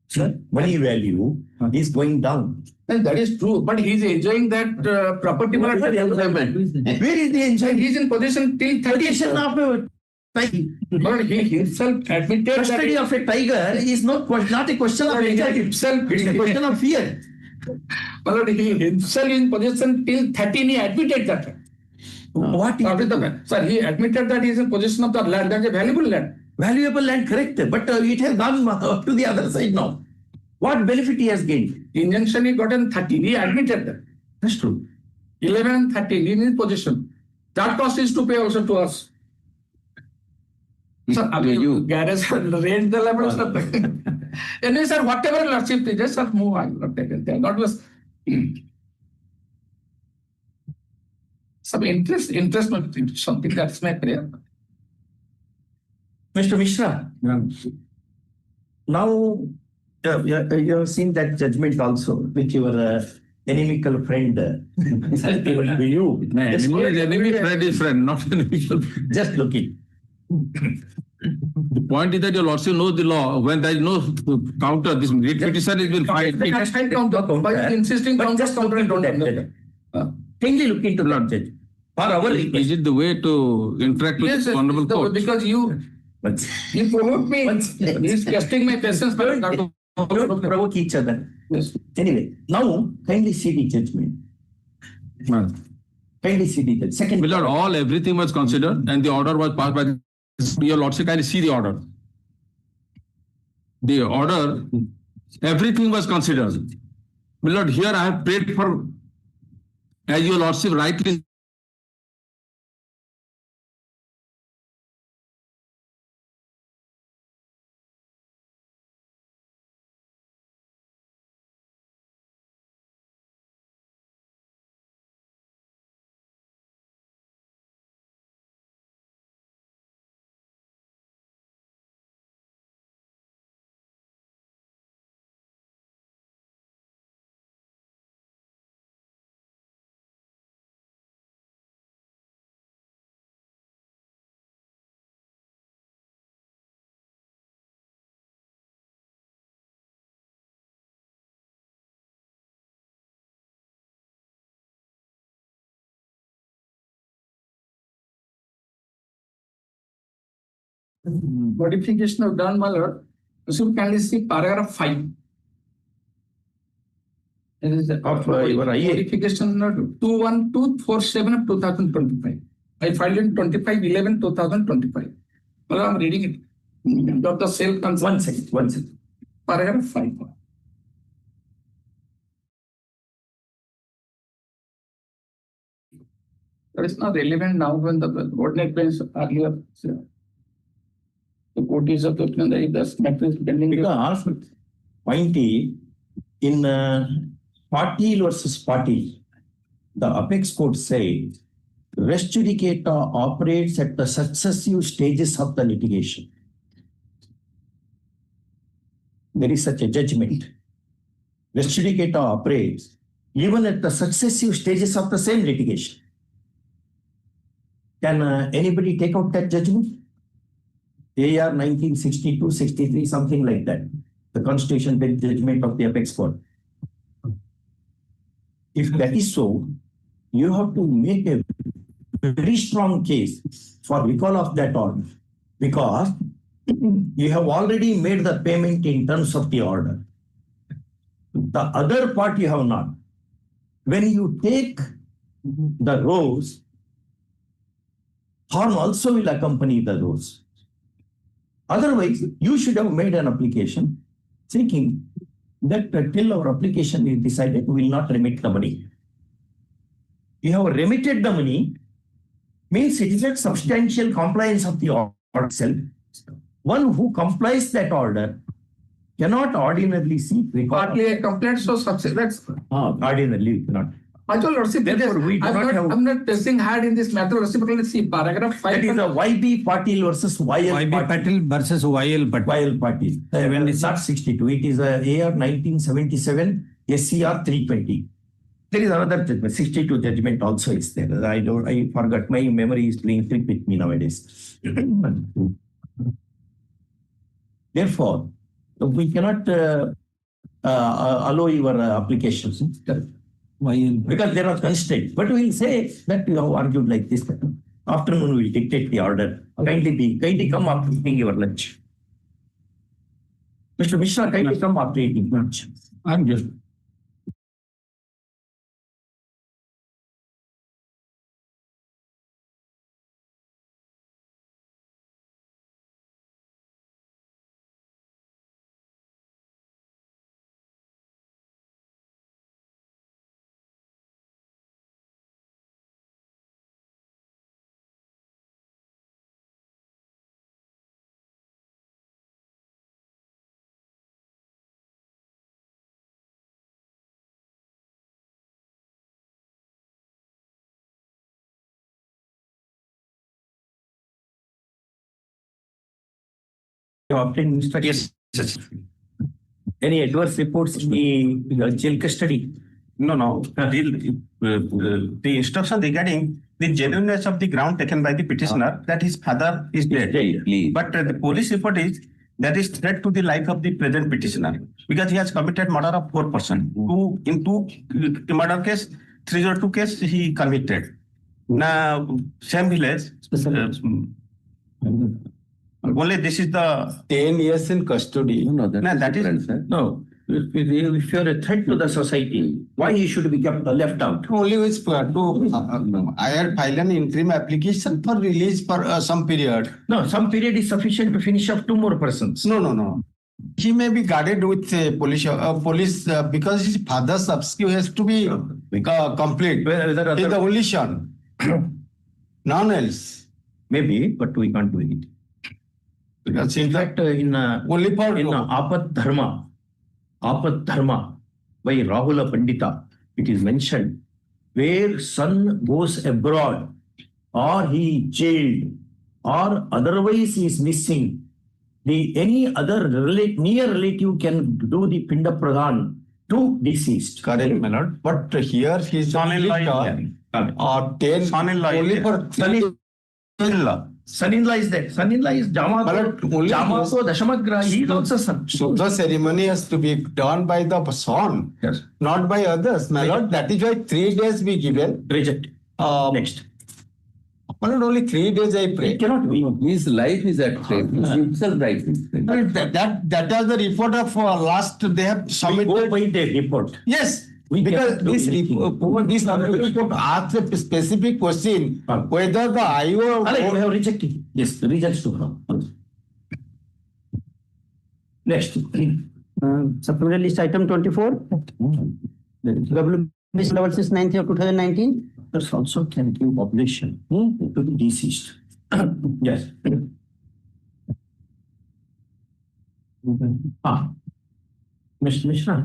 Sir, money value is going down. And that is true, but he is enjoying that property. Where is the enjoyment? He is in possession till 30 of a tiger. But he himself admitted custody that of a tiger is not a question of enjoyment himself. It's a question of fear. But he himself in possession till 13, he admitted that. What is Sir, he admitted that he is in possession of the land. That is a valuable land. Valuable land, correct. But it has gone up to the other side now. What benefit he has gained? Injunction he got in 13. He admitted that. That's true. 11 and 13 in his possession. That cost is to pay also to us. Sir, garage range the level, sir. Anyway, sir, whatever lordship is, sir, move on. Not taken there. Not was some interest, something that's my prayer. Mr. Mishra, now you have seen that judgment also with your inimical friend. You. Enemy friend is friend, not inimical. Just looking. The point is that your lordship knows the law. When there is no counter, this writ petition will find. By insisting But counter, just look into that. Kindly look into that, Judge. For our Is it the way to interact with the honorable court? because you provoke me. He's testing my patience. Don't provoke each other. Yes. Anyway, now kindly see the judgment. Kindly see the judgment. Second. My lord, everything was considered and the order was passed by your lordship. Kindly see the order. The order, everything was considered. My lord, here I have prayed for, as your lordship rightly. Modification of done, my lord. So can you see paragraph 5? It is the your IA. modification 21247 of 2025. I filed in 25/11/2025. Well, I'm reading it. Got the sale consent. One second. Paragraph 5. That is not relevant now when the ordinary bench are here. The court is of the opinion that if the matter is pending. Because point is, in Patil versus Patil, the apex court says res judicata operates at the successive stages of the litigation. There is such a judgment. Res judicata operates even at the successive stages of the same litigation. Can anybody take out that judgment? AR 1962, 63, something like that. The Constitution bench judgment of the apex court. If that is so, you have to make a very strong case for recall of that order, because you have already made the payment in terms of the order. The other part you have not. When you take the rose, horn also will accompany the rose. Otherwise, you should have made an application thinking that till our application is decided, we will not remit the money. You have remitted the money, means it is a substantial compliance of the order itself. One who complies that order cannot ordinarily seek recall. Partly a complaint, so success. That's ordinarily you cannot. I told Lordship, Therefore, we do not have. I'm not pressing hard in this matter. Lordship, let's see paragraph 5. That is the YB Patil versus YL Patil versus YL Patil. YL Patil. It's not 62. It is AR 1977 SCR 320. There is another judgment. 62 judgment also is there. I forgot. My memory is playing trick with me nowadays. Therefore, we cannot allow your applications. Because there are constraints. But we will say that you have argued like this. Afternoon we will dictate the order. Kindly come after eating your lunch. Mr. Mishra, kindly come after eating lunch. I'm just You have obtained instructions. Yes. Any adverse reports in the jail custody? No. The instruction regarding the genuineness of the ground taken by the petitioner that his father is dead. Please. But the police report is that is threat to the life of the present petitioner because he has committed murder of 4 persons. In two murder case, 302 case he convicted. Now, same village. Only this is the 10 years in custody. No, that is No. If you are a threat to the society, why he should be kept left out? Only with I had filed an interim application for release for some period. No, some period is sufficient to finish off 2 more persons. No. He may be guarded with police because his father's subscription has to be complete. He's the only son. None else. Maybe, but we can't do it. Because In fact, in only for Apat Dharma by Rahula Pandita, it is mentioned where son goes abroad or he jailed or otherwise he is missing, any other near relative can do the Pinda Pradhan to deceased. Correct, my lord. But here he is son-in-law. only for Son-in-law is there. Son-in-law is Jama so Dashamagra. He is also son. So the ceremony has to be done by the son, Yes. not by others, my lord. That is why 3 days be given. Reject. Next. My lord, only 3 days I pray. It cannot be. His life is at stake. His himself life is at stake. That was the report of last they have We submitted. go by the report. Yes, We because cannot do this anything. report asks a specific question whether the IO. We have rejected. Yes, rejects to her. Next. Supplementary list item 24. WBC level 6 9th of 2019. Others also can give obligation to the deceased. Yes. Mr. Mishra,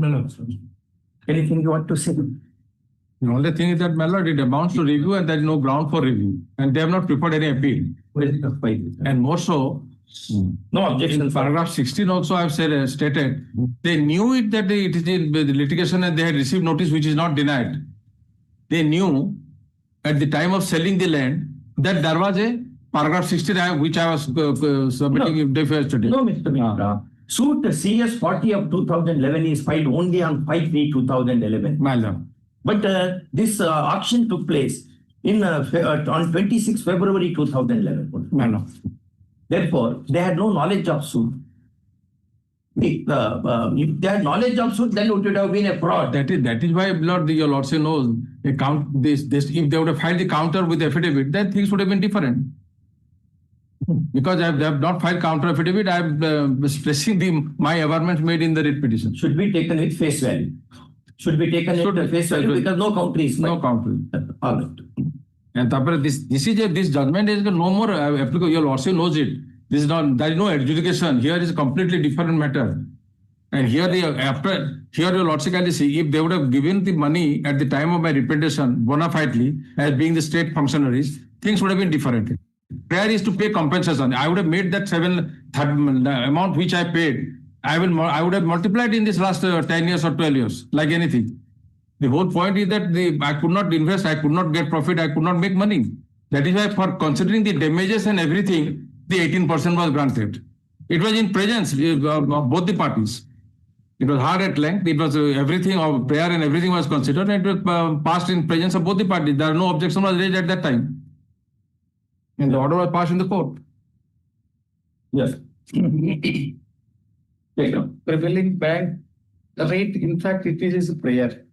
anything you want to say? The only thing is that, my lord, it amounts to review and there is no ground for review. And they have not prepared any appeal. Where is the file? And more so, No objection. in paragraph 16 also I have stated, they knew it that it is in the litigation and they had received notice which is not denied. They knew at the time of selling the land that there was a paragraph 16 which I was submitting yesterday. No, Mr. Mishra. Suit CS 40 of 2011 is filed only on 5/3/2011. Madam. But this auction took place on 26 February 2011. Madam. Therefore, they had no knowledge of suit. If they had knowledge of suit, then it would have been a fraud. That is why, Lord, your Lordship knows if they would have filed the counter with affidavit, then things would have been different. Because they have not filed counter affidavit, I am stressing my averments made in the writ petition. Should be taken with face value. Should be taken with face value because no counter is filed. No counter. All right. And this judgment is no more applicable. Your Lordship knows it. There is no adjudication. Here is a completely different matter. And here your Lordship can see if they would have given the money at the time of my reputation bona fidely as being the state functionaries, things would have been different. Prayer is to pay compensation. I would have made that the amount which I paid. I would have multiplied in this last 10 years or 12 years, like anything. The whole point is that I could not invest, I could not get profit, I could not make money. That is why for considering the damages and everything, the 18% was granted. It was in presence of both the parties. It was hard at length. It was everything of prayer and everything was considered and it was passed in presence of both the parties. There no objection was raised at that time. And the order was passed in the court. Yes. Prevailing bank rate, in fact, it is a prayer.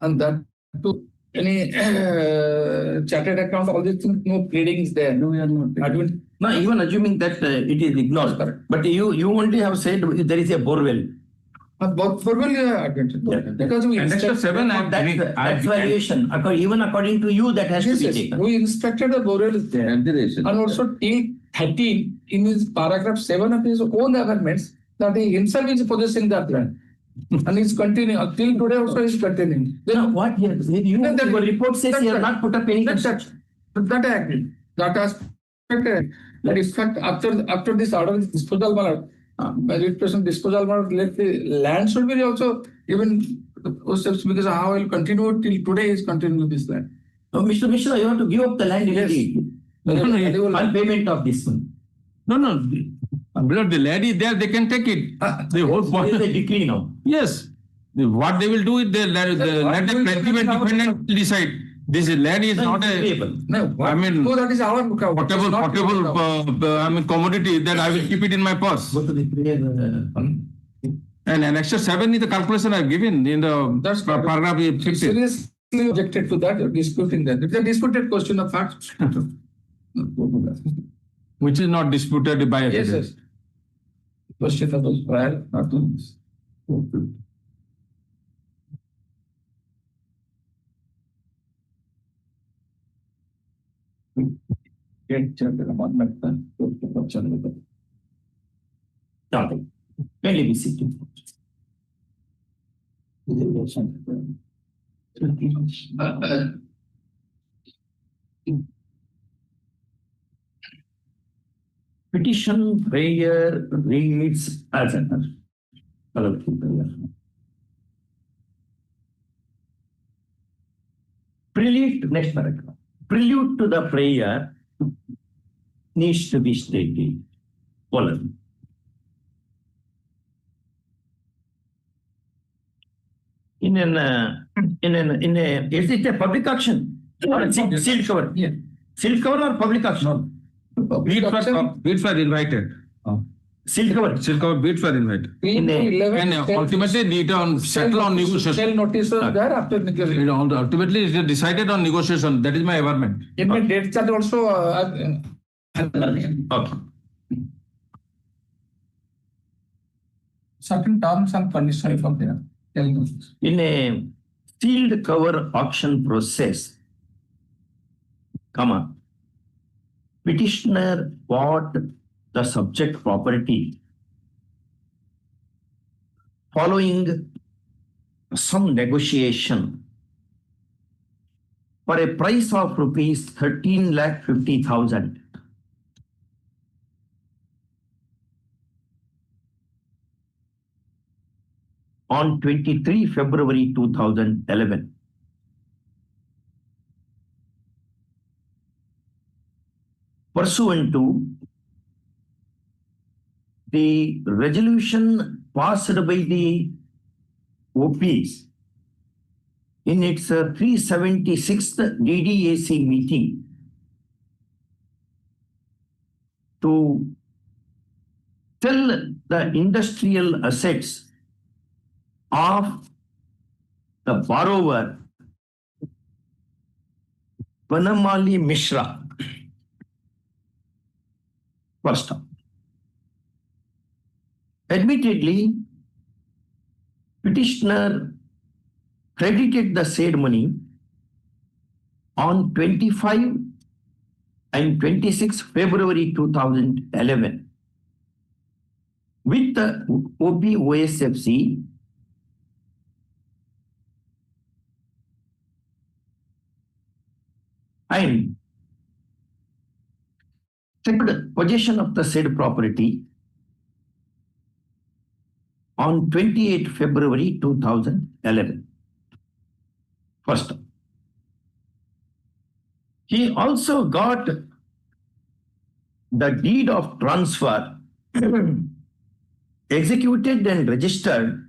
And that to any chartered account, all these things, no pleading is there. No, we are not. No, even assuming that it is ignored. Correct. But you only have said there is a borewell. Borewell, yeah. Because we Annexure 7, that's valuation. Even according to you, that has to be taken. We inspected the borewell is there. And also till 13 in his paragraph 7 of his own amendments that he himself is possessing that land. And he's continuing. Till today also he's continuing. Then what here? Your report says you have not put up any construction. That I agree. That aspect, that is fact after this order is disposal, By reputation disposal, let the land should be also given those steps, because how I will continue till today is continue this land. No, Mr. Mishra, you have to give up the land immediately. On payment of this one. No. Below the land is there, they can take it. The whole What is the decree now? Yes. What they will do is let the defendant decide. This land is not a. No, I mean, so that is our portable commodity that I will keep it in my purse. Go to the prayer. And Annexure 7 is the calculation I've given in the paragraph 50. Seriously objected to that, disputing that. It's a disputed question of fact. Which is not disputed by Yes, yes. Question of those prior, not doing this. Kindly be seated. Petition prayer reads as an prelude, next paragraph. Prelude to the prayer needs to be stated. Colon. Is it a public auction or a sealed cover? Yeah. Sealed cover or public auction? Bids were invited. Sealed cover. Bids were invited. And ultimately need on settle on negotiation. Sell notices there after negotiation. Ultimately it is decided on negotiation. That is my averment. In my date charge also. Okay. Certain terms and conditions from there. In a sealed cover auction process, petitioner bought the subject property following some negotiation for a price of rupees 13,50,000. On 23 February 2011. Pursuant to the resolution passed by the OPs in its 376th DDAC meeting to sell the industrial assets of the borrower, Hon'Ble Mishra. First up. Admittedly, petitioner credited the said money on 25 and 26 February 2011 with the OPOSFC and took possession of the said property on 28 February 2011. First, he also got the deed of transfer executed and registered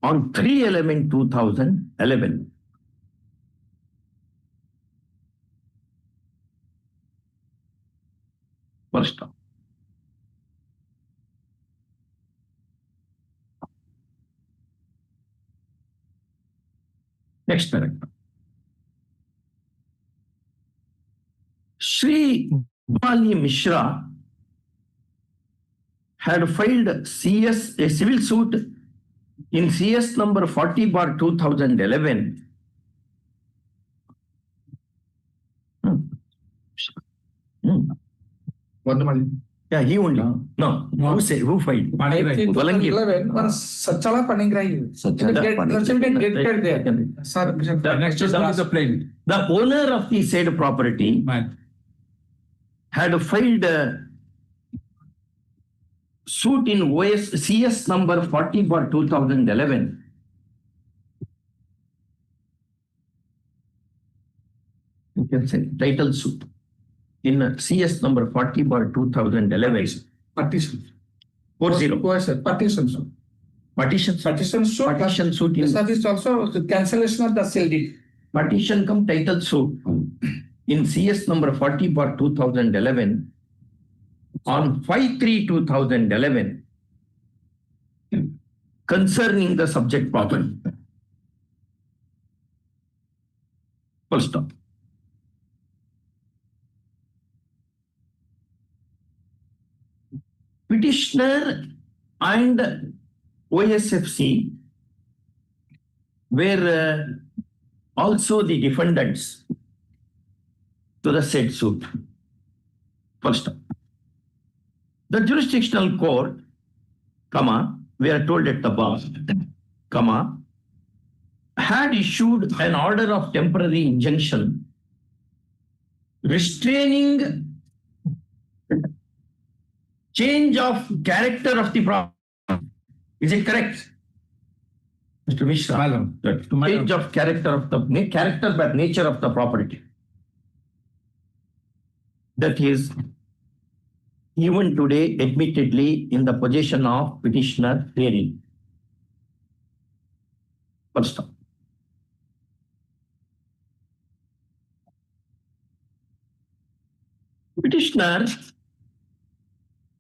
on 3/11/2011. First up. Next paragraph. Shri Hon'Ble Mishra had filed a civil suit in CS number 40/2011. Yeah, he only. No, who said? Who filed? 2011, one Sachala Panigrahi. The owner of the said property had filed suit in CS number 40/2011. You can say title suit in CS number 40/2011. Partition. 40. Partition suit. Partition suit. Partition suit. Partition suit in This is also the cancellation of the sale deed. partition cum title suit in CS number 40/2011 on 5/3/2011 concerning the subject property. Full stop. Petitioner and OSFC were also the defendants to the said suit. First stop. The jurisdictional court, we are told at the bar, had issued an order of temporary injunction restraining change of character of the property. Is it correct, Mr. Mishra? Change of character of the character by nature of the property. That is even today admittedly in the possession of petitioner hearing. First stop. Petitioner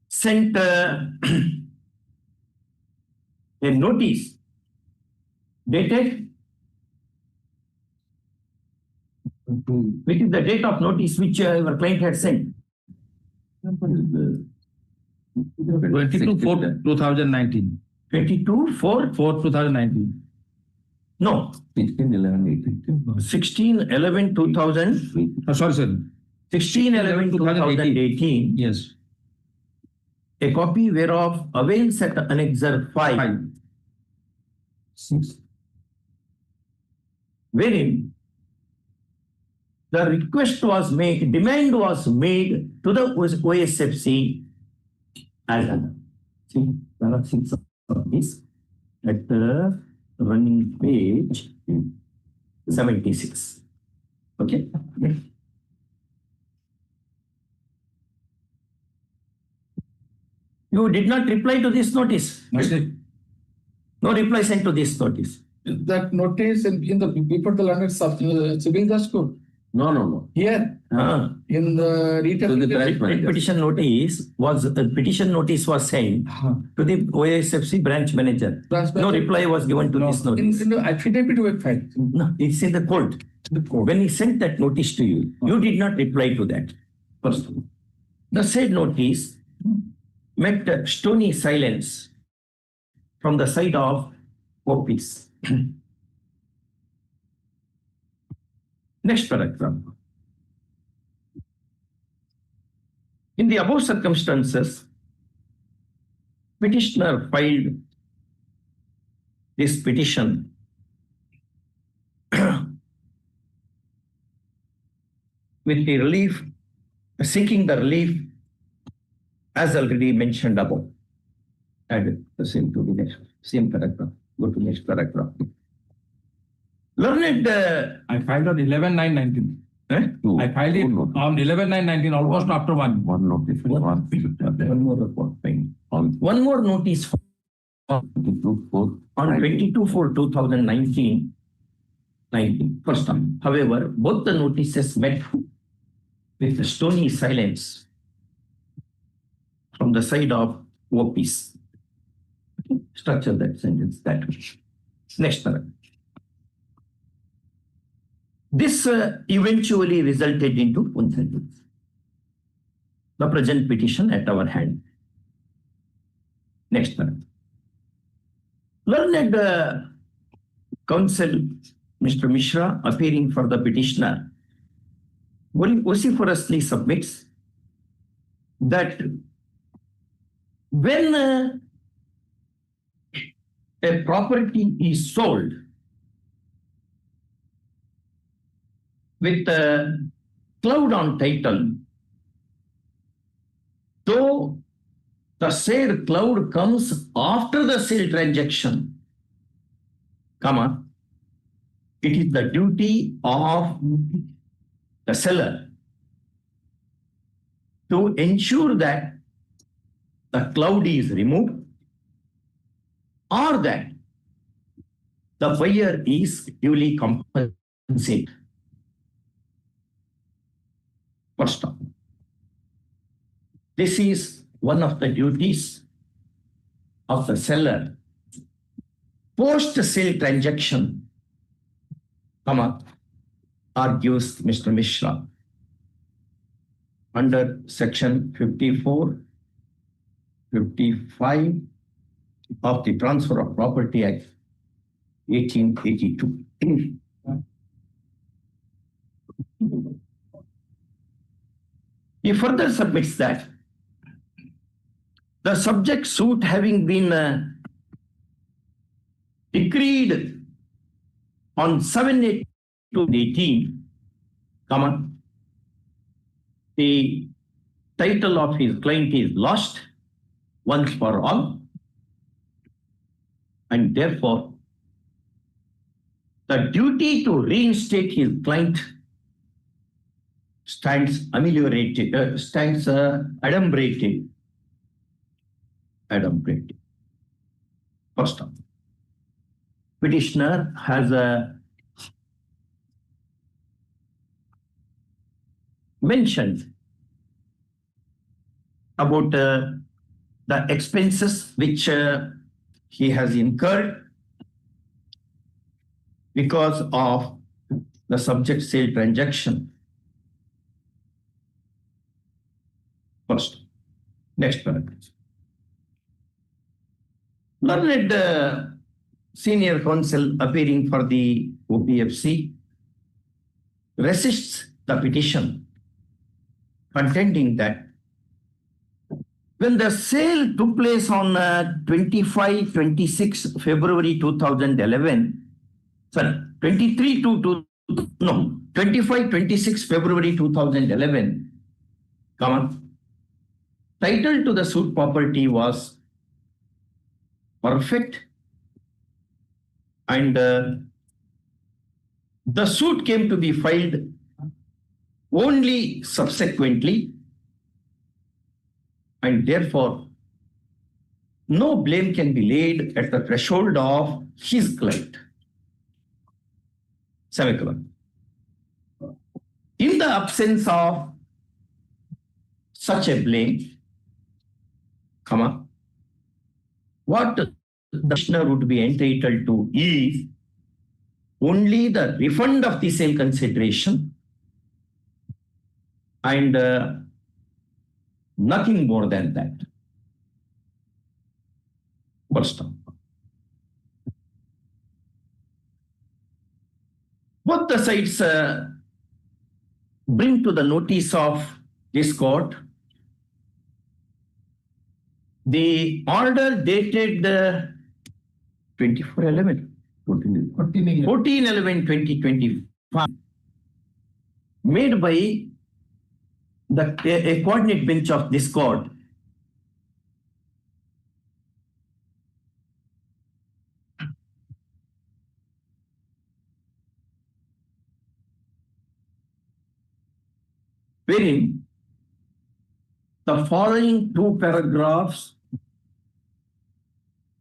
sent a notice dated, which is the date of notice which our client had sent. 22/4/2019. 22/4/2019. No. 16/11/2000. Sorry, sir. 16/11/2018. Yes. A copy whereof avails at Annexure 5. 6. Wherein the request was made, demand was made to the OSFC as an. See, there are 6 of this at the running page 76. Okay. You did not reply to this notice. No reply sent to this notice. That notice in the before the learned civil justice court. No. Here, in the petition notice was sent to the OSFC branch manager. No reply was given to this notice. In the affidavit we filed. No, it's in the court. When he sent that notice to you, you did not reply to that. First, the said notice met stony silence from the side of OPs. Next paragraph. In the above circumstances, petitioner filed this petition with the relief, seeking the relief as already mentioned above. Add the same to the next, same paragraph. Go to next paragraph. Learned. I filed on 11/9/19. I filed it on 11/9/19, almost after one. One notice. One more report. One more notice on 22/4/2019. First time. However, both the notices met with stony silence from the side of OPs. Structure that sentence that way. Next paragraph. This eventually resulted into one sentence. The present petition at our hand. Next paragraph. Learned counsel Mr. Mishra, appearing for the petitioner, vociferously submits that when a property is sold with a cloud on title, though the said cloud comes after the sale transaction, comma, it is the duty of the seller to ensure that the cloud is removed or that the buyer is duly compensated. First off, this is one of the duties of the seller post-sale transaction, comma, argues Mr. Mishra under section 54, 55 of the Transfer of Property Act 1882. He further submits that the subject suit having been decreed on 7/8/2018, the title of his client is lost once for all, and therefore the duty to reinstate his client stands ameliorated, stands adumbrated. First off, petitioner has mentioned about the expenses which he has incurred because of the subject sale transaction. First, next paragraph. Learned senior counsel appearing for the OPFC resists the petition, contending that when the sale took place on 25-26 February 2011, 25-26 February 2011, title to the suit property was perfect, and the suit came to be filed only subsequently, and therefore no blame can be laid at the threshold of his client. Semicolon. In the absence of such a blame, what the petitioner would be entitled to is only the refund of the sale consideration and nothing more than that. First off, both the sides bring to the notice of this court the order dated 14/11/2025 made by a coordinate bench of this court, wherein the following two paragraphs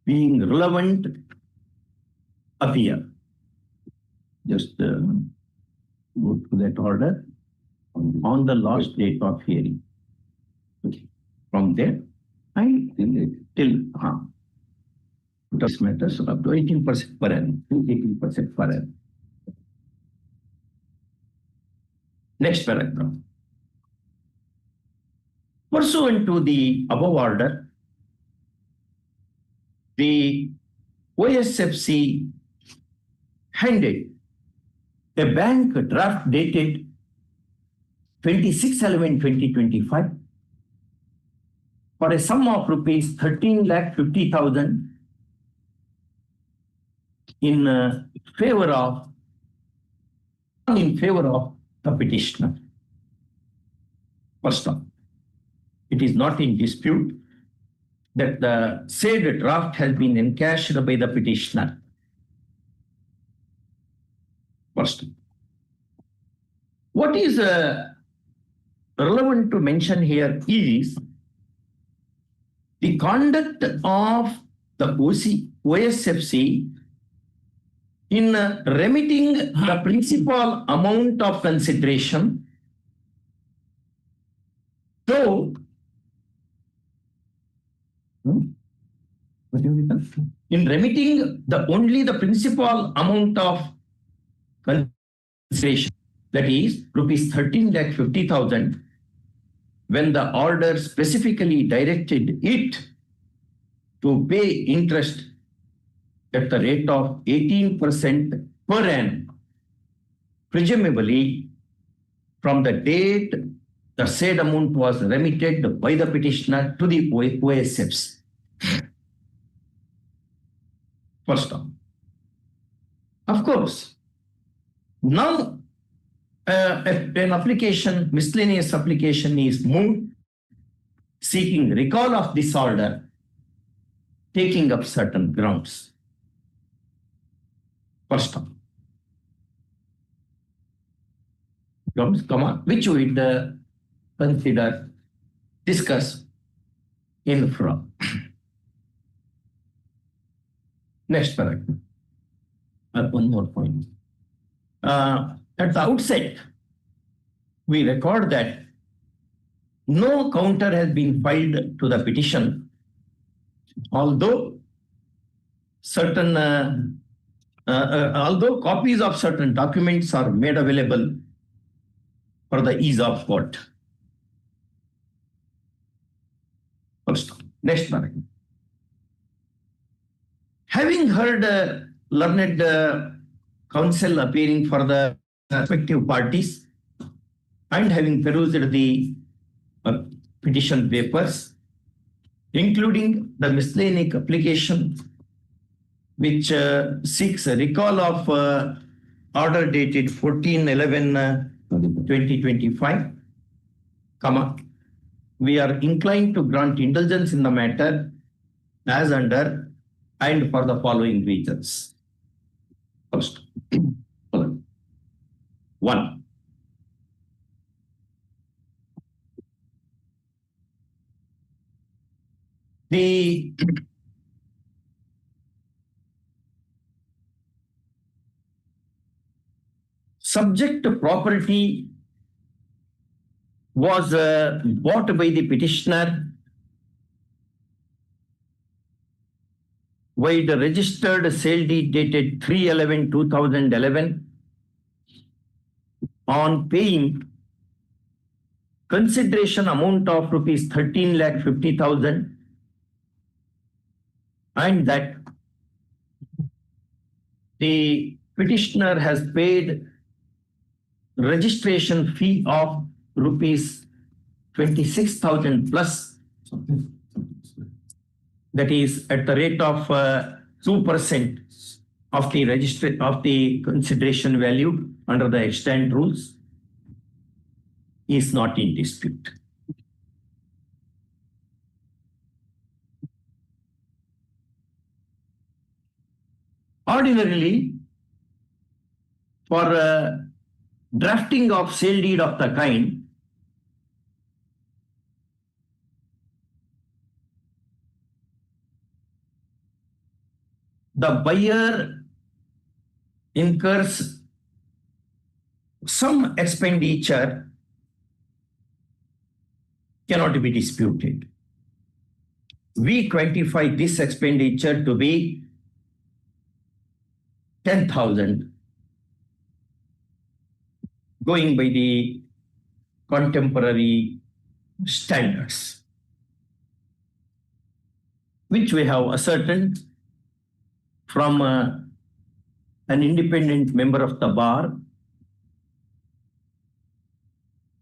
being relevant appear. Just go to that order on the last date of hearing. Okay. From there, till matters up to 18% per annum, to 18% per annum. Next paragraph. Pursuant to the above order, the OSFC handed a bank draft dated 26/11/2025 for a sum of rupees 13,50,000 in favor of the petitioner. First off, it is not in dispute that the said draft has been encashed by the petitioner. First, what is relevant to mention here is the conduct of the OSFC in remitting the principal amount of consideration, though in remitting only the principal amount of consideration, that is rupees 13,50,000, when the order specifically directed it to pay interest at the rate of 18% per annum, presumably from the date the said amount was remitted by the petitioner to the OSFs. First off. Of course, now an application, miscellaneous application is moved seeking recall of this order, taking up certain grounds. First off, which we consider, discuss in from. Next paragraph. One more point. At the outset, we record that no counter has been filed to the petition, although certain although copies of certain documents are made available for the ease of court. First, next paragraph. Having heard learned counsel appearing for the respective parties and having perused the petition papers, including the miscellaneous application which seeks a recall of order dated 14/11/2025, we are inclined to grant indulgence in the matter as under and for the following reasons. First, one, the subject property was bought by the petitioner by the registered sale deed dated 3/11/2011 on paying consideration amount of rupees 13,50,000, and that the petitioner has paid registration fee of rupees 26,000 plus, that is at the rate of 2% of the consideration value under the extant rules, is not in dispute. Ordinarily, for drafting of sale deed of the kind, the buyer incurs some expenditure cannot be disputed. We quantify this expenditure to be 10,000, going by the contemporary standards, which we have ascertained from an independent member of the bar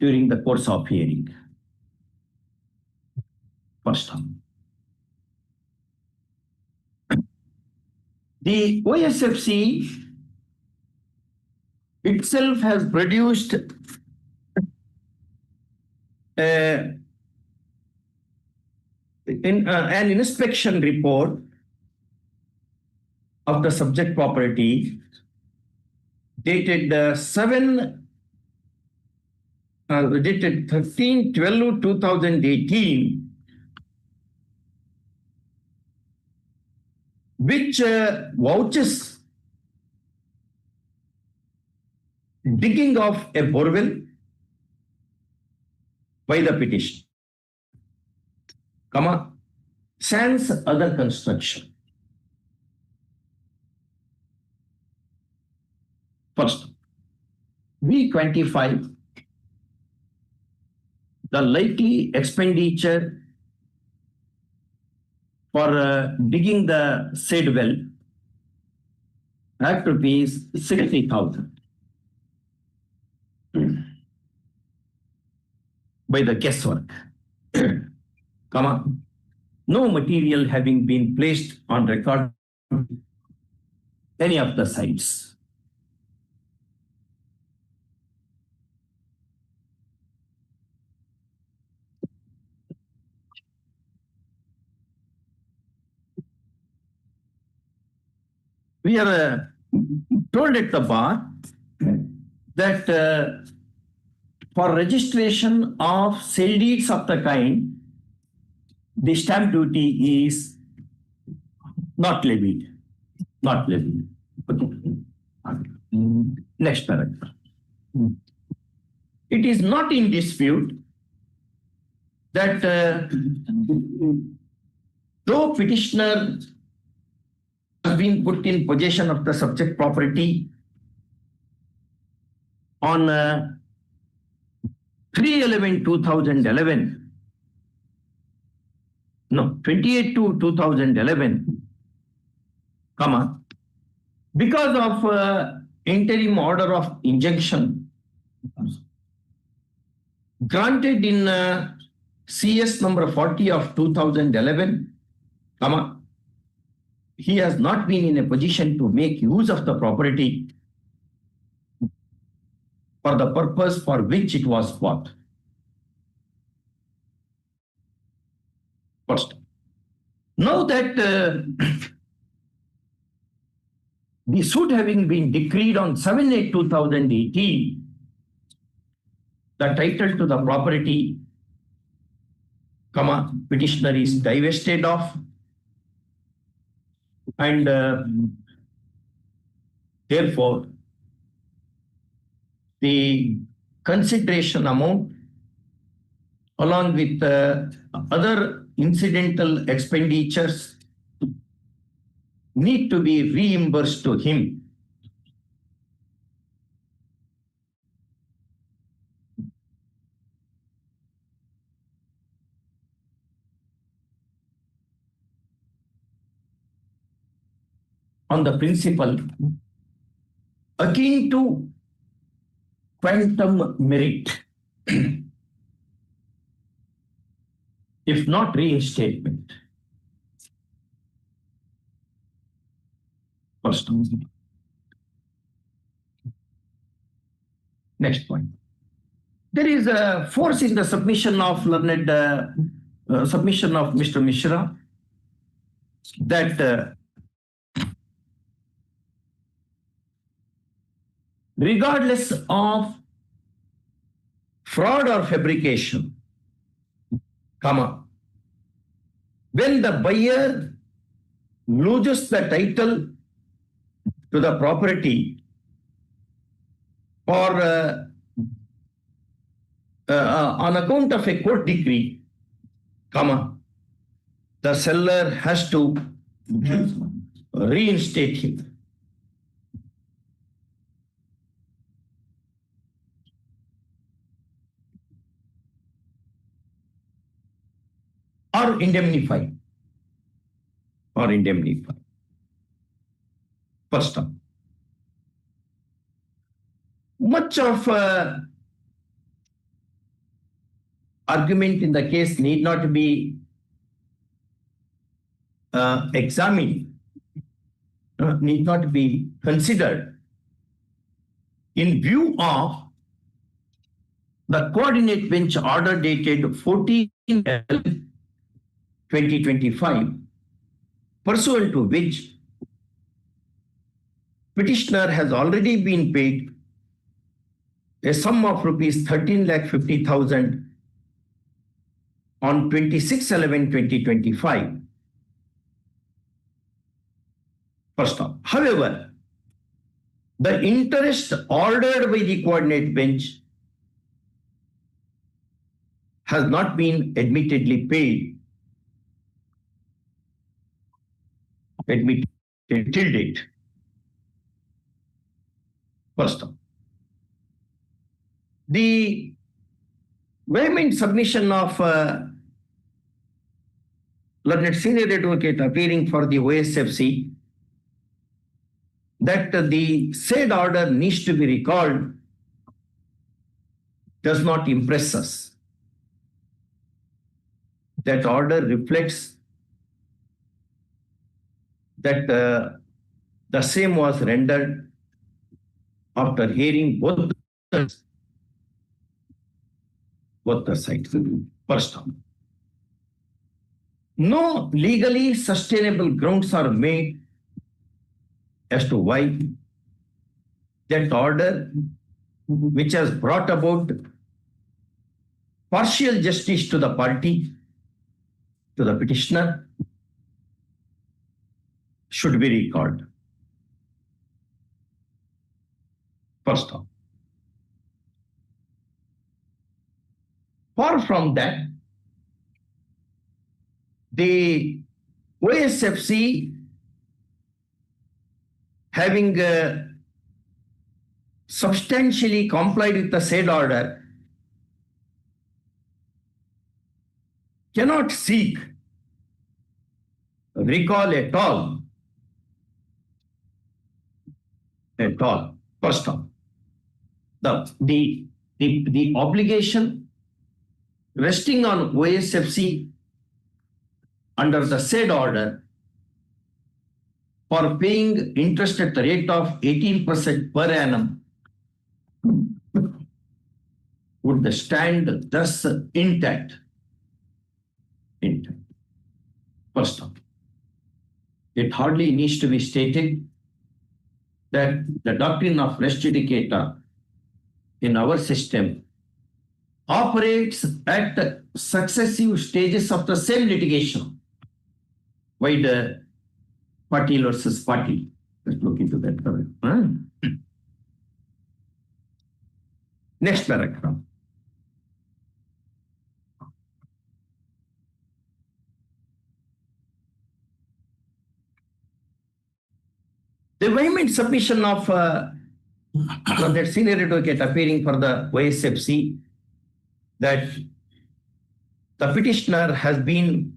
during the course of hearing. First time. The OSFC itself has produced a in an inspection report of the subject property dated dated 13/12/2018, which vouches digging of a borewell by the petitioner, sans other construction. First, we quantify the likely expenditure for digging the said well at rupees 60,000 by the guesswork, no material having been placed on record any of the sites. We are told at the bar that for registration of sale deeds of the kind, the stamp duty is not levied. Not levied. Okay. Next paragraph. It is not in dispute that though petitioner has been put in possession of the subject property on 3/11/2011, no, 28/2/2011, because of interim order of injunction granted in CS number 40 of 2011, he has not been in a position to make use of the property for the purpose for which it was bought. First, now that the suit having been decreed on 7/8/2018, the title to the property, petitioner is divested of, and therefore the consideration amount along with other incidental expenditures need to be reimbursed to him. On the principle akin to quantum merit, if not reinstatement. First. Next point. There is a force in the submission of submission of Mr. Mishra that regardless of fraud or fabrication, when the buyer loses the title to the property or on account of a court decree, the seller has to reinstate him. Or indemnify. First up. Much of argument in the case need not be examined, need not be considered in view of the coordinate bench order dated 14/11/2018 2025, pursuant to which petitioner has already been paid a sum of rupees 13,50,000 on 26/11/2025. First off, however, the interest ordered by the coordinate bench has not been admittedly paid till date. First off, the vehement submission of learned senior advocate appearing for the OSFC that the said order needs to be recalled does not impress us. That order reflects that the same was rendered after hearing both the sides. First off, no legally sustainable grounds are made as to why that order, which has brought about partial justice to the party, to the petitioner, should be recalled. First off, far from that, the OSFC, having substantially complied with the said order, cannot seek recall at all. At all. First off, the obligation resting on OSFC under the said order for paying interest at the rate of 18% per annum would stand thus intact. First off, it hardly needs to be stated that the doctrine of res judicata in our system operates at successive stages of the same litigation. Why the party versus party? Let's look into that. Next paragraph. The vehement submission of that senior advocate appearing for the OSFC that the petitioner has been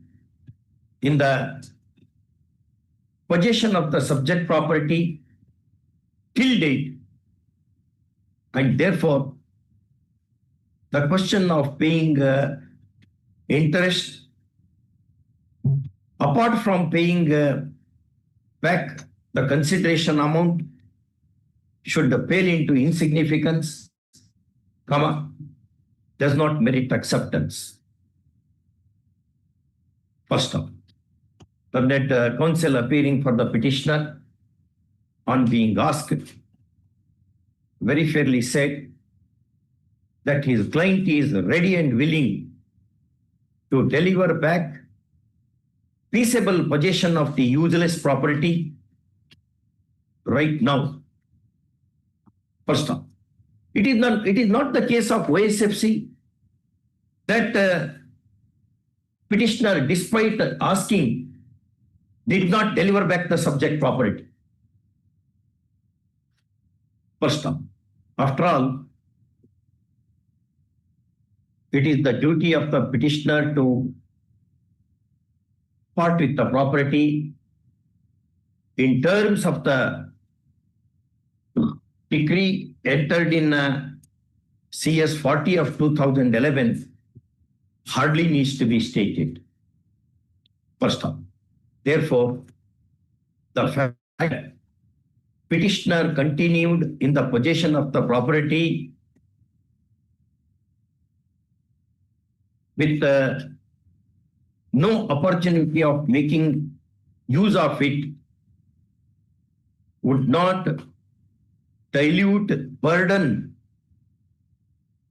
in the possession of the subject property till date, and therefore the question of paying interest apart from paying back the consideration amount should pale into insignificance, does not merit acceptance. First off, the net counsel appearing for the petitioner on being asked very fairly said that his client is ready and willing to deliver back peaceable possession of the useless property right now. First off, it is not the case of OSFC that petitioner, despite asking, did not deliver back the subject property. First off, after all, it is the duty of the petitioner to part with the property in terms of the decree entered in CS 40 of 2011 hardly needs to be stated. First off, therefore, the fact that petitioner continued in the possession of the property with no opportunity of making use of it would not dilute burden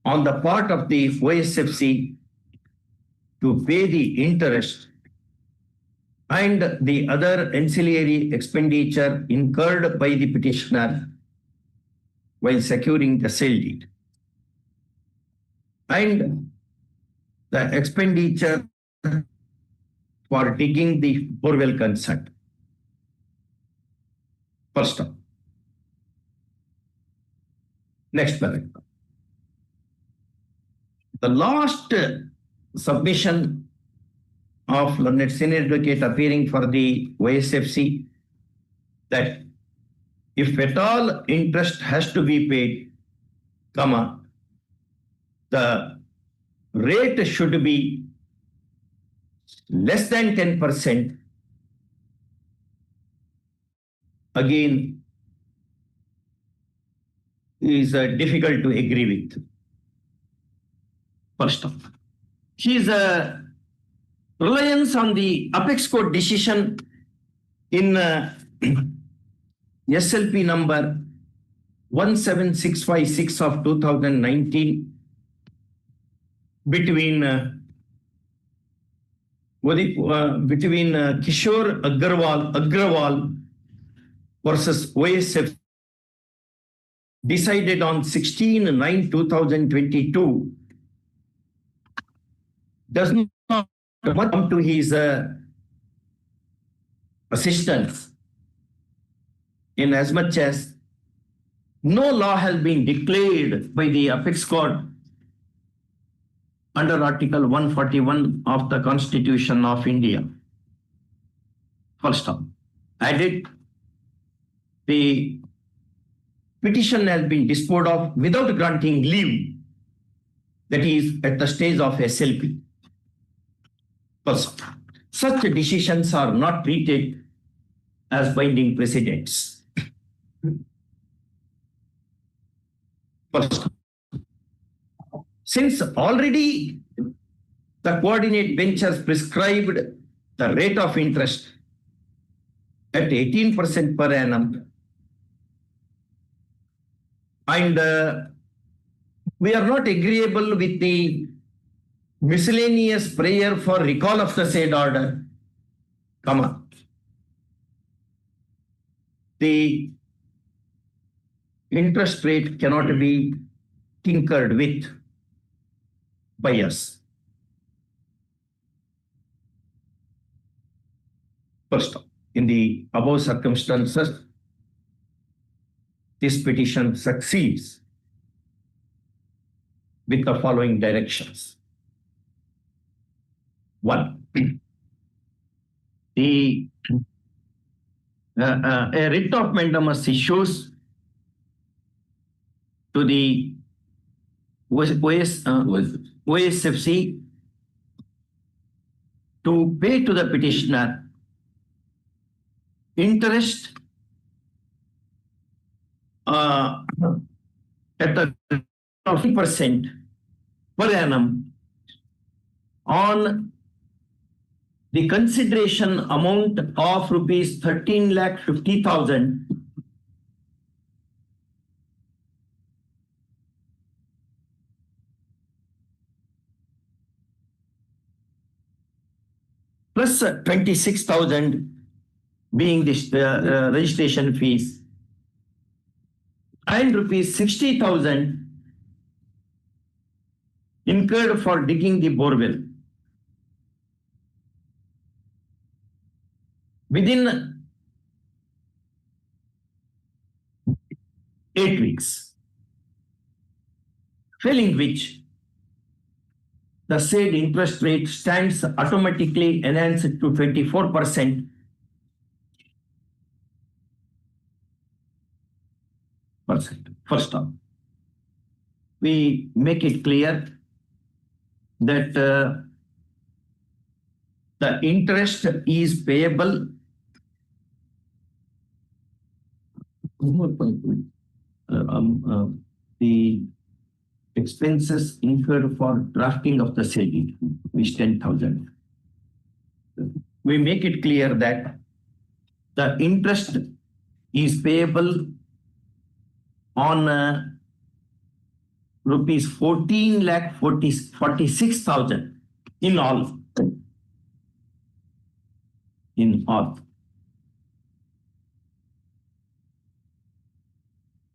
on the part of the OSFC to pay the interest and the other ancillary expenditure incurred by the petitioner while securing the sale deed, and the expenditure for digging the borewell concerned. First up. Next paragraph. The last submission of learned senior advocate appearing for the OSFC that if at all interest has to be paid, the rate should be less than 10%. Again, is difficult to agree with. First off, his reliance on the Apex Court decision in SLP number 17656 of 2019 between Kishore Agrawal versus OSF decided on 16/9/2022 does not come to his assistance in as much as no law has been declared by the Apex Court under Article 141 of the Constitution of India. First off, added, the petition has been disposed of without granting leave, that is at the stage of SLP. First, such decisions are not treated as binding precedents. First, since already the coordinate bench has prescribed the rate of interest at 18% per annum, and we are not agreeable with the miscellaneous prayer for recall of the said order, the interest rate cannot be tinkered with by us. First, in the above circumstances, this petition succeeds with the following directions. 1. A writ of mandamus issues to the OSFC to pay to the petitioner interest at the 50% per annum on the consideration amount of rupees 13,50,000 plus 26,000 being this registration fees, and rupees 60,000 incurred for digging the borewell. Within 8 weeks, failing which the said interest rate stands automatically enhanced to 24%. First off, we make it clear that the interest is payable the expenses incurred for drafting of the sale deed is 10,000. we make it clear that the interest is payable on rupees 14,46,000 in all. In all.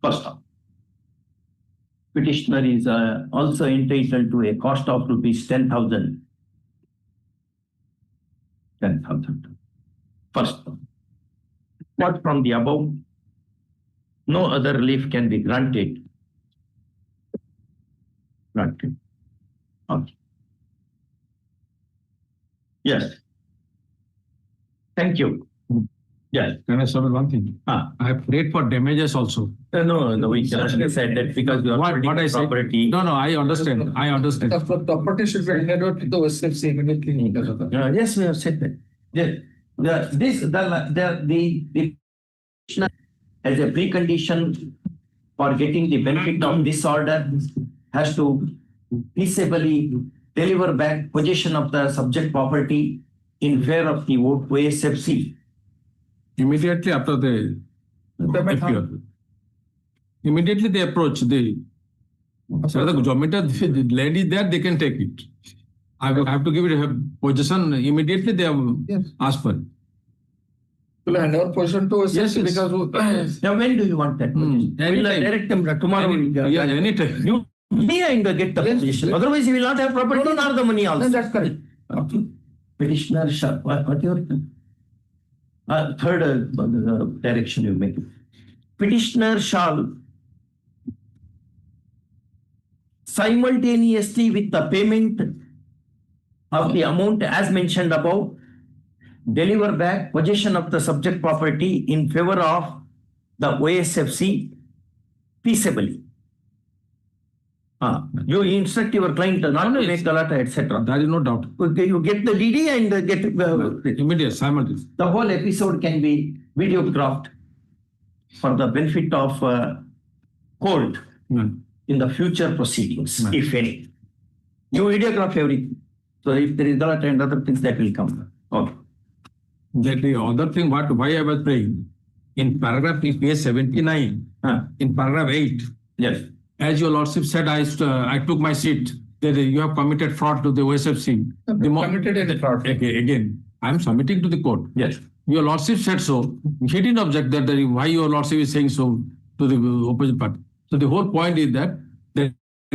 First off, petitioner is also entitled to a cost of rupees 10,000. 10,000. First off. Apart from the above, no other relief can be granted. Granted. Okay. Yes. Thank you. Yes. Can I submit one thing? I have prayed for damages also. No, we cannot decide that because you are What I say? property. No, I understand. I understand. The property should be handed over to the OSFC immediately. Yes, we have said that. The petitioner as a precondition for getting the benefit of this order has to peaceably deliver back possession of the subject property in favor of the OSFC. Immediately after the appear. Immediately they approach the government, the land is there, they can take it. I have to give it a possession. Immediately they have asked for it. Will hand over possession to OSFC Yes. because Now, when do you want that possession? Will direct them tomorrow? Anytime. You and get the possession. Otherwise, you will not have property nor the money also. that's correct. Okay. Petitioner shall, what your third direction you make. Petitioner shall simultaneously with the payment of the amount as mentioned above, deliver back possession of the subject property in favor of the OSFC peaceably. You instruct your client not to make galata, etc. There is no doubt. Okay, you get the DD and get Immediate, simultaneous. the whole episode can be videographed for the benefit of court in the future proceedings, if any. You videograph everything. So if there is galata and other things that will come. Okay. That the other thing, why I was praying, in paragraph page 79, in paragraph 8, yes. As your lordship said, I took my seat. That you have committed fraud to the OSFC. Committed any fraud. Again, I am submitting to the court. Yes. Your lordship said so. He didn't object that why your lordship is saying so to the opposite party. So the whole point is that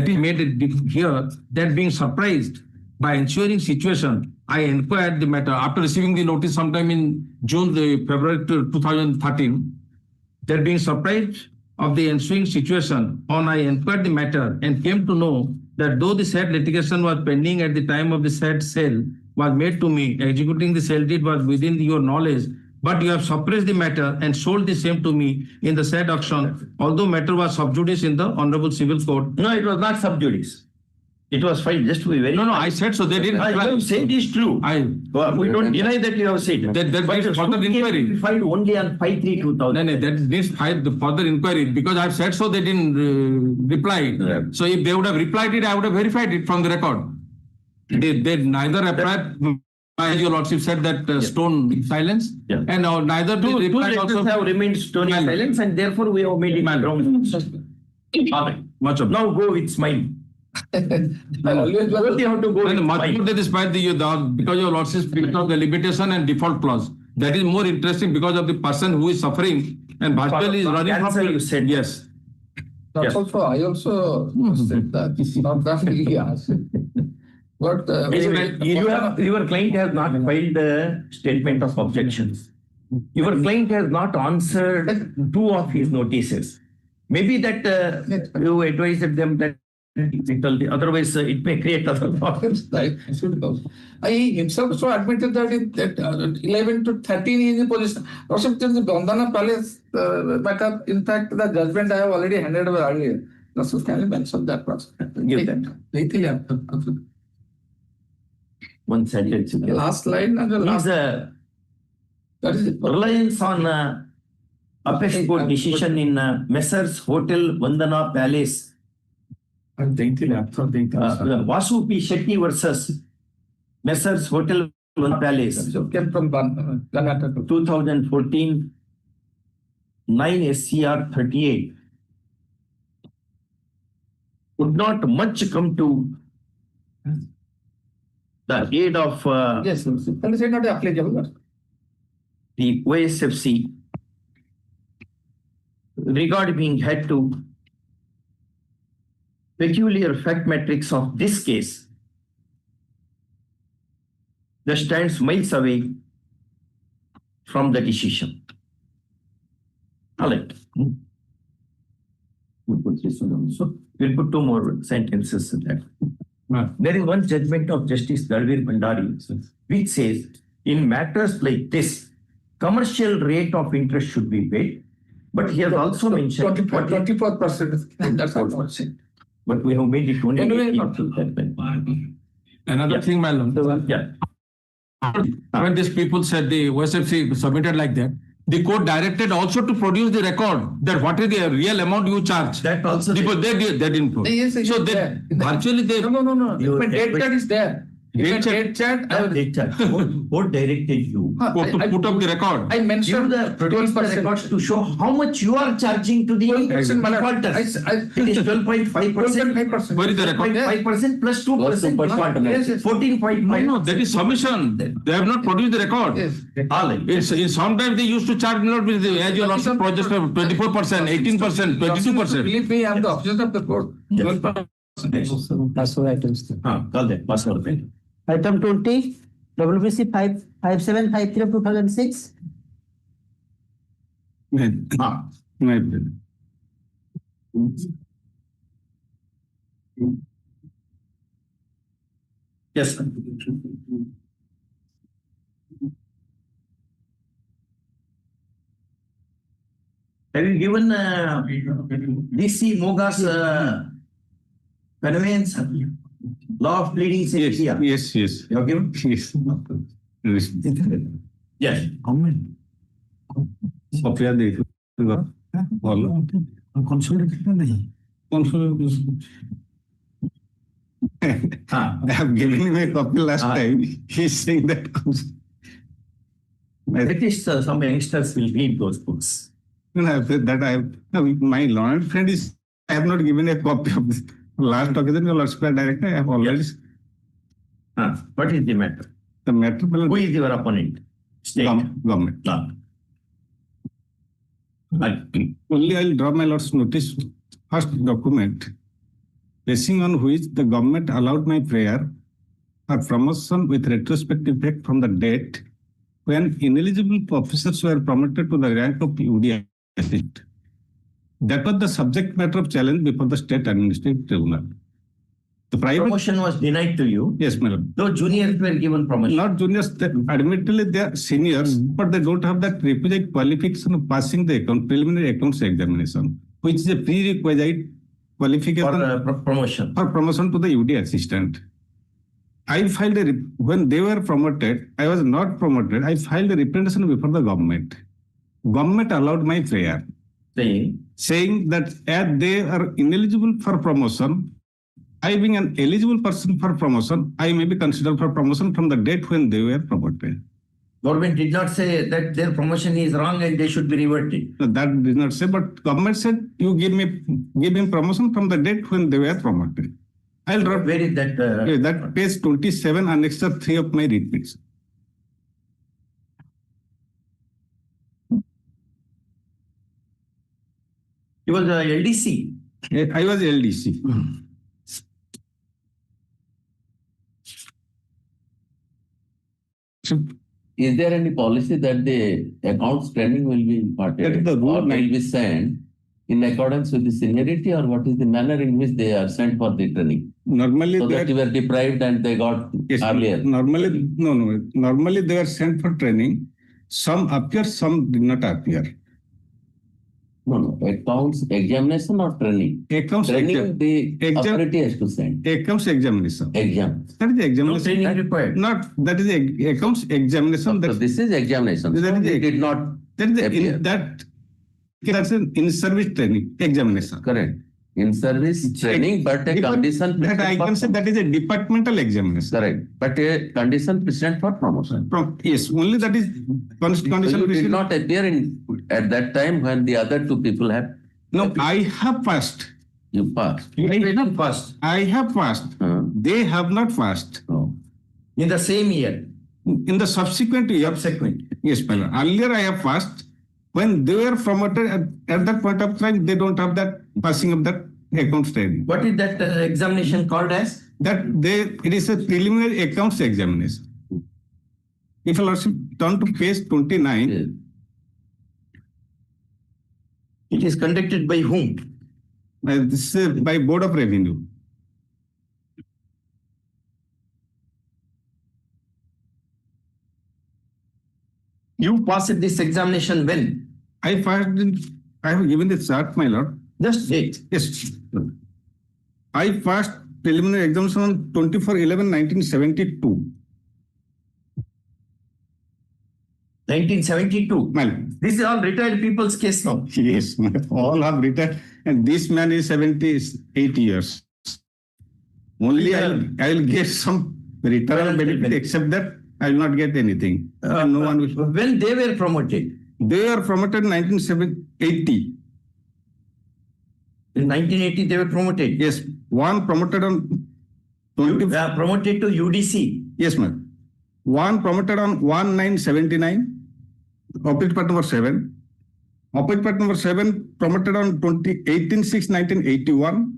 he made it here that being surprised by ensuing situation, I inquired the matter after receiving the notice sometime in February 2013. That being surprised of the ensuing situation, I inquired the matter and came to know that though the said litigation was pending at the time of the said sale was made to me, executing the sale deed was within your knowledge, but you have suppressed the matter and sold the same to me in the said auction, although matter was sub judice in the Honorable Civil Court. No, it was not sub judice. It was filed, just to be very. No, I said so. They didn't. You have said is true. We don't deny that you have said. That needs further inquiry. Filed only on 5/3/2000. No, that needs further inquiry because I've said so. They didn't reply. Yeah. So if they would have replied it, I would have verified it from the record. They neither replied. As your lordship said that stone silence, and neither Two reply letters also have remained stony silence, and therefore we have made it wrong. Much of now go with smile. Always you have to go with much smile. more than despite because your lordship speaks of the limitation and default clause. That is more interesting because of the person who is suffering and Bhajpal is running Answer from you said yes. That's also, I also said that. Not that really asked. But Anyway, your client has not filed the statement of objections. Your client has not answered 2 of his notices. Maybe that you advised them that otherwise it may create other problems. He himself also admitted that 11 to 13 is in position. Also, the Bandhana Palace backup, in fact, the judgment I have already handed over earlier. Also, can you mention that process? Give that. One sentence. Last line and the last. That is reliance on apex court decision in Messrs. Hotel Vandana Palace. Vasu P. Shetty versus Messrs. Hotel Palace, So came from Karnataka. 2014, 9 SCR 38. Would not much come to the aid of Yes, and they said not applicable. the OSFC regard being had to peculiar fact matrix of this case that stands miles away from the decision. All right. We'll put this one also. We'll put two more sentences in that. There is one judgment of Justice Dalvir Bhandari which says, in matters like this, commercial rate of interest should be paid. But he has also mentioned 24%. That's what I'm saying. But we have made it only Anyway, 18%. Another thing, my lord. Yeah. When these people said the OSFC submitted like that, the court directed also to produce the record that what is the real amount you charge. That also. Because they didn't put. Yes, yes, So it's they there. virtually they. No. Your My date chart is there. Date Date chart, I will. What directed you? to put up the record. I mentioned Produce the 12%. records to show how much you are charging to the 12%, my lord. defaulters. It is 12.5%. 12.5%. Where is the record? 5% plus 2%. Yes, yes. 14.5. No, that is submission. They have not produced the record. Yes. All right. In sometimes they used to charge not with the as you also project of 24%, 18%, 22%. Believe me, I am the officer of the court. 12%. Password items. Call that password. Item 20, WPC 5753 of 2006. Yes, sir. Have you given DC Moga's conveyance? Law of pleadings in India? Yes. You have given? Yes. Yes. Copy of I have given him a copy last time. He's saying that. At least some youngsters will read those books. My learned friend is. I have not given a copy of this. Last occasion, your Lord's director, I have already. What is the matter? The matter. Who is your opponent? State. Government. Only I'll draw my Lord's notice. First document, basing on which the government allowed my prayer for promotion with retrospective effect from the date when ineligible officers were promoted to the rank of UD assistant. That was the subject matter of challenge before the State Administrative Tribunal. The private promotion was denied to you. Yes, madam. Though juniors were given promotion. Not juniors, admittedly they are seniors, but they don't have that requisite qualification of passing the preliminary accounts examination, which is a prerequisite qualification for promotion. For promotion to the UD assistant. I filed when they were promoted, I was not promoted. I filed a representation before the government. Government allowed my prayer. Saying that as they are ineligible for promotion, I being an eligible person for promotion, I may be considered for promotion from the date when they were promoted. Government did not say that their promotion is wrong and they should be reverted. No, that did not say, but government said you give him promotion from the date when they were promoted. I'll drop. Where is that? That page 27, Annex 3 of my report. You was LDC. I was LDC. Is there any policy that the accounts training will be imparted That is the rule, or will be sent in accordance with the seniority, or what is the manner in which they are sent for the training? Normally, so that you were deprived and they got earlier. Normally, no. Normally, they were sent for training. Some appear, some did not appear. No. Accounts examination or training? Accounts training, the authority has to send. Accounts examination. Exam. That is the examination. No training required. Not, that is the accounts examination. So this is examination. That So is it did not that is that's an in-service training examination. Correct. In service training, but a condition. That I can say that is a departmental examination. Correct. But a condition precedent for promotion. Yes, only that is condition. So you did precedent. not appear at that time when the other two people have. No, I have passed. You passed. I have passed. They have not passed. Oh. In the same year. In the subsequent year. Yes, Pala. Earlier I have passed. When they were promoted at that point of time, they don't have that passing of that accounts training. What is that examination called as? It is a preliminary accounts examination. If you turn to page 29. Yes. It is conducted by whom? This is by Board of Revenue. You passed this examination when? I have given the chart, my lord. Just date. Yes. I passed preliminary examination on 24/11/1972. 1972. This is all retired people's case now. Yes, all are retired. And this man is 78 years. Only I will get some retirement benefit, except that I will not get anything. No one will. When they were promoted? They were promoted in 1980. In 1980, they were promoted? Yes. One promoted on... promoted to UDC? Yes, ma'am. One promoted on 1979. Office part number 7. Office part number 7 promoted on 18/6/1981.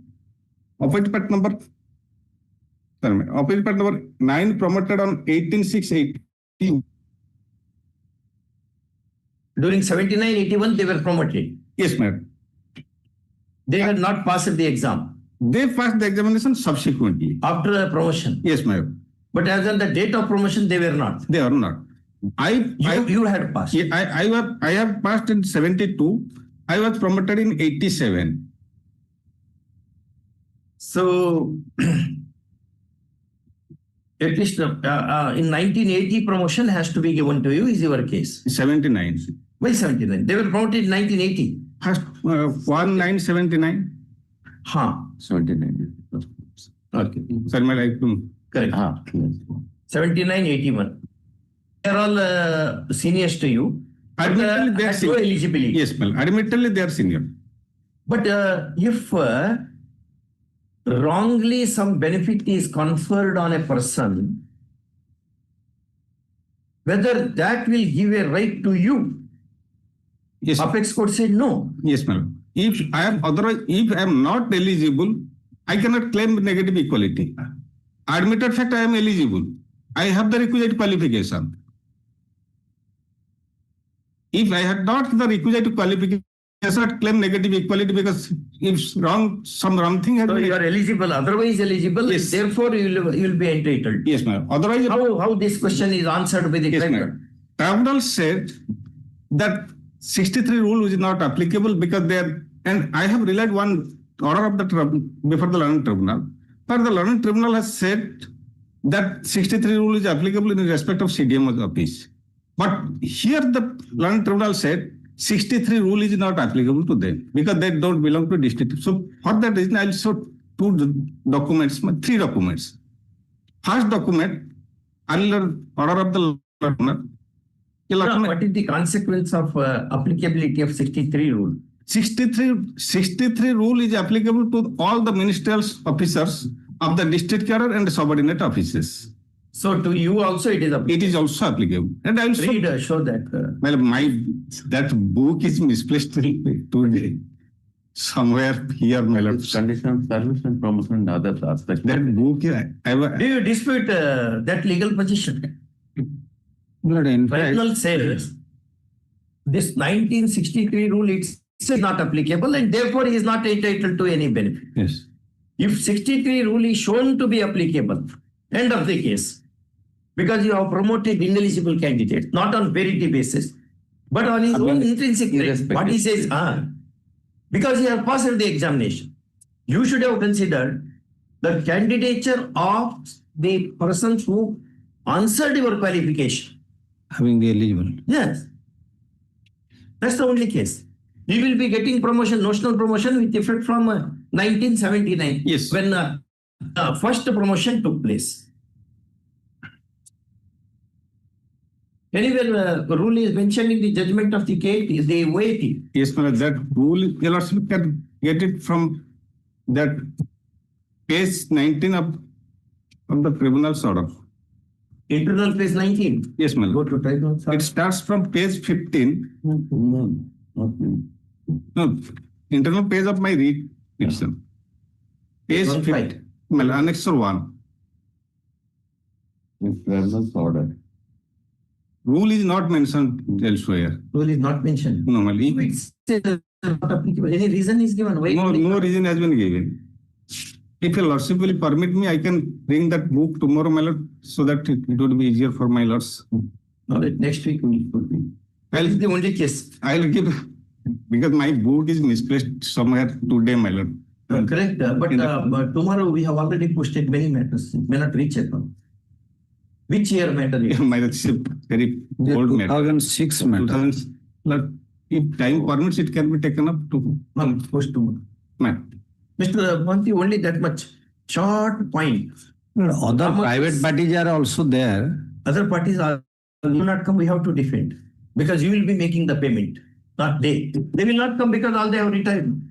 Office part number 9 promoted on 18/6/18. During 79-81, they were promoted? Yes, ma'am. They had not passed the exam? They passed the examination subsequently. After the promotion? Yes, ma'am. But as on the date of promotion, they were not? They are not. You had passed? I have passed in 72. I was promoted in 87. So, at least in 1980 promotion has to be given to you, is your case? 79. Why 79? They were promoted in 1980. 1979. 79. Okay. Correct. 79-81. They are all seniors to you. Admittedly, they are no eligibility. Yes, ma'am. Admittedly, they are senior. But if wrongly some benefit is conferred on a person, whether that will give a right to you? Yes. Apex court said no. Yes, ma'am. If I am not eligible, I cannot claim negative equality. Admitted fact, I am eligible. I have the requisite qualification. If I had not the requisite qualification, I cannot claim negative equality because if some wrong thing has So been. you are eligible, otherwise eligible, Yes. therefore you will be entitled. Yes, ma'am. Otherwise, How this question is answered by the yes, tribunal? ma'am. Tribunal said that 63 rule is not applicable because they are, and I have relied one order of the before the learned tribunal. But the learned tribunal has said that 63 rule is applicable in respect of CDM's office. But here the learned tribunal said 63 rule is not applicable to them because they don't belong to district. So for that reason, I'll show three documents. First document, earlier order of the learner. What is the consequence of applicability of 63 rule? 63 rule is applicable to all the ministerial officers of the district cadre and subordinate offices. So to you also it is applicable? It is also applicable. And I will show that. Well, that book is misplaced today. Somewhere here, my lord. Condition, service and promotion and other aspects. That book, Do you dispute that legal position? Tribunal says this 1963 rule is not applicable and therefore he is not entitled to any benefit. Yes. If 63 rule is shown to be applicable, end of the case, because you have promoted ineligible candidates, not on parity basis, but on his own intrinsic merit. What he says, because he has passed the examination, you should have considered the candidature of the persons who answered your qualification. Having the eligible. Yes. That's the only case. He will be getting promotion, notional promotion with effect from 1979. Yes. When first promotion took place. Anywhere rule is mentioned in the judgment of the case, is the weight. Yes, my lord, that rule, your lordship can get it from that page 19 of the tribunal's order. Internal page 19. Yes, my Go lord. to tribunal. It starts from page 15. No, internal page of my read itself. Page 15. My lord, Annexure 1. Tribunal's order. Rule is not mentioned elsewhere. Rule is not mentioned. Normally. It's not applicable. Any reason is given? Why No reason has been given. If your lordship will permit me, I can bring that book tomorrow, my lord, so that it would be easier for my lords. No, next week will be. That is the only case. I'll give, because my book is misplaced somewhere today, my lord. Correct. But tomorrow we have already posted many matters. It may not reach at all. Which year matter? My lordship, very old matter. 2006 matter. Lord, if time permits, it can be taken up to. Post tomorrow. Ma'am. Mr. Monty, only that much short point. Other private parties are also there. Other parties are will not come, we have to defend. Because you will be making the payment, not they. They will not come because all they have retired.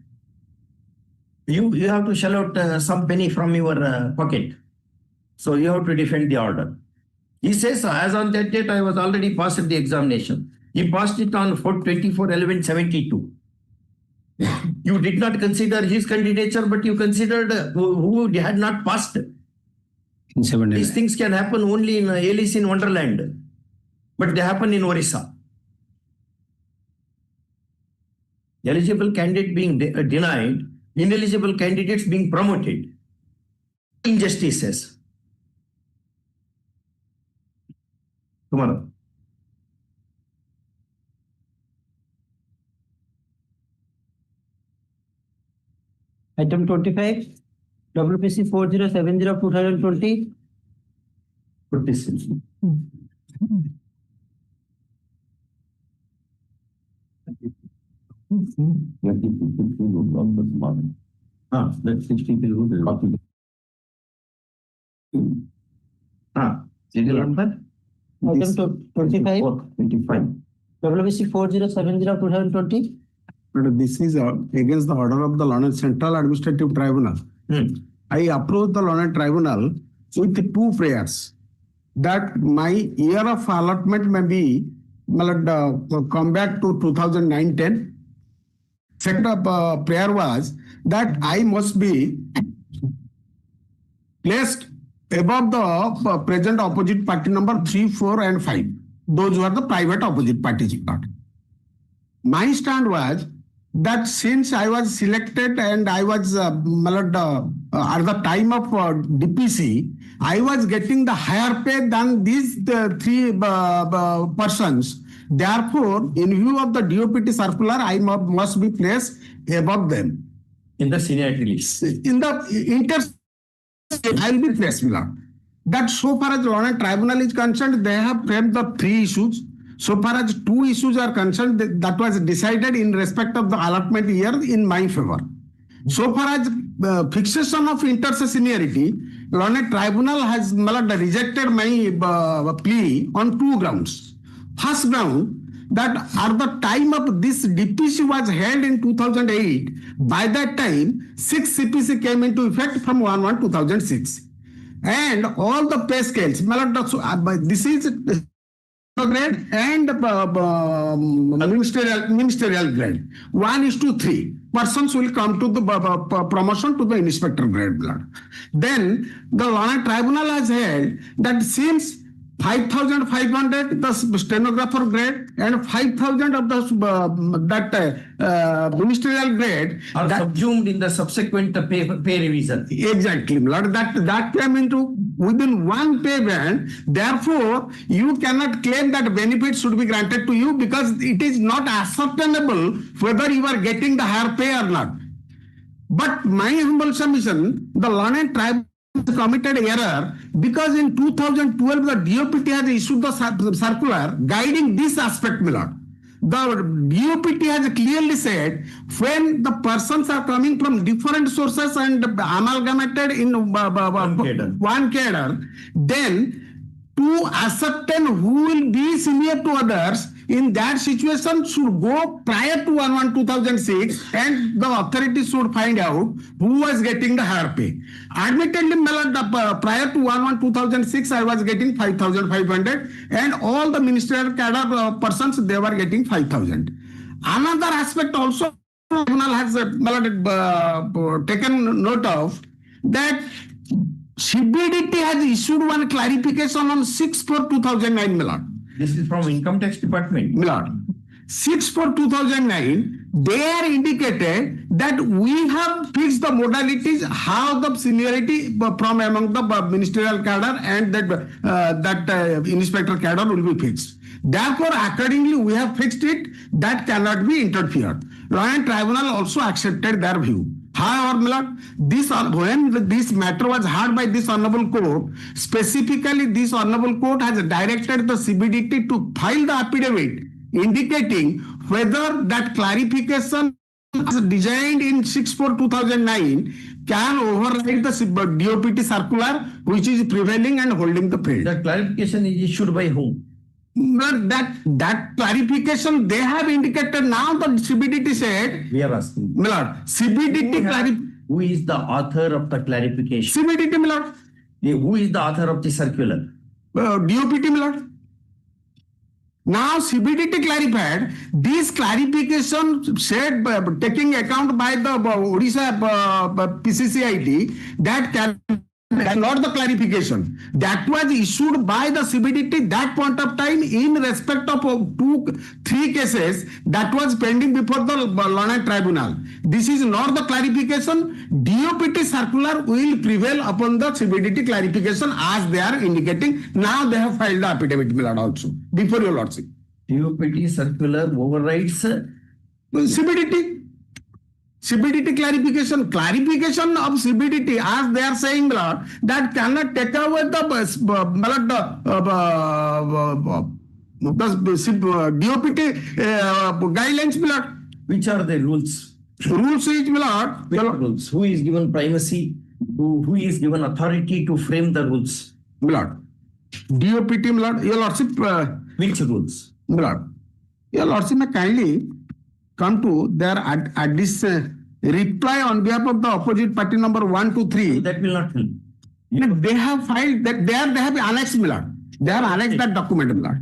You have to shell out some penny from your pocket. So you have to defend the order. He says, as on that date, I was already passed the examination. He passed it on 24/11/72. You did not consider his candidature, but you considered who had not passed. In 79. These things can happen only in Alice in Wonderland, but they happen in Orissa. Eligible candidate being denied, ineligible candidates being promoted. Injustices. Tomorrow. Item 25, WPC 4070/2020. That's 60 people copy. Serial number? Item 25, 25. WPC 4070/2020. This is against the order of the Learned Central Administrative Tribunal. I approach the Learned Tribunal with two prayers that my year of allotment may be come back to 2009-10. Second prayer was that I must be placed above the present opposite party number 3, 4, and 5. Those were the private opposite parties. My stand was that since I was selected and I was at the time of DPC, I was getting the higher pay than these three persons. Therefore, in view of the DOPT circular, I must be placed above them. In the seniority list. In the I will be placed, that so far as the Learned Tribunal is concerned, they have framed the three issues. So far as two issues are concerned, that was decided in respect of the allotment year in my favor. So far as fixation of inter-seniority, Learned Tribunal has rejected my plea on two grounds. First ground, that at the time of this DPC was held in 2008, by that time, 6 CPC came into effect from 1/1/2006. And all the pay scales, this is grade and ministerial grade. 1:3. Persons will come to the promotion to the inspector grade. Then the Learned Tribunal has held that since 5,500 the stenographer grade and 5,000 of the ministerial grade are subsumed in the subsequent pay revision. Exactly, Lord. That came into within one pay band. Therefore, you cannot claim that benefits should be granted to you because it is not ascertainable whether you are getting the higher pay or not. But my humble submission, the Learned Tribunal committed error because in 2012 the DOPT has issued the circular guiding this aspect, my lord. the DOPT has clearly said when the persons are coming from different sources and amalgamated in one cadre, then to ascertain who will be senior to others, in that situation should go prior to 1/1/2006 and the authorities should find out who was getting the higher pay. Admittedly, prior to 1/1/2006, I was getting 5,500 and all the ministerial cadre persons, they were getting 5,000. Another aspect also, Tribunal has taken note of that CBDT has issued one clarification on 6/4/2009, Milord. This is from Income Tax Department. Milord. 6/4/2009, they are indicated that we have fixed the modalities how the seniority from among the ministerial cadre and that inspector cadre will be fixed. Therefore, accordingly, we have fixed it. That cannot be interfered. Law and Tribunal also accepted their view. However, Milord, when this matter was heard by this Honorable Court, specifically this Honorable Court has directed the CBDT to file the affidavit indicating whether that clarification as designed in 6/4/2009 can override the DOPT circular which is prevailing and holding the field. The clarification is issued by whom? That clarification they have indicated. Now the CBDT said, we are asking. Milord, CBDT who is the author of the clarification? CBDT, Milord. Who is the author of the circular? DOPT, Milord. Now CBDT clarified this clarification said taking account by the Orissa PCCIT that can not the clarification that was issued by the CBDT that point of time in respect of 2-3 cases that was pending before the Law and Tribunal. This is not the clarification. DOPT circular will prevail upon the CBDT clarification as they are indicating. Now they have filed the affidavit, Milord, also before your Lordship. DOPT circular overrides CBDT. CBDT clarification of CBDT, as they are saying, Lord, that cannot take away the DOPT guidelines, Lord. Which are the rules? Rules is, Lord. Rules. Who is given primacy? Who is given authority to frame the rules? Lord. DOPT, Lord. Your Lordship. Which rules? Lord. Your Lordship may kindly come to their at this reply on behalf of the opposite party number 1, 2, 3. That will not help. They have filed that they have annexed, Milord. They have annexed that document, Milord.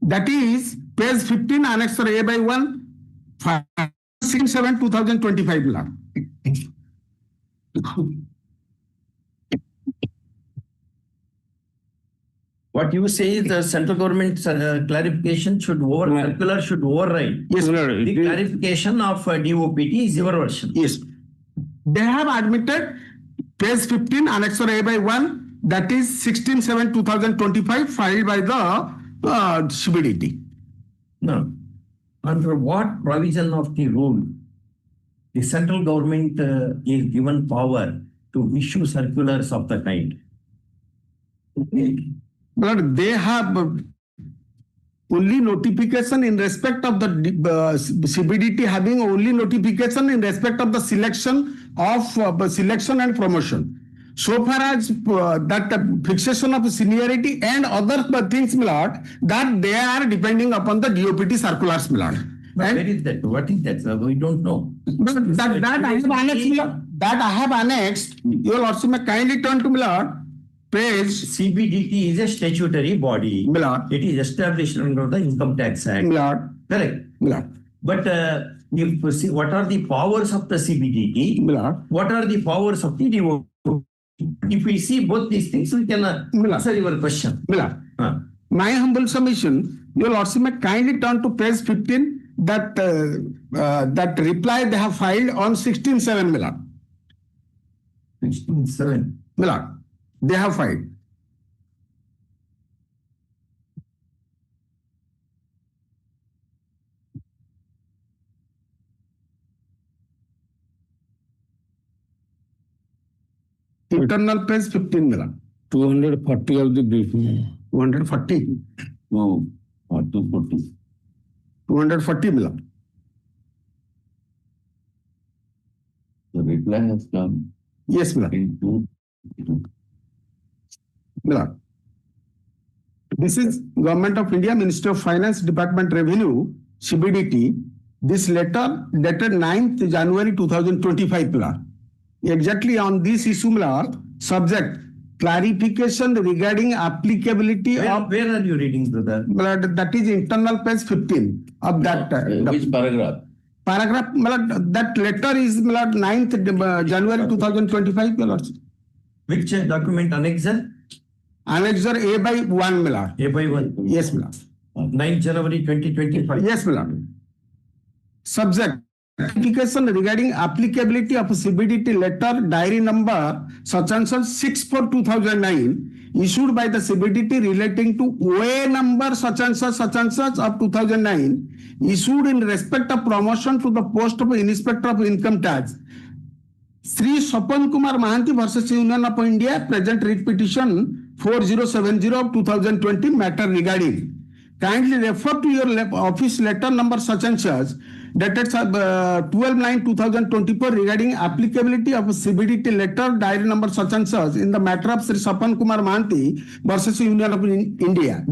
That is page 15, annex A by 1, 6/7/2025, Milord. What you say is the central government clarification circular should override. Yes, the clarification of DOPT is your version. Yes. They have admitted page 15, annex A by 1, that is 16/7/2025, filed by the CBDT. No. Under what provision of the rule the central government is given power to issue circulars of the kind? But they have only notification in respect of the CBDT having only notification in respect of the selection and promotion. So far as that fixation of seniority and other things, Milord, that they are depending upon the DOPT circulars, Milord. Where is that? What is that? We don't know. But that I have annexed, Milord. That I have annexed. You will also may kindly turn to, Milord. Page. CBDT is a statutory body. Milord. It is established under the Income Tax Act. Milord. Correct. Milord. But if you see what are the powers of the CBDT, Milord. what are the powers of the DOPT? If we see both these things, we can answer your question. Milord. My humble submission, you will also may kindly turn to page 15, that reply they have filed on 16/7, Milord. 16/7. Milord. They have filed. Internal page 15, Milord. 240 of the brief. 240. No, or 240. 240 million. The reply has come. Yes, million. Million. This is Government of India, Ministry of Finance, Department Revenue, CBDT. This letter dated 9th January 2025. Million. Exactly on this issue, million, subject clarification regarding applicability of. Where are you reading, brother? That is internal page 15 of that. Which paragraph? Paragraph, that letter is 9th January 2025. Which document annexer? Annexer A by 1, Milord. A by 1. Yes, Milord. 9 January 2025. Yes, Milord. Subject application regarding applicability of CBDT letter diary number such and such 6/2009 issued by the CBDT relating to OA number such and such of 2009 issued in respect of promotion to the post of Inspector of Income Tax. Sri Swapan Kumar Mahanti versus Union of India, present writ petition 4070 of 2020 matter regarding. Kindly refer to your office letter number such and such dated 12/9/2024 regarding applicability of CBDT letter diary number such and such in the matter of Sri Swapan Kumar Mahanti versus Union of India.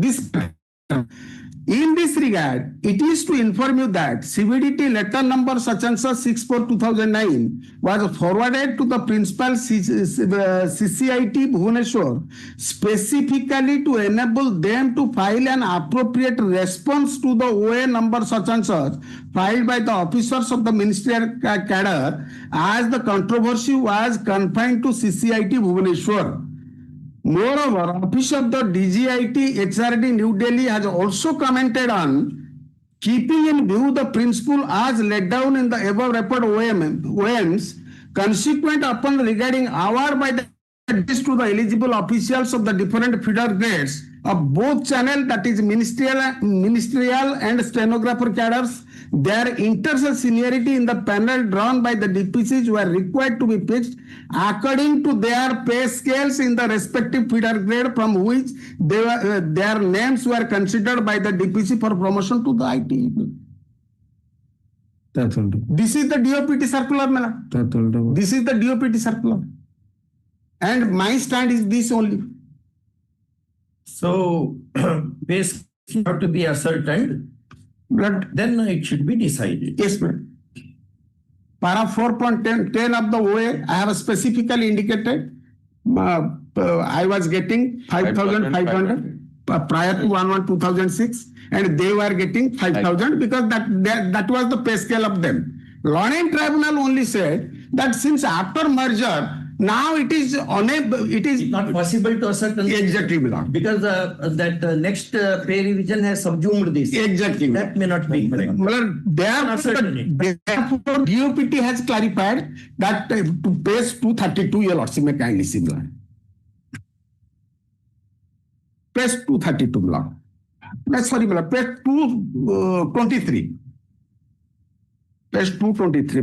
In this regard, it is to inform you that CBDT letter number such and such 6/2009 was forwarded to the principal CCIT Bhubaneswar specifically to enable them to file an appropriate response to the OA number such and such filed by the officers of the ministerial cadre as the controversy was confined to CCIT Bhubaneswar. Moreover, Office of the DGIT HRD New Delhi has also commented on keeping in view the principle as laid down in the above referred OMs, consequent upon regarding award by the to the eligible officials of the different feeder grades of both channel, that is ministerial and stenographer cadres, their seniority in the panel drawn by the DPCs were required to be fixed according to their pay scales in the respective feeder grade from which their names were considered by the DPC for promotion to the IT. That's all. This is the DOPT circular, Mela. That's all. This is the DOPT circular. And my stand is this only. So, pay scale have to be ascertained. But then it should be decided. Yes, ma'am. Para 4.10 of the OA, I have specifically indicated I was getting 5,500 prior to 1/1/2006, and they were getting 5,000 because that was the pay scale of them. Law and Tribunal only said that since after merger, now it is unable. It is not possible to ascertain. Exactly, because that next pay revision has subsumed this. Exactly. That may not be correct. Therefore, DOPT has clarified that to page 232, your lordship may kindly see. Page 232, sorry, page 223. Page 223,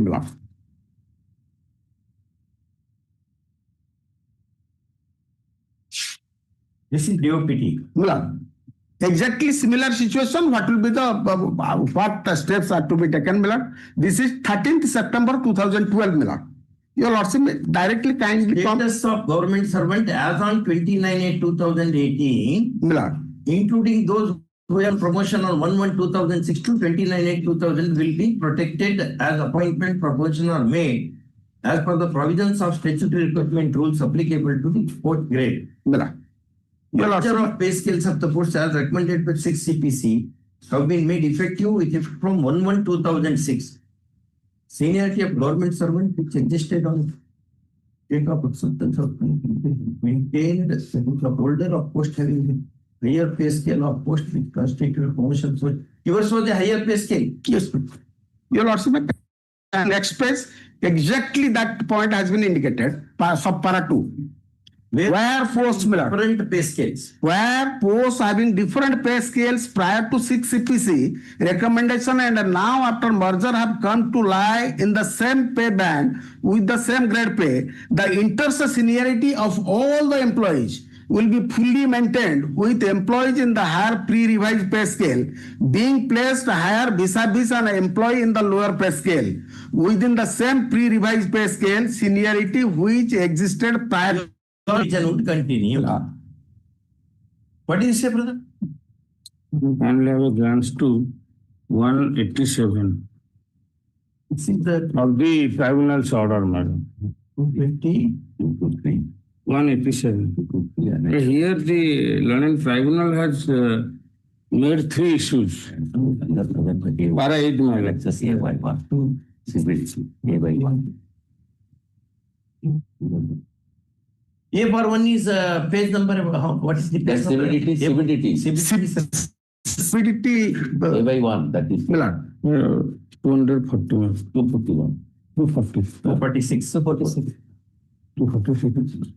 This is DOPT. Exactly similar situation. What will be the what steps are to be taken, Milord? This is 13th September 2012, Milord. Your lordship directly kindly status of government servant as on 29/8/2018, Milord, including those who have promotion on 1/1/2006 to 29/8/2000 will be protected as appointment, promotion are made as per the provisions of statutory recruitment rules applicable to the fourth grade. Milord. Merger of pay scales of the posts as recommended by 6 CPC have been made effective with effect from 1/1/2006. Seniority of government servant which existed on date of acceptance of maintained the holder of post having higher pay scale of post which constituted promotion. So yours was the higher pay scale. Yes, your lordship. Next page, exactly that point has been indicated. Sub para 2. Where posts different pay scales. Where posts having different pay scales prior to 6 CPC recommendation and now after merger have come to lie in the same pay band with the same grade pay, the seniority of all the employees will be fully maintained with employees in the higher pre-revised pay scale being placed higher vis-a-vis an employee in the lower pay scale within the same pre-revised pay scale seniority which existed prior. Would continue. What do you say, brother? And have a glance to 187 See the of the tribunal's order, madam. 220, 223. 187. Here the learned tribunal has made 3 issues. Para 8, madam. Let's just A by 1, 2, A by 1. A for 1 is page number. What is the page number? CBDT. A by 1, that is. 241. 241. 240. 246. 246. 246.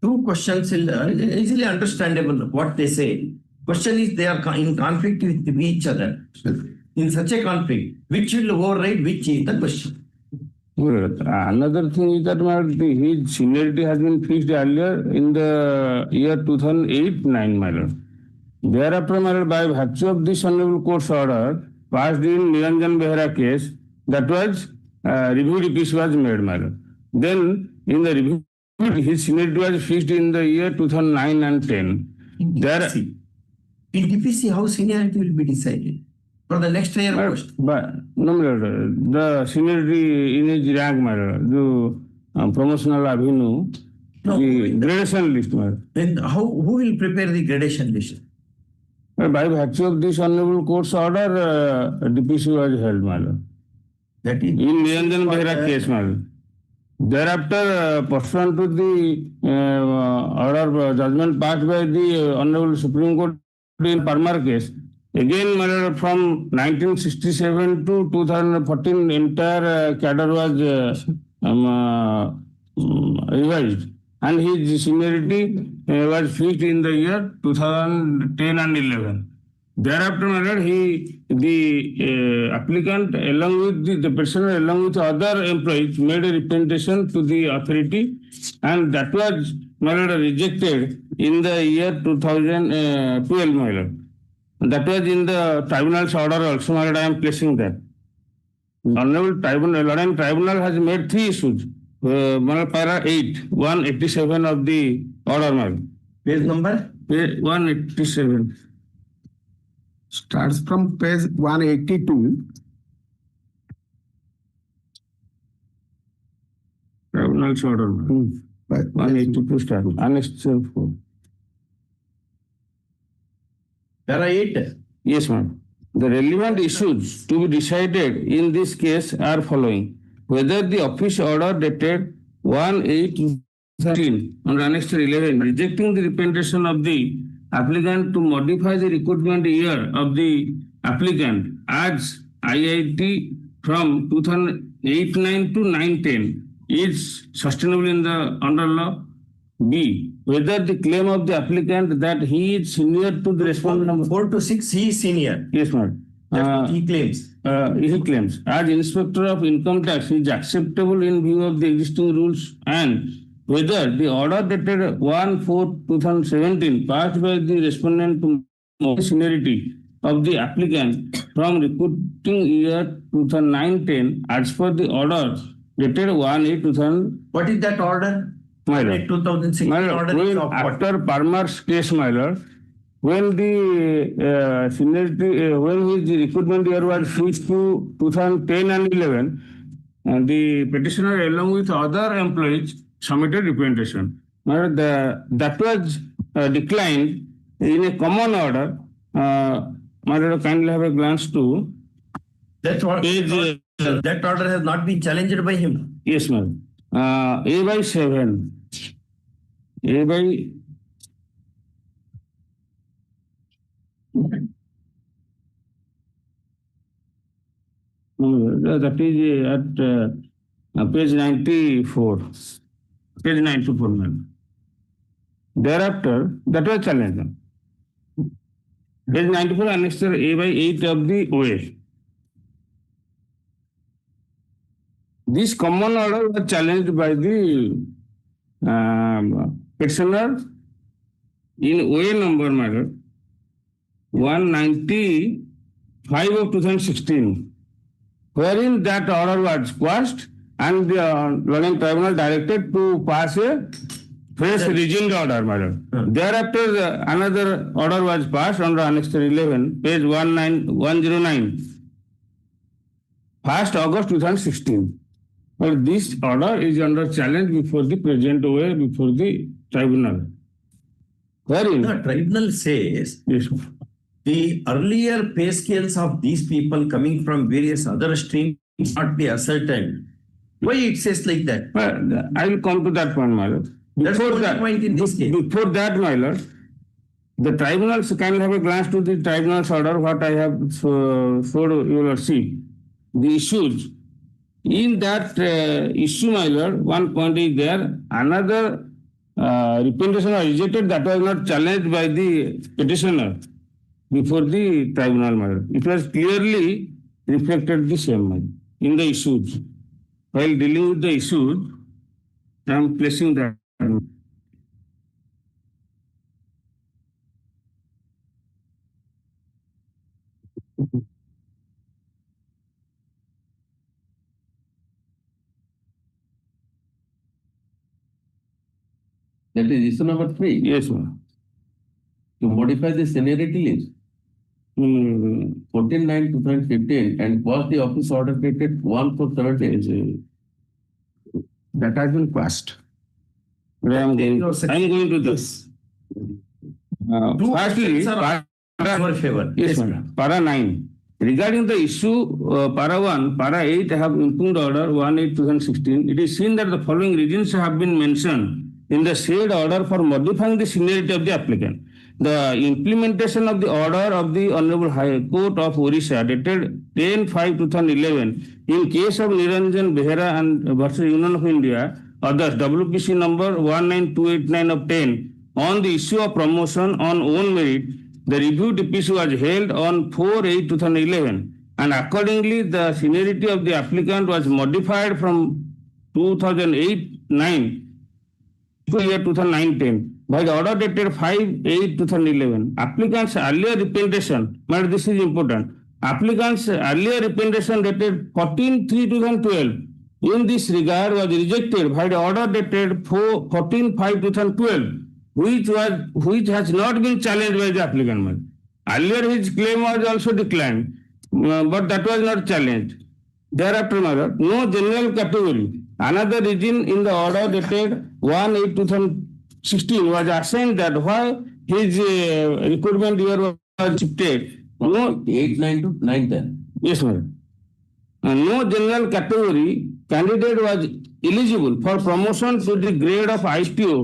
Two questions easily understandable what they say. Question is they are in conflict with each other. In such a conflict, which will override which is the question. Another thing is that his seniority has been fixed earlier in the year 2008-9, my lord. Thereafter, my lord, by virtue of this Hon'Ble Court's order passed in Niranjan Behera case, that was review repeat was made, my lord. Then in the review, his seniority was fixed in the year 2009 and 10. In DPC, how seniority will be decided? For the next year post? But no, my lord, the seniority in his rank, my lord, the promotional avenue, the gradation list, my lord. Then who will prepare the gradation list? By virtue of this Hon'Ble Court's order, DPC was held, my lord. That is in Niranjan Behera case, my lord. Thereafter, pursuant to the order judgment passed by the Honorable Supreme Court in Parmar case, again, my lord, from 1967 to 2014, entire cadre was revised, and his seniority was fixed in the year 2010 and 11. Thereafter, my lord, the applicant along with the prisoner along with other employees made a representation to the authority, and that was, my lord, rejected in the year 2012, my lord. That was in the tribunal's order also, my lord, I am placing that. Honorable Tribunal has made 3 issues. My lord, para 8, 187 of the order, my lord. Page number? Page 187. Starts from page 182. Tribunal's order. 182 start. Annexed 4. Para 8. Yes, ma'am. The relevant issues to be decided in this case are following. Whether the office order dated 1/8/13 on Annexed 11 rejecting the representation of the applicant to modify the recruitment year of the applicant as IIT from 2008-9 to 9-10 is sustainable in the under law. B. Whether the claim of the applicant that he is senior to the respondent. 4 to 6, he is senior. Yes, ma'am. That's what he claims. He claims as Inspector of Income Tax is acceptable in view of the existing rules, and whether the order dated 1/4/2017 passed by the respondent to seniority of the applicant from recruiting year 2009-10 as per the order dated 1/8/2000. What is that order? My lord. 2006 order. After Parmar's case, my lord, when the seniority, when his recruitment year was switched to 2010 and 11, the petitioner along with other employees submitted representation. That was declined in a common order. My lord, kindly have a glance to that order has not been challenged by him. Yes, ma'am. A by 7. A by that is at page 94. Page 94, ma'am. Thereafter, that was challenged. Page 94, annexure A by 8 of the OA. This common order was challenged by the petitioner in OA number matter 195 of 2016, wherein that order was quashed and the learning tribunal directed to pass a fresh resumed order matter. Thereafter, another order was passed under annexure 11, page 109, 1st August 2016. Well, this order is under challenge before the present OA, before the tribunal. Wherein The tribunal says yes, the earlier pay scales of these people coming from various other streams not be ascertained. Why it says like that? well, I will come to that point, my lord. That's the Before only that, point in this case. before that, my lord, the tribunals can have a glance to the tribunal's order, what I have showed you will see. The issues. In that issue, my lord, one point is there, another representation was rejected that was not challenged by the petitioner before the tribunal, my lord. It was clearly reflected the same, my lord, in the issues. While dealing with the issues, I am placing that. That is issue number 3. Yes, ma'am. To modify the seniority list. 14/9/2015 and was the office order dated 1/4/17. That has been passed. I am going to this. Firstly, Your favor. yes, madam. Para 9. Regarding the issue, Para 1, Para 8 have impugned order 1/8/2016. It is seen that the following reasons have been mentioned in the said order for modifying the seniority of the applicant. The implementation of the order of the Hon'Ble High Court of Orissa dated 10/5/2011 in case of Niranjan Behera and versus Union of India, others WPC number 19289 of 10 on the issue of promotion on own merit. The review DPC was held on 4/8/2011 and accordingly the seniority of the applicant was modified from 2008-9 to year 2009-10 by the order dated 5/8/2011. Applicant's earlier representation, but this is important, applicant's earlier representation dated 14/3/2012 in this regard was rejected by the order dated 14/5/2012, which has not been challenged by the applicant. Earlier his claim was also declined, but that was not challenged. Thereafter, no general category. Another reason in the order dated 1/8/2016 was assigned that why his recruitment year was shifted. No 8/9 to 9/10. Yes, madam. No general category candidate was eligible for promotion to the grade of ITO.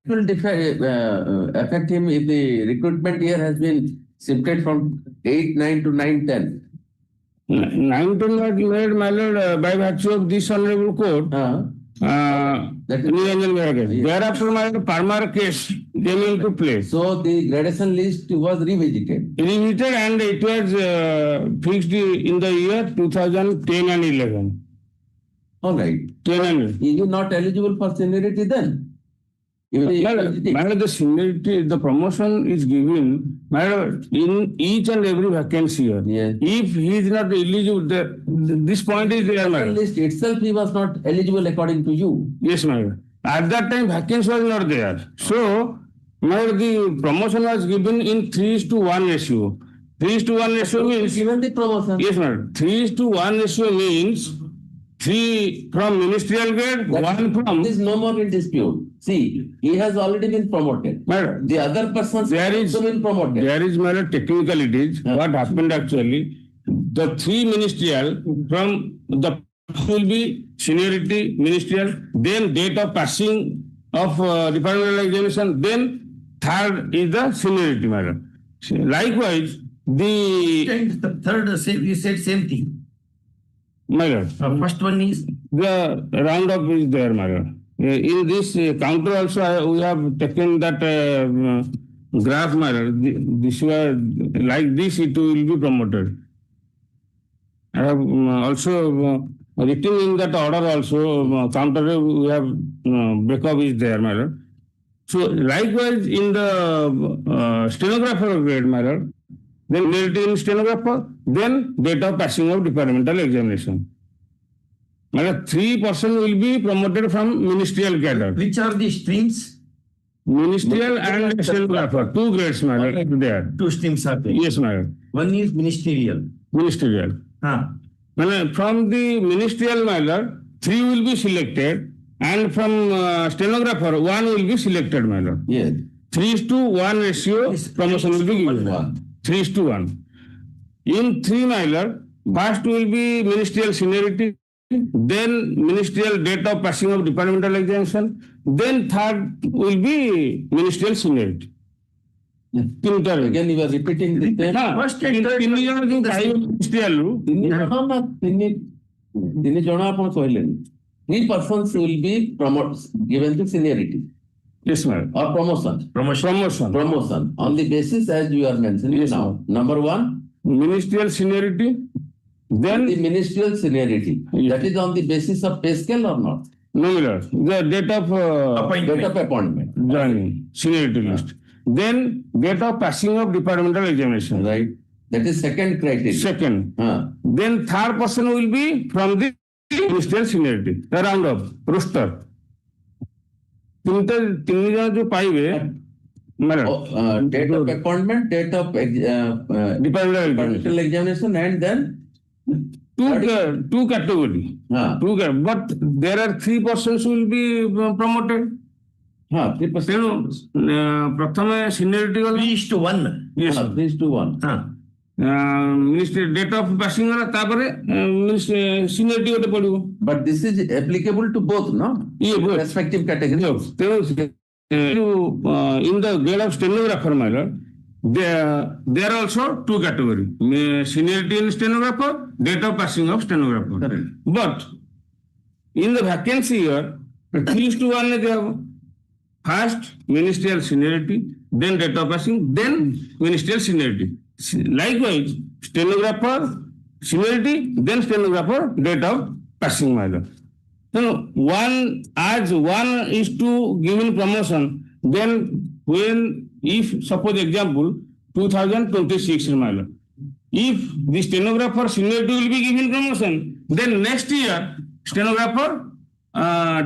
It will affect him if the recruitment year has been shifted from 8/9 to 9/10. 9/10 was made, my lord, by virtue of this honorable court. Niranjan Behera case. Thereafter, my lord, Parmar case came into play. So the gradation list was revisited. Revisited and it was fixed in the year 2010 and 11. All right. 10 and 11. Is he not eligible for seniority then? The seniority, the promotion is given in each and every vacancy year. Yes. If he is not eligible, this point is there, madam. List itself he was not eligible according to you. Yes, madam. At that time, vacancy was not there. So, madam, the promotion was given in 3:1 ratio. 3:1 ratio means given the promotion. Yes, madam. 3:1 ratio means 3 from ministerial grade, 1 from. This is no more in dispute. See, he has already been promoted. Madam, The other persons there is also been promoted. There is minor technicalities. What happened actually? The 3 ministerial from the will be seniority ministerial, then date of passing of departmental examination, then third is the seniority, madam. Likewise, The third, you said same thing. madam, First one is the roundup is there, madam. In this counter also, we have taken that graph, madam. This was like this, it will be promoted. I have also written in that order also, counter we have breakup is there, madam. So likewise in the stenographer grade, madam, then seniority in stenographer, then date of passing of departmental examination. Madam, 3% will be promoted from ministerial cadre. which are the streams? Ministerial and stenographer, 2 grades, madam, there. 2 streams are there. Yes, madam. One is ministerial. Ministerial. From the ministerial matter, 3 will be selected, and from stenographer, 1 will be selected, madam. Yes. 3:1 ratio promotion will be given. 3:1. In 3 matter, first will be ministerial seniority, then ministerial date of passing of departmental examination, then third will be ministerial seniority. Again, you are repeating the same. First and third. ତିନି ଜଣ ଆପଣ କହିଲେଣି 3 persons will be given to seniority. Yes, ma'am. Or promotion. Promotion. On the basis as you are mentioning now. Number 1. Ministerial seniority. Then the ministerial seniority. That is on the basis of pay scale or not? No, the date of appointment. Joining. Seniority list. Then date of passing of departmental examination. Right. That is second criteria. Second. Then third person will be from the ministerial seniority. The round up, roster. तीन जन जो पाइबे, date of appointment, date of departmental examination, and then two category. But there are 3 persons will be promoted. 3%. प्रथम seniority वाला 3:1. Yes, 3:1. Ministry date of passing वाला तापरे seniority होते पड़िबो. But this is applicable to both, no? Both. Respective categories. In the grade of stenographer, my lord, there are also 2 categories. Seniority in stenographer, date of passing of stenographer. Correct. But in the vacancy here, 3:1 they have first ministerial seniority, then date of passing, then ministerial seniority. Likewise, stenographer seniority, then stenographer date of passing, my lord. So one is to given promotion, then when, if suppose example 2026, my lord, if the stenographer seniority will be given promotion, then next year stenographer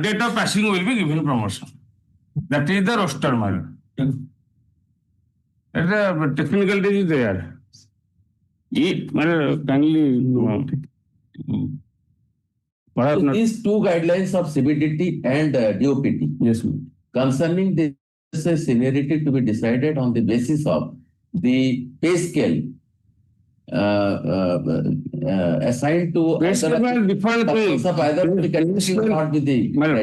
date of passing will be given promotion. That is the roster, my lord. The technical is there. So these 2 guidelines of CBDT and DOPT, yes, ma'am, concerning the seniority to be decided on the basis of the pay scale assigned to different ways. of either of the conditions or not with the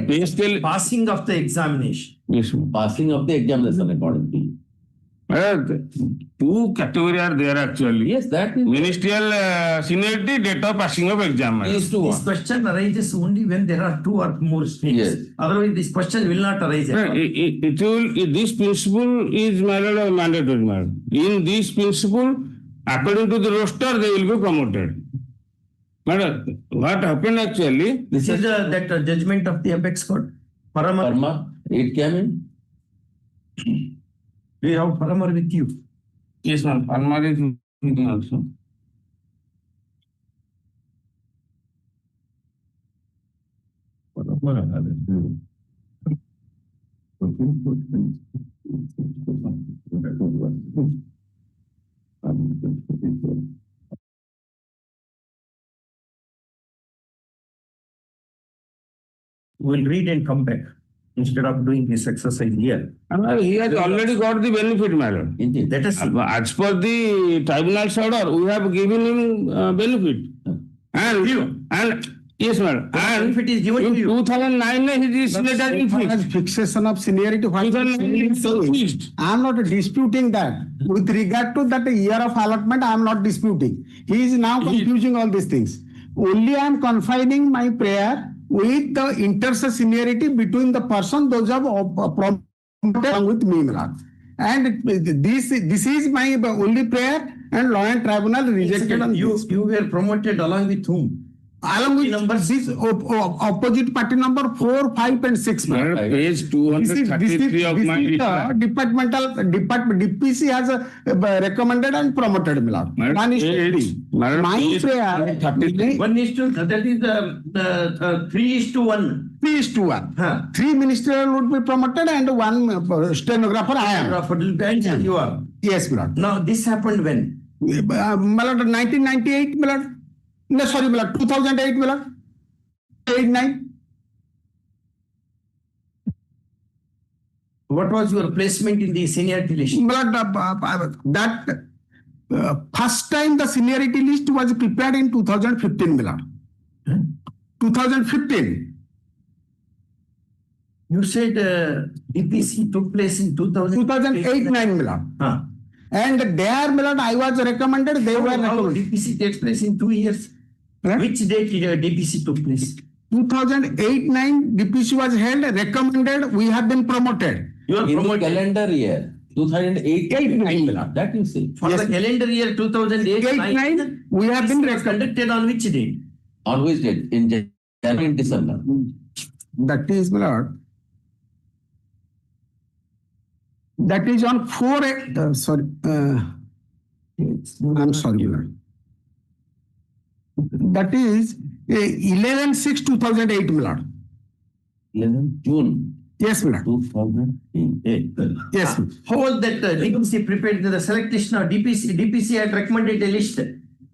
Pay scale. Passing of the examination. Yes, ma'am. passing of the examination according to you. 2 categories are there actually. Yes, that is Ministerial seniority, date of passing of exam. these 2. This question arises only when there are 2 or more streams. Yes. Otherwise, this question will not arise at all. This principle is mandatory. In this principle, according to the roster, they will be promoted. What happened actually? This is that judgment of the apex court. Parma, it came in. We have Paramar with you. Yes, ma'am. Parma is also. We'll read and come back instead of doing this exercise here. He has already got the benefit, my lord. Indeed. Let us see. As per the tribunal's order, we have given him benefit. And yes, madam. And benefit is given in to you. 2009, he is slated fixed. Fixation of seniority. What 2009 is fixed. I am not disputing that. With regard to that year of allotment, I am not disputing. He is now confusing all these things. Only I am confining my prayer with the inter-seniority between the person those have promoted along with me, Milad. And this is my only prayer, and law and tribunal rejected on this. You were promoted along with whom? Along with this opposite party number 4, 5, and 6. Page 233 of my report. DPC has recommended and promoted, Milad. One is my prayer. 1 is to, that is the 3 is to 1. 3 is to 1. 3 ministerial would be promoted and 1 stenographer I am. And you are. Yes, Milad. Now this happened when? Milad, 1998, Milad. No, sorry, Milad, 2008, Milad. 8-9. What was your placement in the seniority list? Milad, that first time the seniority list was prepared in 2015, Milad. 2015. You said DPC took place in 2008-9, Milad. And there, Milad, I was recommended, they were recommended. DPC takes place in 2 years. Which date DPC took place? 2008-9, DPC was held, recommended, we have been promoted. You are promoted. Calendar year, 2008-9, that you say. For the calendar year 2008-9, we have been conducted on which date? On which date? In January and December. That is, Milad. That is on 4, sorry, I'm sorry, Milad. That is 11/6/2008, Milad. 11 June. Yes, Milad. 2008. Yes. How was that DPC prepared the selection of DPC? DPC had recommended a list.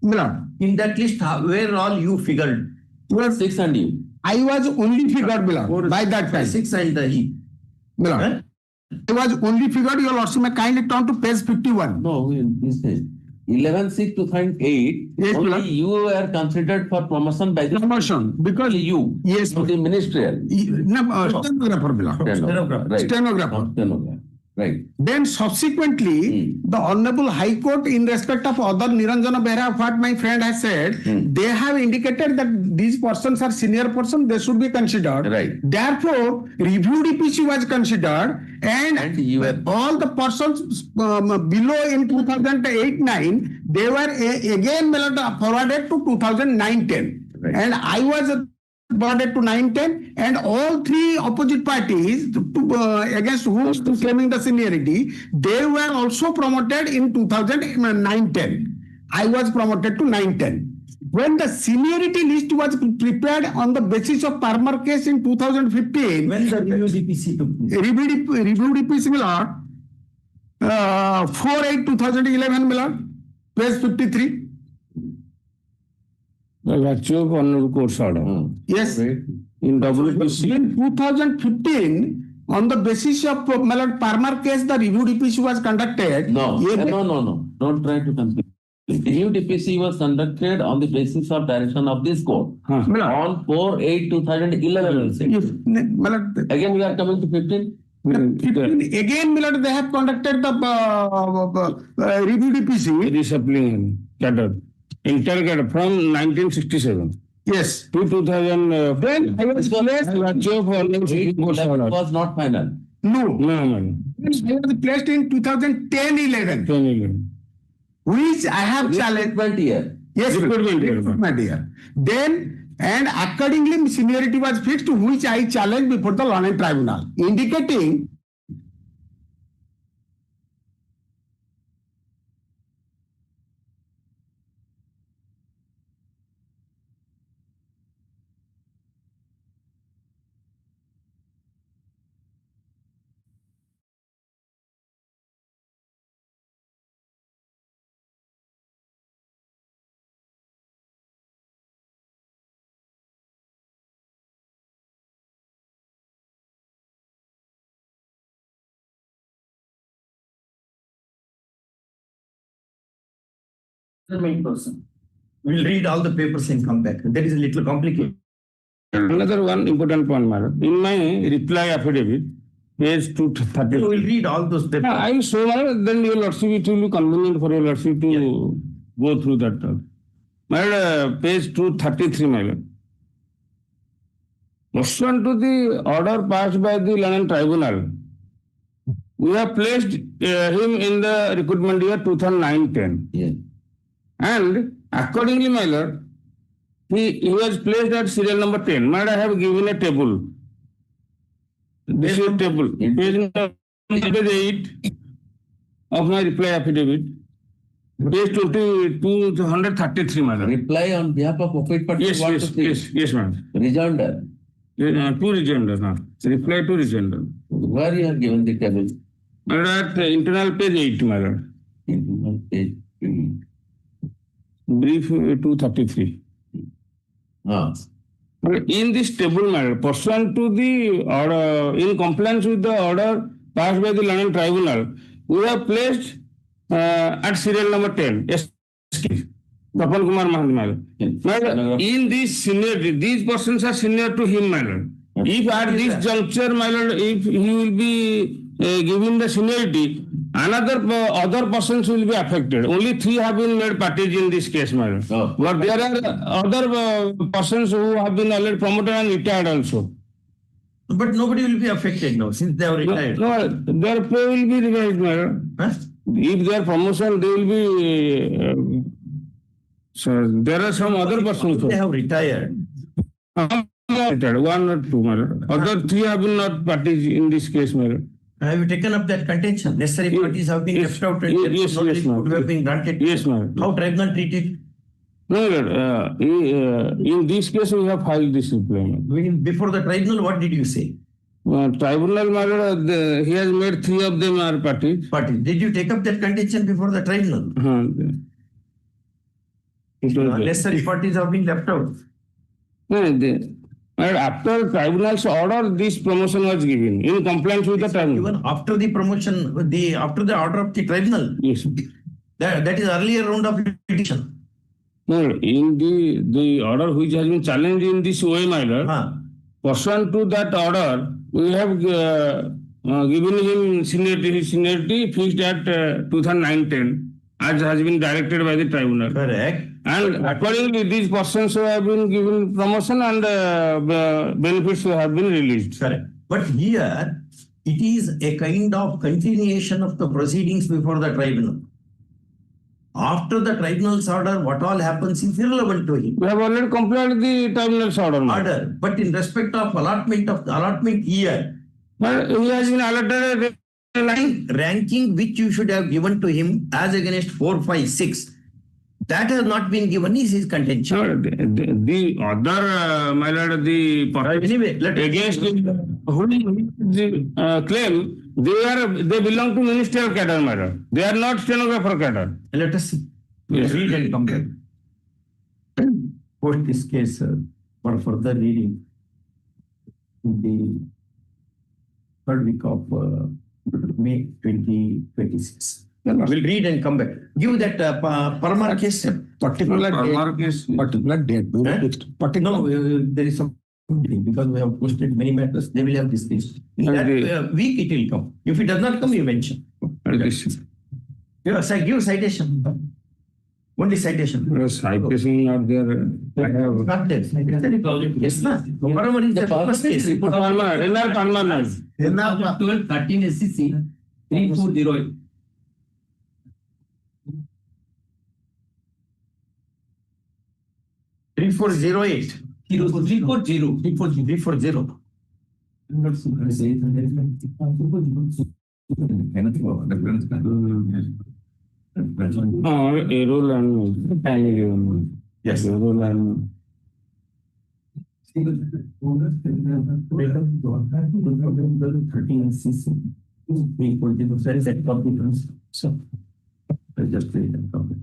Milad. In that list, where all you figured? 6 and you. I was only figured, Milad, by that time. 6 and he. Milad. I was only figured, your lordship may kindly turn to page 51. No, this is 11/6/2008. Yes, only Milad. you were considered for promotion by the promotion because you. Yes, not the ministerial. Stenographer, Milad. Right. Stenographer. Stenographer. Right. Then subsequently, the Honorable High Court, in respect of other Niranjana Behra, what my friend has said, they have indicated that these persons are senior persons, they should be considered. Right. Therefore, review DPC was considered, and you were all the persons below in 2008-9, they were again forwarded to 2009-10. Right. And I was forwarded to 9-10, and all 3 opposite parties against whom claiming the seniority, they were also promoted in 2009-10. I was promoted to 9-10. When the seniority list was prepared on the basis of Parmar case in 2015, when the review DPC took place? Review DPC, Milad, 4/8/2011, Milad, page 53. The virtue of honorable court's order. Yes. In WPC. In 2015, on the basis of Parmar case, the review DPC was conducted. No. Don't try to confuse. Review DPC was conducted on the basis of direction of this court. On 4/8/2011. Again, we are coming to 15. 15, again, Milad, they have conducted the review DPC. Disciplinary cadre. Intercadre from 1967. Yes. To 2000. Then I was placed. Was not final. No. No. I was placed in 2010-11. Which I have challenged. Recruitment year. Yes, recruitment year. Then, and accordingly, seniority was fixed, which I challenged before the Law and Tribunal, indicating main person. We'll read all the papers and come back. That is a little complicated. Another one important point, madam. In my reply affidavit, page 230. So we'll read all those papers. I will show, madam, then your lordship, it will be convenient for your lordship to go through that. Madam, page 233, madam. Pursuant to the order passed by the London Tribunal, we have placed him in the recruitment year 2009-10. Yes. And accordingly, my lord, he was placed at serial number 10. Madam, I have given a table. This is a table. Page 8 of my reply affidavit. Page 233, madam. Reply on behalf of offered party. Yes, madam. Rejoinder. Two rejoinder, no. Reply to rejoinder. Where you have given the table? Madam, at internal page 8, madam. Internal page 8. Brief 233. In this table, madam, pursuant to the order, in compliance with the order passed by the London Tribunal, we have placed at serial number 10. Yes, Tapan Kumar Mahanti, madam. Madam, in this seniority, these persons are senior to him, madam. If at this juncture, madam, if he will be given the seniority, other persons will be affected. Only 3 have been made parties in this case, madam. But there are other persons who have been already promoted and retired also. But nobody will be affected now since they are retired. No, their pay will be revised, madam. If they are promotion, they will be. So there are some other persons. They have retired. Retired, 1 or 2, madam. Other 3 have been not parties in this case, madam. Have you taken up that contention? Necessary parties have been left out and yes, would have been granted. Yes, ma'am. How tribunal treated? No, in this case, we have filed this reply. Before the tribunal, what did you say? Tribunal, madam, he has made 3 of them are parties. Did you take up that contention before the tribunal? Necessary parties have been left out. After tribunal's order, this promotion was given in compliance with the tribunal. Even after the promotion, after the order of the tribunal. Yes. That is earlier round of petition. No, in the order which has been challenged in this way, my lord, pursuant to that order, we have given him seniority fixed at 2009-10, as has been directed by the tribunal. Correct. And accordingly, these persons have been given promotion and benefits have been released. Correct. But here, it is a kind of continuation of the proceedings before the tribunal. After the tribunal's order, what all happens is irrelevant to him. We have already complied the tribunal's order. But in respect of allotment year, but he has been allotted a line ranking which you should have given to him as against 4, 5, 6. That has not been given is his contention. No, the other, my lord, the against the claim, they belong to ministerial cadre, my lord. They are not stenographer cadre. Let us see. Yes. Read and compare. Post this case for further reading in the 3rd week of May 2026. We'll read and come back. Give that Parmar case. Particular date. No, there is some because we have posted many matters. They will have this case. In that week it will come. If it does not come, you mention. Yes, I give citation. Only citation. Citation not there. I have not there. Yes, na. Parmar is the first case. Parmar. 12, 13 SCC 3408. 3408. 340. Errol and family. Yes. Errol and 13 CC. There is a copy. So, just read and copy.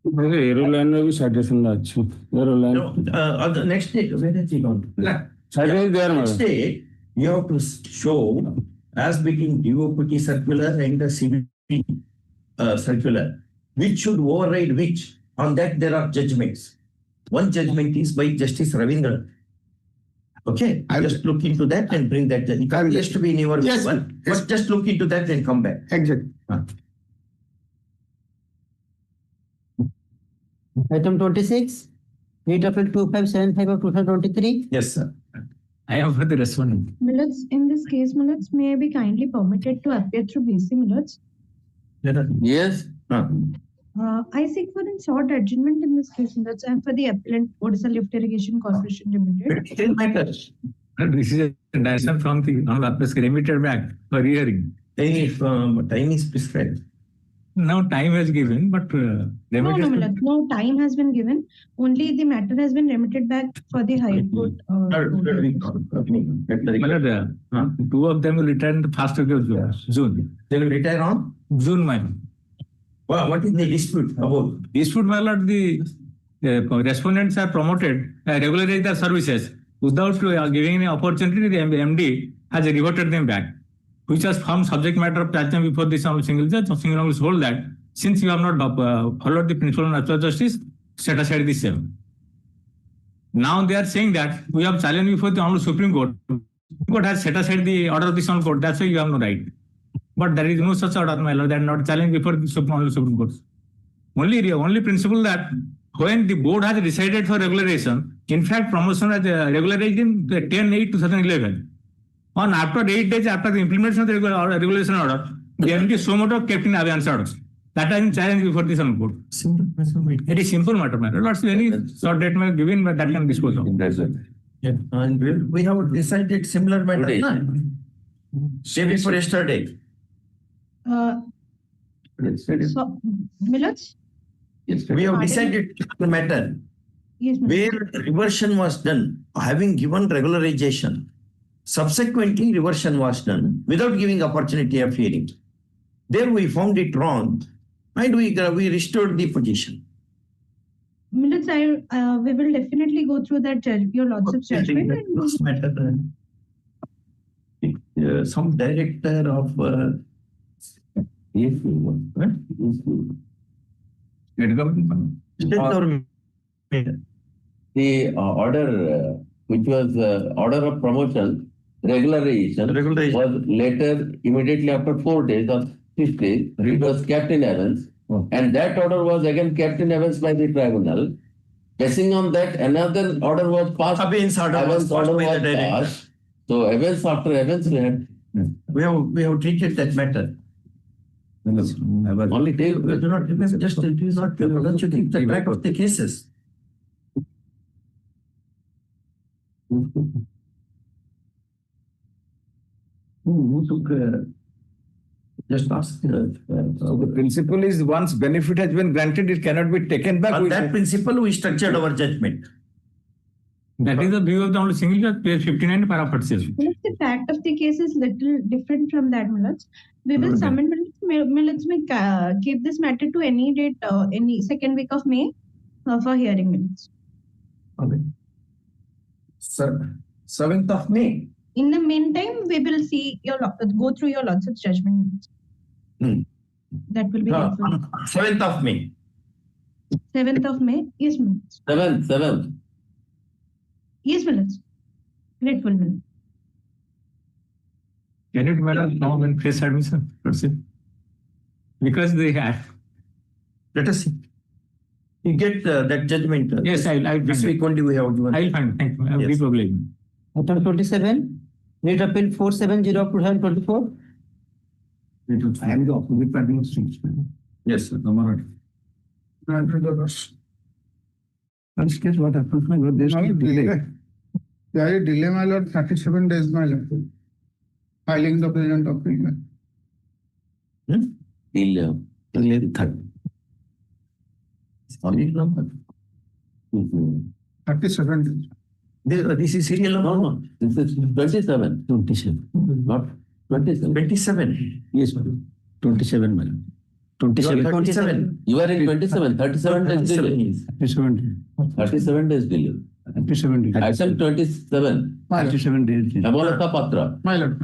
Aeroline में भी citation अच्छी. Aeroline. The next day, where has he gone? Citation there, next day, you have to show as between DOPT circular and the civil circular, which should override which? On that there are judgments. One judgment is by Justice Ravindra. Okay, just look into that and bring that. It appears to be in your one, but just look into that and come back. Exactly. Item 26, Rate Appeal 2575 of 2023. Yes, sir. I am for the respondent. Millets, in this case, Millets may be kindly permitted to appear through BC Millets. Yes. I seek for a short adjournment in this case, Millets, and for the appellant, Odisha Lift Irrigation Corporation Limited. It still matters. This is a direction from the Honorable remitted back for hearing. Time is prescribed. Now time has given, but No, Millets, no time has been given. Only the matter has been remitted back for the High Court. Two of them will retire in the first week of June. They will retire on June, my lord. What is the dispute about? Dispute, my lord, the respondents are promoted, regularize their services without giving any opportunity. The MD has reverted them back, which was found subject matter of judgment before this single judge. Single will hold that since you have not followed the principle of natural justice, set aside the same. Now they are saying that we have challenged before the Honorable Supreme Court. Supreme Court has set aside the order of the Honorable Court. That's why you have no right. But there is no such order, my lord. They are not challenged before the Supreme Court. Only principle that when the board has decided for regularization, in fact, promotion has regularized in 10/8/2011. On after 8 days after the implementation of the regulation order, the MD Somoto kept in abeyance orders. That has been challenged before the Supreme Court. It is simple matter, my lord. Not any short date may given, but that can dispose of. Yeah. And we have decided similar matter. Day before yesterday. So, Millets? We have decided the matter. Yes, where reversion was done, having given regularization. Subsequently, reversion was done without giving opportunity of hearing. There we found it wrong, and we restored the position. Millets, we will definitely go through that your lordship's judgment. Some director of state government. The order, which was order of promotion, regularization, was later, immediately after 4 days or 6 days, it was kept in abeyance. And that order was again kept in abeyance by the tribunal. Basing on that, another order was passed. Abeyance order was passed by the director. So abeyance after abeyance we have treated that matter. Only take. Do not remember, just do not don't you keep the track of the cases. Who took just ask. The principle is once benefit has been granted, it cannot be taken back. On that principle, we structured our judgment. That is the view of the only single judge, page 59, paragraph 37. The fact of the case is little different from that, Millets. We will summon Millets may keep this matter to any date, any second week of May for hearing Millets. Okay. Sir, 7th of May. In the meantime, we will see go through your lordship's judgment. That will be helpful. 7th of May. 7th of May. Yes, Millets. 7th. Yes, Millets. Grateful, Millets. Can it matter now when face admission? Because they have. Let us see. You get that judgment. Yes, I'll this week only we have given. I'll find. Thank you. I will republish. Item 27, Rate Appeal 470 of 2024. I am the opposite party of streets. Yes, sir. First case, what happens, my lord? There's no delay. There is delay, my lord, 37 days, my lord. Filing the present appeal. Till solid number. 37 days. This is serial number. No. This is 27. 27. Not 27. 27. Yes, madam. 27, madam. 27. You are in 27. 37 days delay. 37 days delay. 37 days. Item 27. 37 days. Abolata Patra. My lord.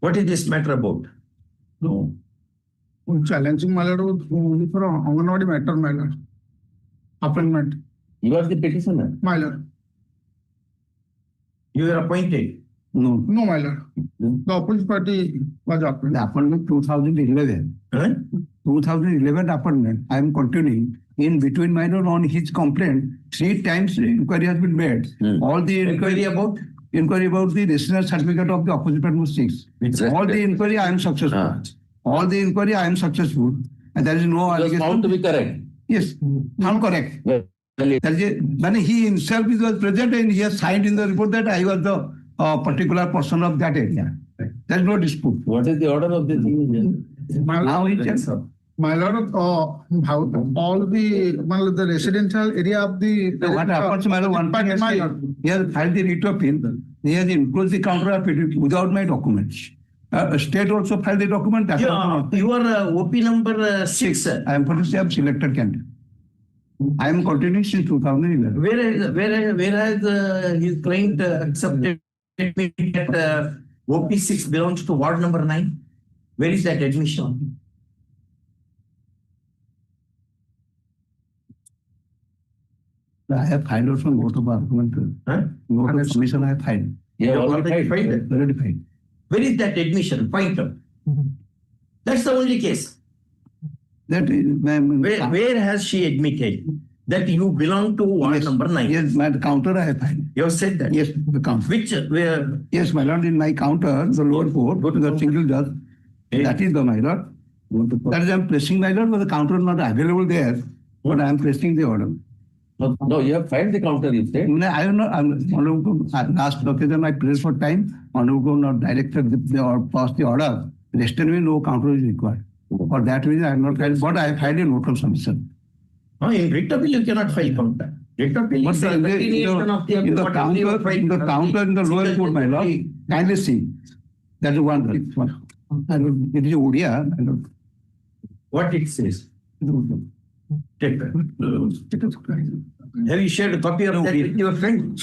What is this matter about? No. Challenging my lord only for Anganwadi matter, my lord. Appointment, You are the petitioner. my lord. You were appointed. No, No, my lord. The opposite party was appointed. the appointment 2011. 2011 appointment. I am continuing. In between, my lord, on his complaint, 3 times inquiry has been made. All the Inquiry about? inquiry about the residence certificate of the opposite party 6. All the inquiry I am successful. All the inquiry I am successful. And there is no It was allegation. found to be correct. Yes, found correct. Well, That is, when he himself was present and he has signed in the report that I was the particular person of that area. There is no dispute. what is the order of the thing? Now he checks up. My lord, how all the residential area of the. What happens, my lord, one part is he has filed the writ of appeal. He has enclosed the counter affidavit without my documents. State also filed the document. That You are OP number 6. I am potentially selected candidate. I am continuing since 2011. Where has his client accepted that OP6 belongs to ward number 9? Where is that admission? I have filed out from vote of argument. Vote of submission I have filed. You have already filed? Already filed. Where is that admission? Point out. That's the only case. That is, Where has she admitted that you belong to ward number 9? Yes, my counter I have filed. You have said that? Yes, the counter. Which, where? Yes, my lord, in my counter, the lower court, the single judge, that is the my lord. That is, I am pressing my lord, but the counter is not available there, but I am pressing the order. No, you have filed the counter, you said. I don't know, last occasion I prayed for time, Honorable not directed or passed the order. Yesterday, no counter is required. For that reason, I have not filed, but I have filed a note of submission. In writ appeal, you cannot file counter. Writ appeal is a continuation of the in the counter in the lower court, my lord, kindly see. That is one. It is Odia. What it says? Take that. Have you shared a copy of that with your friend?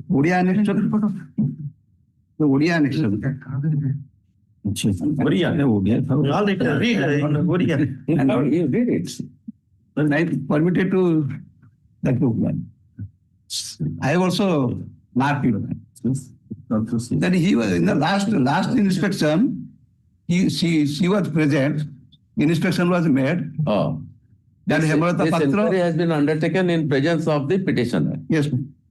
Odia annexure. The Odia annexure. Odia. All right, read Odia. And now you read it. Then I permitted to that book. I have also marked it. Then he was in the last inspection. She was present. Inspection was made. Oh. Then This Hemrata inquiry Patra. has been undertaken in presence of the petitioner. Yes.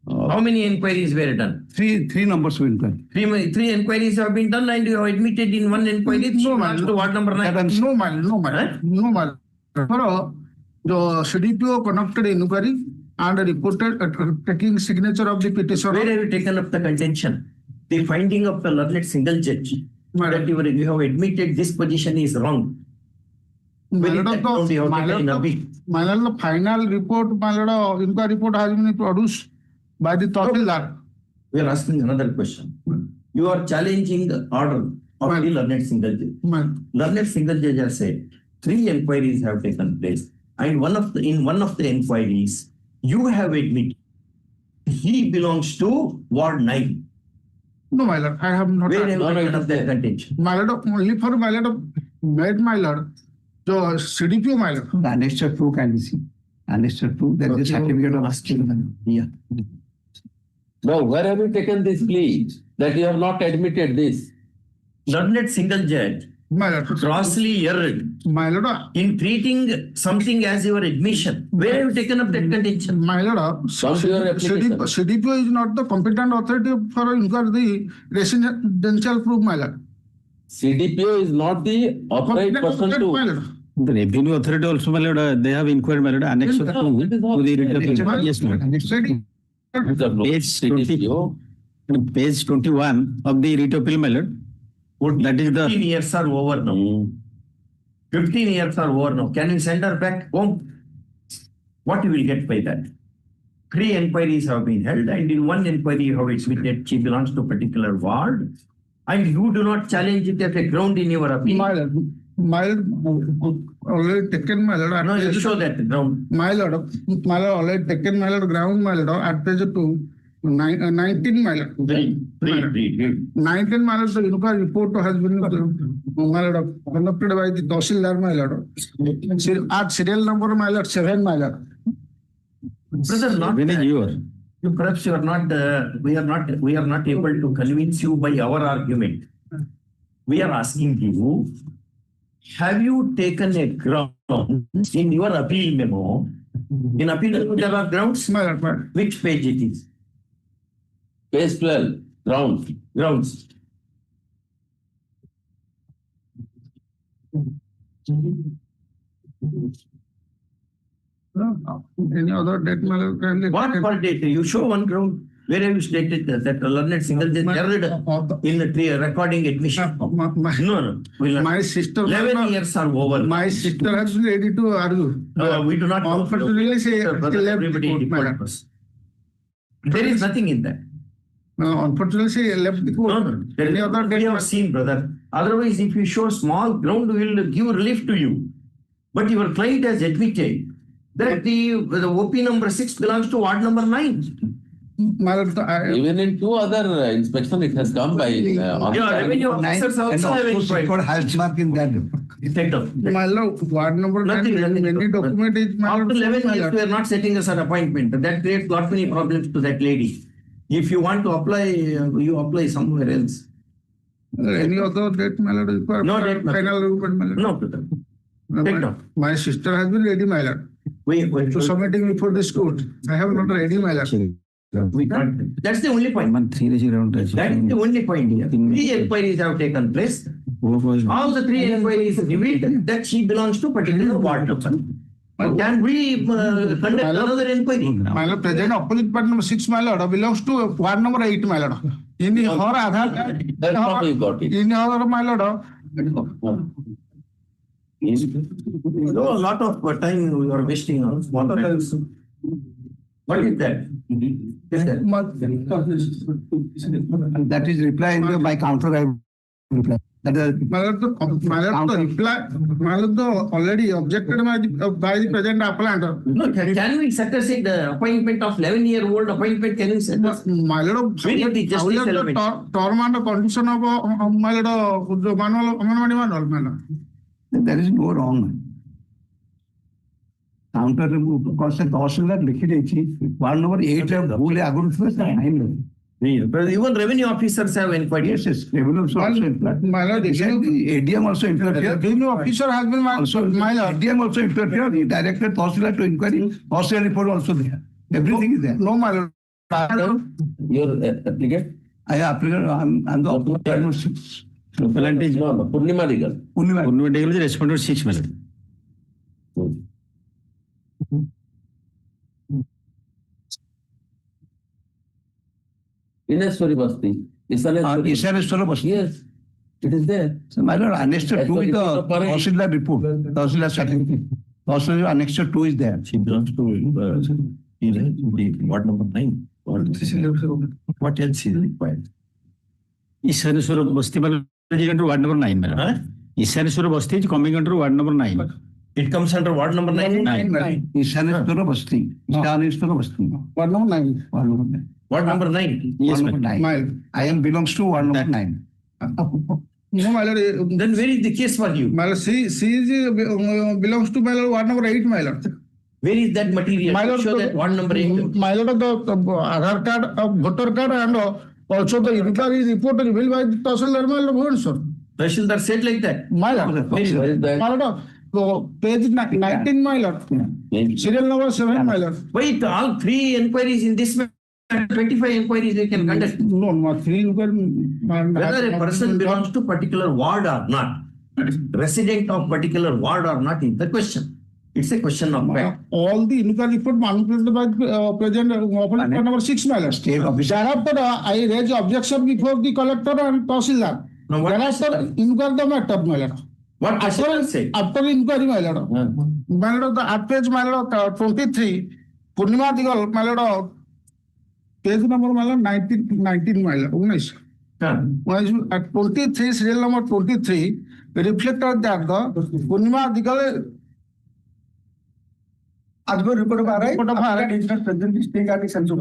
How many inquiries were done? Three numbers will come. Three inquiries have been done, and you have admitted in one inquiry. No, belongs to ward number 9. No, man. The CDPO conducted inquiry and reported taking signature of the petitioner. Where have you taken up the contention? The finding of the learned single judge that you have admitted this position is wrong. My lord, the final report, my lord, inquiry report has been produced by the Tahsildar. We are asking another question. You are challenging the order of the learned single judge. Learned single judge has said 3 inquiries have taken place, and in one of the inquiries, you have admitted he belongs to ward 9. No, my lord, I have not. Where have you taken up that contention? My lord, only for my lord, made my lord, the CDPO, my lord. Annexure 2 can be seen. Annexure 2, there is a certificate of asking. Yeah. Now, where have you taken this plea that you have not admitted this? Learned single judge My lord, grossly erred my lord, in treating something as your admission. Where have you taken up that contention? my lord, Come to your application. CDPO is not the competent authority for inquiry the residential proof, my lord. CDPO is not the authorized person My to. lord. The revenue authority also, my lord, they have inquired, my lord, annexure 2 to the writ appeal. Yes, my lord. Page 20, page 21 of the writ appeal, my lord. That is the 15 years are over now. 15 years are over now. Can you send her back home? What you will get by that? 3 inquiries have been held, and in one inquiry you have admitted she belongs to a particular ward, and you do not challenge it as a ground in your appeal. My lord, already taken my lord. No, you show that ground. My lord, already taken my lord ground, my lord, at page 2, 19 my lord. 19 my lord, the inquiry report has been my lord, conducted by the Tahsildar my lord. At serial number my lord 7 my lord. Brother, not you perhaps you are not. We are not able to convince you by our argument. We are asking you: have you taken a ground in your appeal memo? In appeal memo, there are grounds. My lord. Which page it is? Page 12, grounds. Grounds. Any other date, my lord? What for date? You show one ground. Where have you stated that a learned single judge erred in the recording admission? No. We'll not. My sister. 11 years are over. My sister has been ready to argue. We do not. Unfortunately, she left everybody the court, report us. There is nothing in that. No, unfortunately, she left the court. No. Any other date you have seen, brother. Otherwise, if you show small ground, we will give relief to you. But your client has admitted that the OP number 6 belongs to ward number 9. Even in 2 other inspection, it has come by. Revenue officers also have inquired. Has mark in that. My lord, ward number 9, many document is my After lord. 11 years, we are not setting us an appointment. That creates lot many problems to that lady. If you want to apply, you apply somewhere else. Any other date, my lord? No date. Final report, my lord. No, brother. Take down. My sister has been ready, my lord. To submitting before this court. I have not ready, my lord. We can't. That's the only point. That is the only point here. 3 inquiries have taken place. All the 3 inquiries revealed that she belongs to particular ward number. Can we conduct another inquiry? My lord, present opposite part number 6, my lord, belongs to ward number 8, my lord. In her Aadhaar card, in her, my lord. No, a lot of time you are wasting on small matters. What is that? That is reply in my counter. I reply. That is my lord, the reply. My lord, already objected by the present appellant. No, can we set aside the appointment of 11-year-old appointment? Can we set aside? My lord, the justice element. Term and condition of my lord, the manual, my lord. There is no wrong. Counter because the Tahsildar लिखी रही थी ward number 8 है भूल है आगुन से 9 even revenue officers have inquired. Yes, revenue officer also inquired. My lord, ADM also interfered. Revenue officer has been also my lord. ADM also interfered. He directed Tahsildar to inquiry. Tahsildar report also there. Everything is there. No, my lord. Your applicant? I applicant. I'm the applicant. Appellant is Purnima Legal. Purnima Legal is respondent 6 minutes. Inespori Basti. Ishaneshwara Basti. Yes, it is there. So, my lord, annexed 2 is the Tahsildar report. Tahsildar certificate. Tahsildar annexed 2 is there. She belongs to ward number 9. What else is required? Ishaneshwara Basti under ward number 9. Ishaneshwara Basti is coming under ward number 9. It comes under ward number 9. Ishaneshwara Basti. Ishaneshwara Basti. Ward number 9. Ward number 9. Ward number 9. Yes, ward number 9. I am belongs to ward number 9. No, my lord. Then where is the case for you? My lord, she belongs to my lord ward number 8, my lord. Where is that material? My lord, show that ward number 8. My lord, the Aadhaar card, voter card, and also the inquiry report revealed by the Tahsildar, my lord, sir. Tahsildar said like that. My lord. Where is that? My lord, page 19, my lord. Serial number 7, my lord. Wait, all 3 inquiries in this 25 inquiries they can conduct. No, 3 inquiries. Whether a person belongs to particular ward or not, resident of particular ward or not is the question. It's a question of fact. All the inquiry report manipulated by President opposite number 6, my lord. Thereafter, I raise objection before the collector and Tahsildar. Thereafter, inquire the matter, my lord. What say? After inquiry, my lord. My lord, the at page, my lord, 23, Purnima Digal, my lord, page number, my lord, 19, my lord, at 23, serial number 23, reflected that the Purnima Digal आज वो report आ रहा है. Report of present state and sense of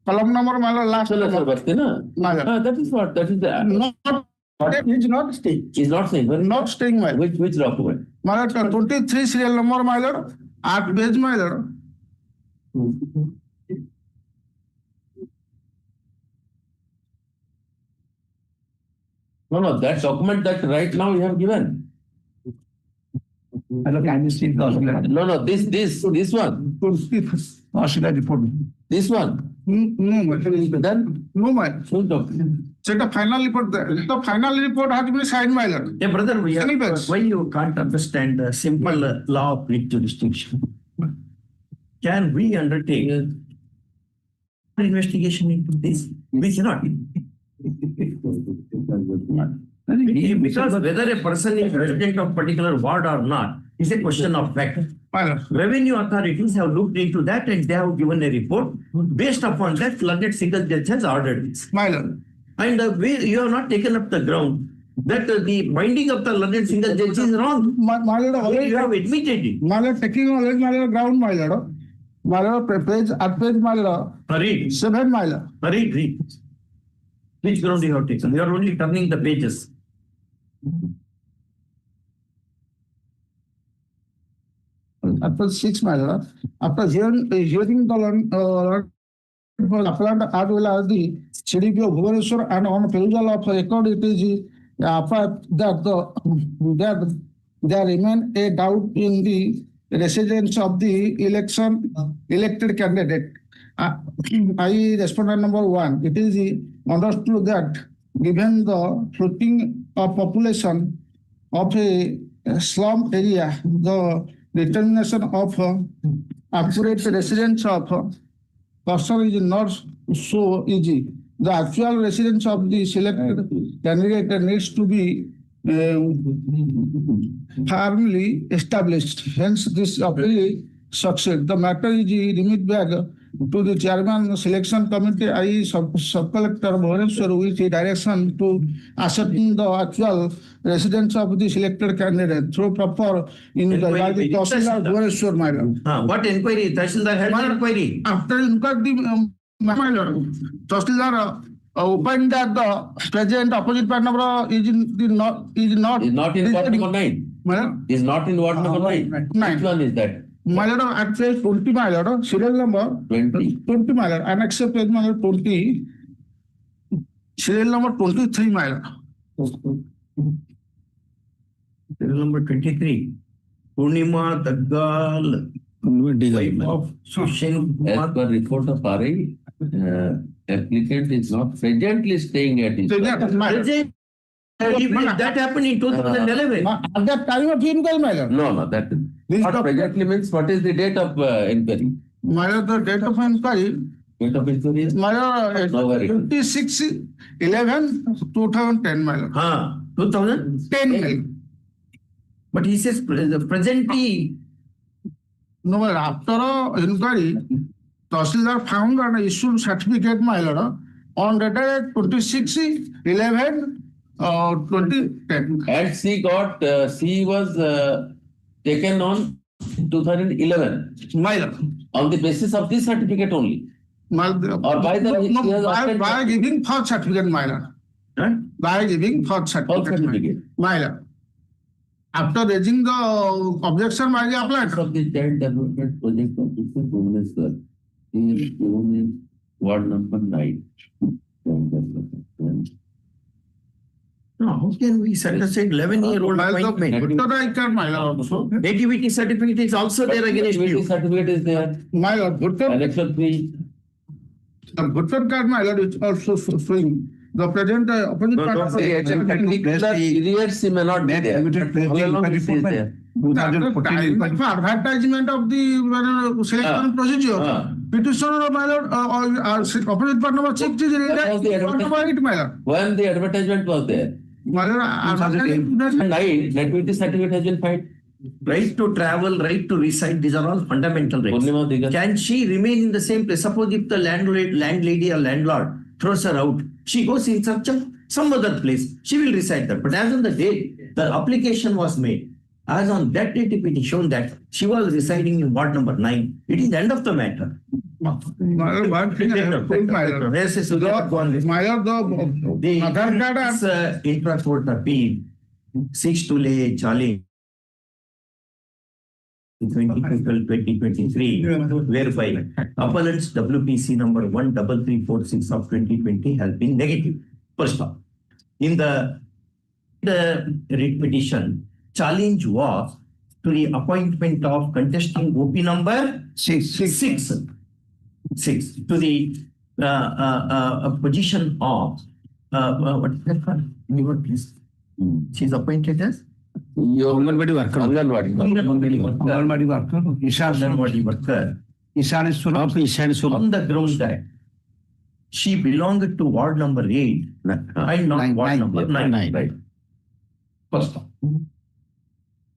column number, my lord, last चलो sir number. बचते ना My lord. that is what that is the Not, is not staying. is not saying Not staying, my lord. which document My lord, 23 serial number, my lord. 8 page, my lord. no that document that right now you have given Hello, can you see the no this one Australia report? this one No, my lord. then No, my lord. full document So the final report, the final report has been signed, my lord. Yeah, brother, Anyways. why you can't understand the simple law of writ jurisdiction? Can we undertake investigation into this? We cannot. Because whether a person is resident of particular ward or not is a question of fact. My lord. Revenue authorities have looked into that and they have given a report. Based upon that, learned single judge has ordered this. My lord. And you have not taken up the ground that the binding of the learned single judge is wrong. My lord, You have admitted it. my lord, taking knowledge, my lord, ground, my lord. My lord, page, at page, my lord. Read. 7, my lord. Read. Which ground you have taken? You are only turning the pages. At page 6, my lord. After hearing the appellant as well as the CDP of Bhubaneswar and on perusal of record, it is that there remain a doubt in the residence of the elected candidate. I respondent number 1. It is understood that given the floating of population of a slum area, the determination of accurate residence of person is not so easy. The actual residence of the selected candidate needs to be firmly established. Hence, this appeal succeed. The matter is remitted back to the chairman selection committee, i.e. sub-collector Bhubaneswar, with the direction to ascertain the actual residence of the selected candidate through proper inquiry by the Tahsildar Bhubaneswar, my lord. What inquiry? Tahsildar held inquiry. After inquiry, my lord, Tahsildar opened that the present opposite part number is not is not in ward number 9 my lord. is not in ward number 9 9. which one is that My lord, at page 20, my lord, serial number 20 my lord, annex page my lord 20, serial number 23, my lord. Serial number 23. Purnima Daggal, wife of Sushin as Kumar. per report of RI applicant is not presently staying at his Present. That happened in 2011. At that time of inquiry, my lord. no that not presently means what is the date of inquiry My lord, the date of inquiry, date of inquiry is my lord, No worry. 26/11/2010, my lord. 2010. 10. But he says presently. No, my lord, after inquiry, Tahsildar found and issued certificate, my lord, on date 26/11/2010. and she was taken on 2011 My lord. on the basis of this certificate only or by the he has obtained by giving false certificate, my lord. By giving false false certificate, certificate my lord. After raising the objection by the appellant, of the child development project of Dixit Krishna Shripad is given in ward number 9 No, how can we set aside 11-year-old appointment? my lord, also. Nativity certificate is also there against Nativity you. certificate is there My lord, election fee Bhuttar card, my lord, is also showing the present opposite no, part. periods he may not be there all along he is there For advertisement of the selection procedure, petitioner, my lord, opposite part number 6 is That was the advertisement. my lord. when the advertisement was there My lord, and 9 nativity certificate has been filed Right to travel, right to reside, these are all fundamental rights. Purnima Digal. Can she remain in the same place? Suppose if the landlady or landlord throws her out, she goes in search of some other place. She will reside there. But as on the day the application was made, As on that date, it is shown that she was residing in ward number 9. It is the end of the matter. One thing I have told my lord. Yes, yes, My lord, the Aadhaar card are intra-court appeal seeks to lay a challenge 2023, whereby appellant's WPC number 13346 of 2020 has been negative. First off, in the writ petition, challenge was to the appointment of contesting OP number 6 to the position of what is that called? Please. She is appointed as Anganwadi worker. Anganwadi worker. Anganwadi worker. Ishan On the ground that she belonged to ward number 8 and not ward number 9. Right. First one.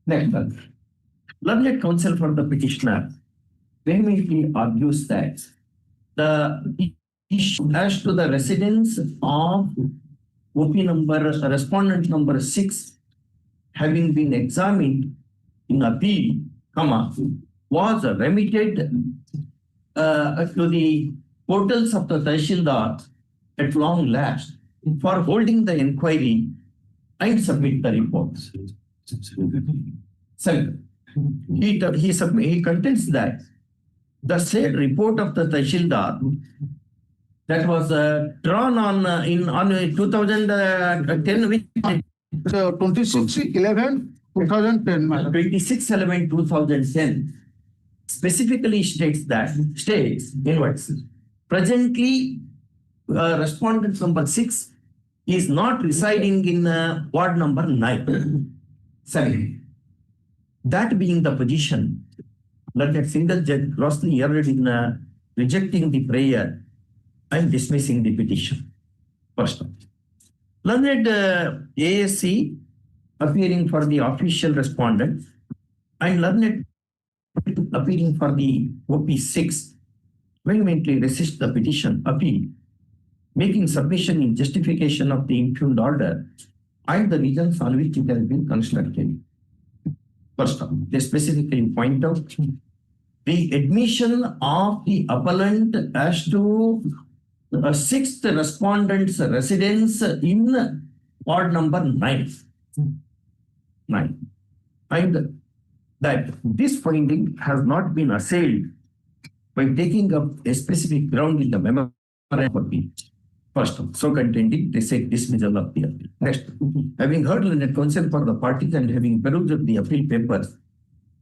Next one. Learned counsel for the petitioner vehemently argues that the issue as to the residence of OP number, respondent number 6 having been examined in appeal, was remitted to the portals of the Tahsildar at long last for holding the inquiry and submit the reports. Second, he contends that the said report of the Tahsildar that was drawn on 2010 with 26/11/2010. 26/11/2010 specifically states presently respondent number 6 is not residing in ward number 9. Second, that being the position, that single judge grossly erred in rejecting the prayer and dismissing the petition. First one. Learned ASC appearing for the official respondent and learned appearing for the OP6 vehemently resist the petition appeal, making submission in justification of the impugned order and the reasons on which it has been constructed. First one, they specifically point out the admission of the appellant as to a 6th respondent's residence in ward number 9. And that this finding has not been assailed by taking up a specific ground in the memorandum of appeal. First, so contending, they say dismissal of the appeal. Next, having heard learned counsel for the parties and having perused the appeal papers,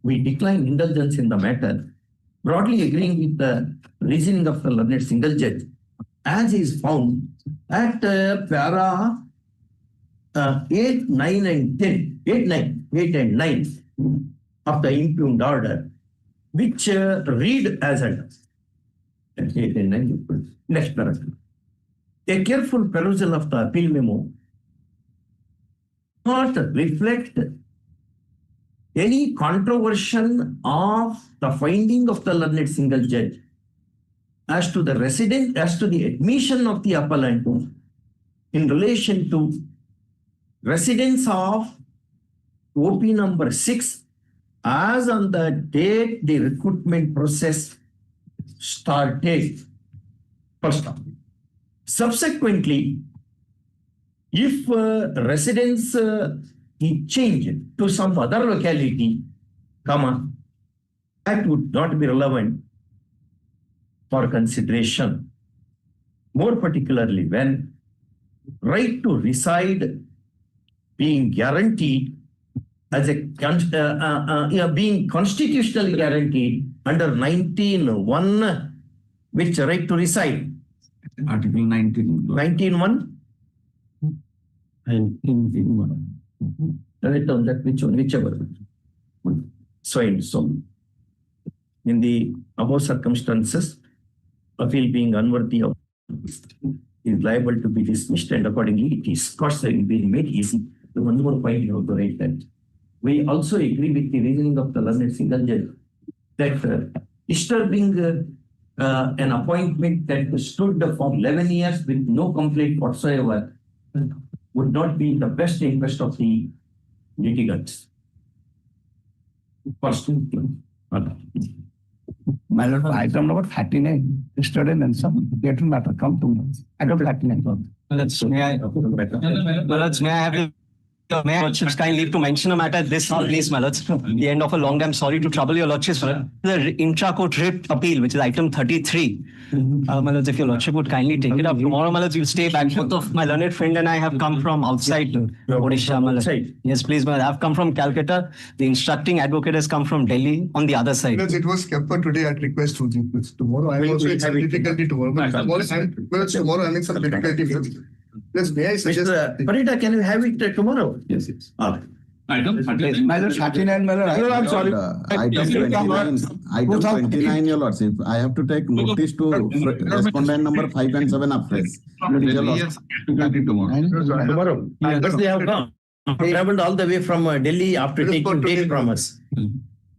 we decline indulgence in the matter, broadly agreeing with the reasoning of the learned single judge, as is found at para 8, 9 and 10, 8 and 9 of the impugned order, which read as under. 8 and 9. Next paragraph. A careful perusal of the appeal memo not reflect any controversion of the finding of the learned single judge as to the resident, as to the admission of the appellant in relation to residence of OP number 6 as on the date the recruitment process started. First off. Subsequently, if residence is changed to some other locality, that would not be relevant for consideration. More particularly when right to reside being guaranteed as a being constitutionally guaranteed under 19(1), which right to reside. Article 19. 19(1). 19(1). Write down that whichever. So and so. In the above circumstances, appeal being unworthy of is liable to be dismissed, and accordingly it is courts being made easy. The one more point you have to write that. We also agree with the reasoning of the learned single judge that disturbing an appointment that stood for 11 years with no complaint whatsoever would not be in the best interest of the litigants. First. My lord, item number 39, student and some getting matter come to me. Item 39. May I have your May I lordships kindly leave to mention a matter at this place, my lords. The end of a long time. Sorry to trouble your lordships. The intra-court writ appeal, which is item 33. My lords, if your lordship would kindly take it up. Tomorrow, my lords, you'll stay back. Both of my learned friend and I have come from outside Odisha, my lords. Yes, please, my lord. I've come from Calcutta. The instructing advocate has come from Delhi on the other side. It was kept for today at request to you. Tomorrow I also have difficulty tomorrow. Tomorrow I'm having some difficulty. May I suggest? Parita, can you have it tomorrow? Yes, yes. Item 39. My lord, 39, my lord. I'm sorry. Item 29, your lordship. I have to take notice to respondent number 5 and 7 after. Tomorrow. Because they have come. They traveled all the way from Delhi after taking date from us.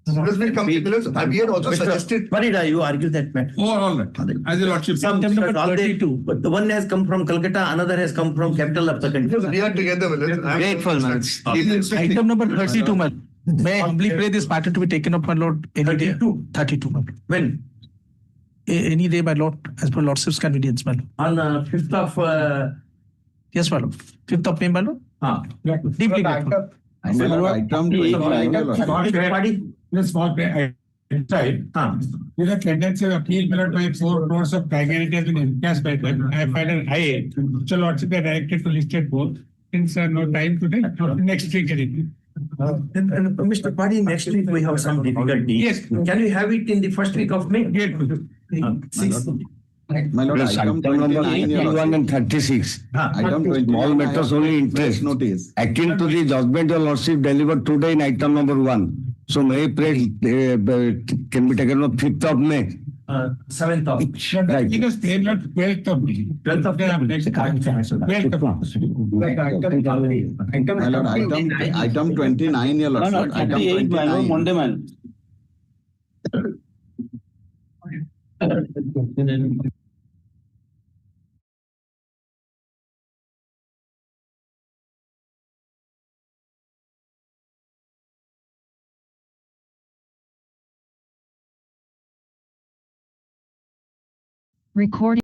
We had also suggested. Parita, you argue that matter. Oh, all right. As a lordship. But the one has come from Calcutta, another has come from capital of the country. We are together. Grateful, my lords. Item number 32, my lord. May I humbly pray this matter to be taken up, my lord, any day? 32, my lord. When? Any day, my lord, as per lordship's convenience, my lord. On 5th of... Yes, my lord. 5th of May, my lord. Deeply grateful. Item Let's walk inside. With a tendency of appeal by 4 crores of priority has been encashed by them. I have filed an IA. So lordship are directed to listed both. Since no time today, next week. Mr. Padi, next week we have some difficulty. Yes. Can we have it in the first week of May? My lord, item 29, your 21 lordship. and 36. Item 29. Small matters only interest. Notice. Akin to the judgment your lordship delivered today in item number 1. So may pray can be taken on 5th of May. 7th of Right. Because they not 12th of May. 12th of May. 12th of My lord, item 29, your lordship. Item 29. Monday, man. Recording.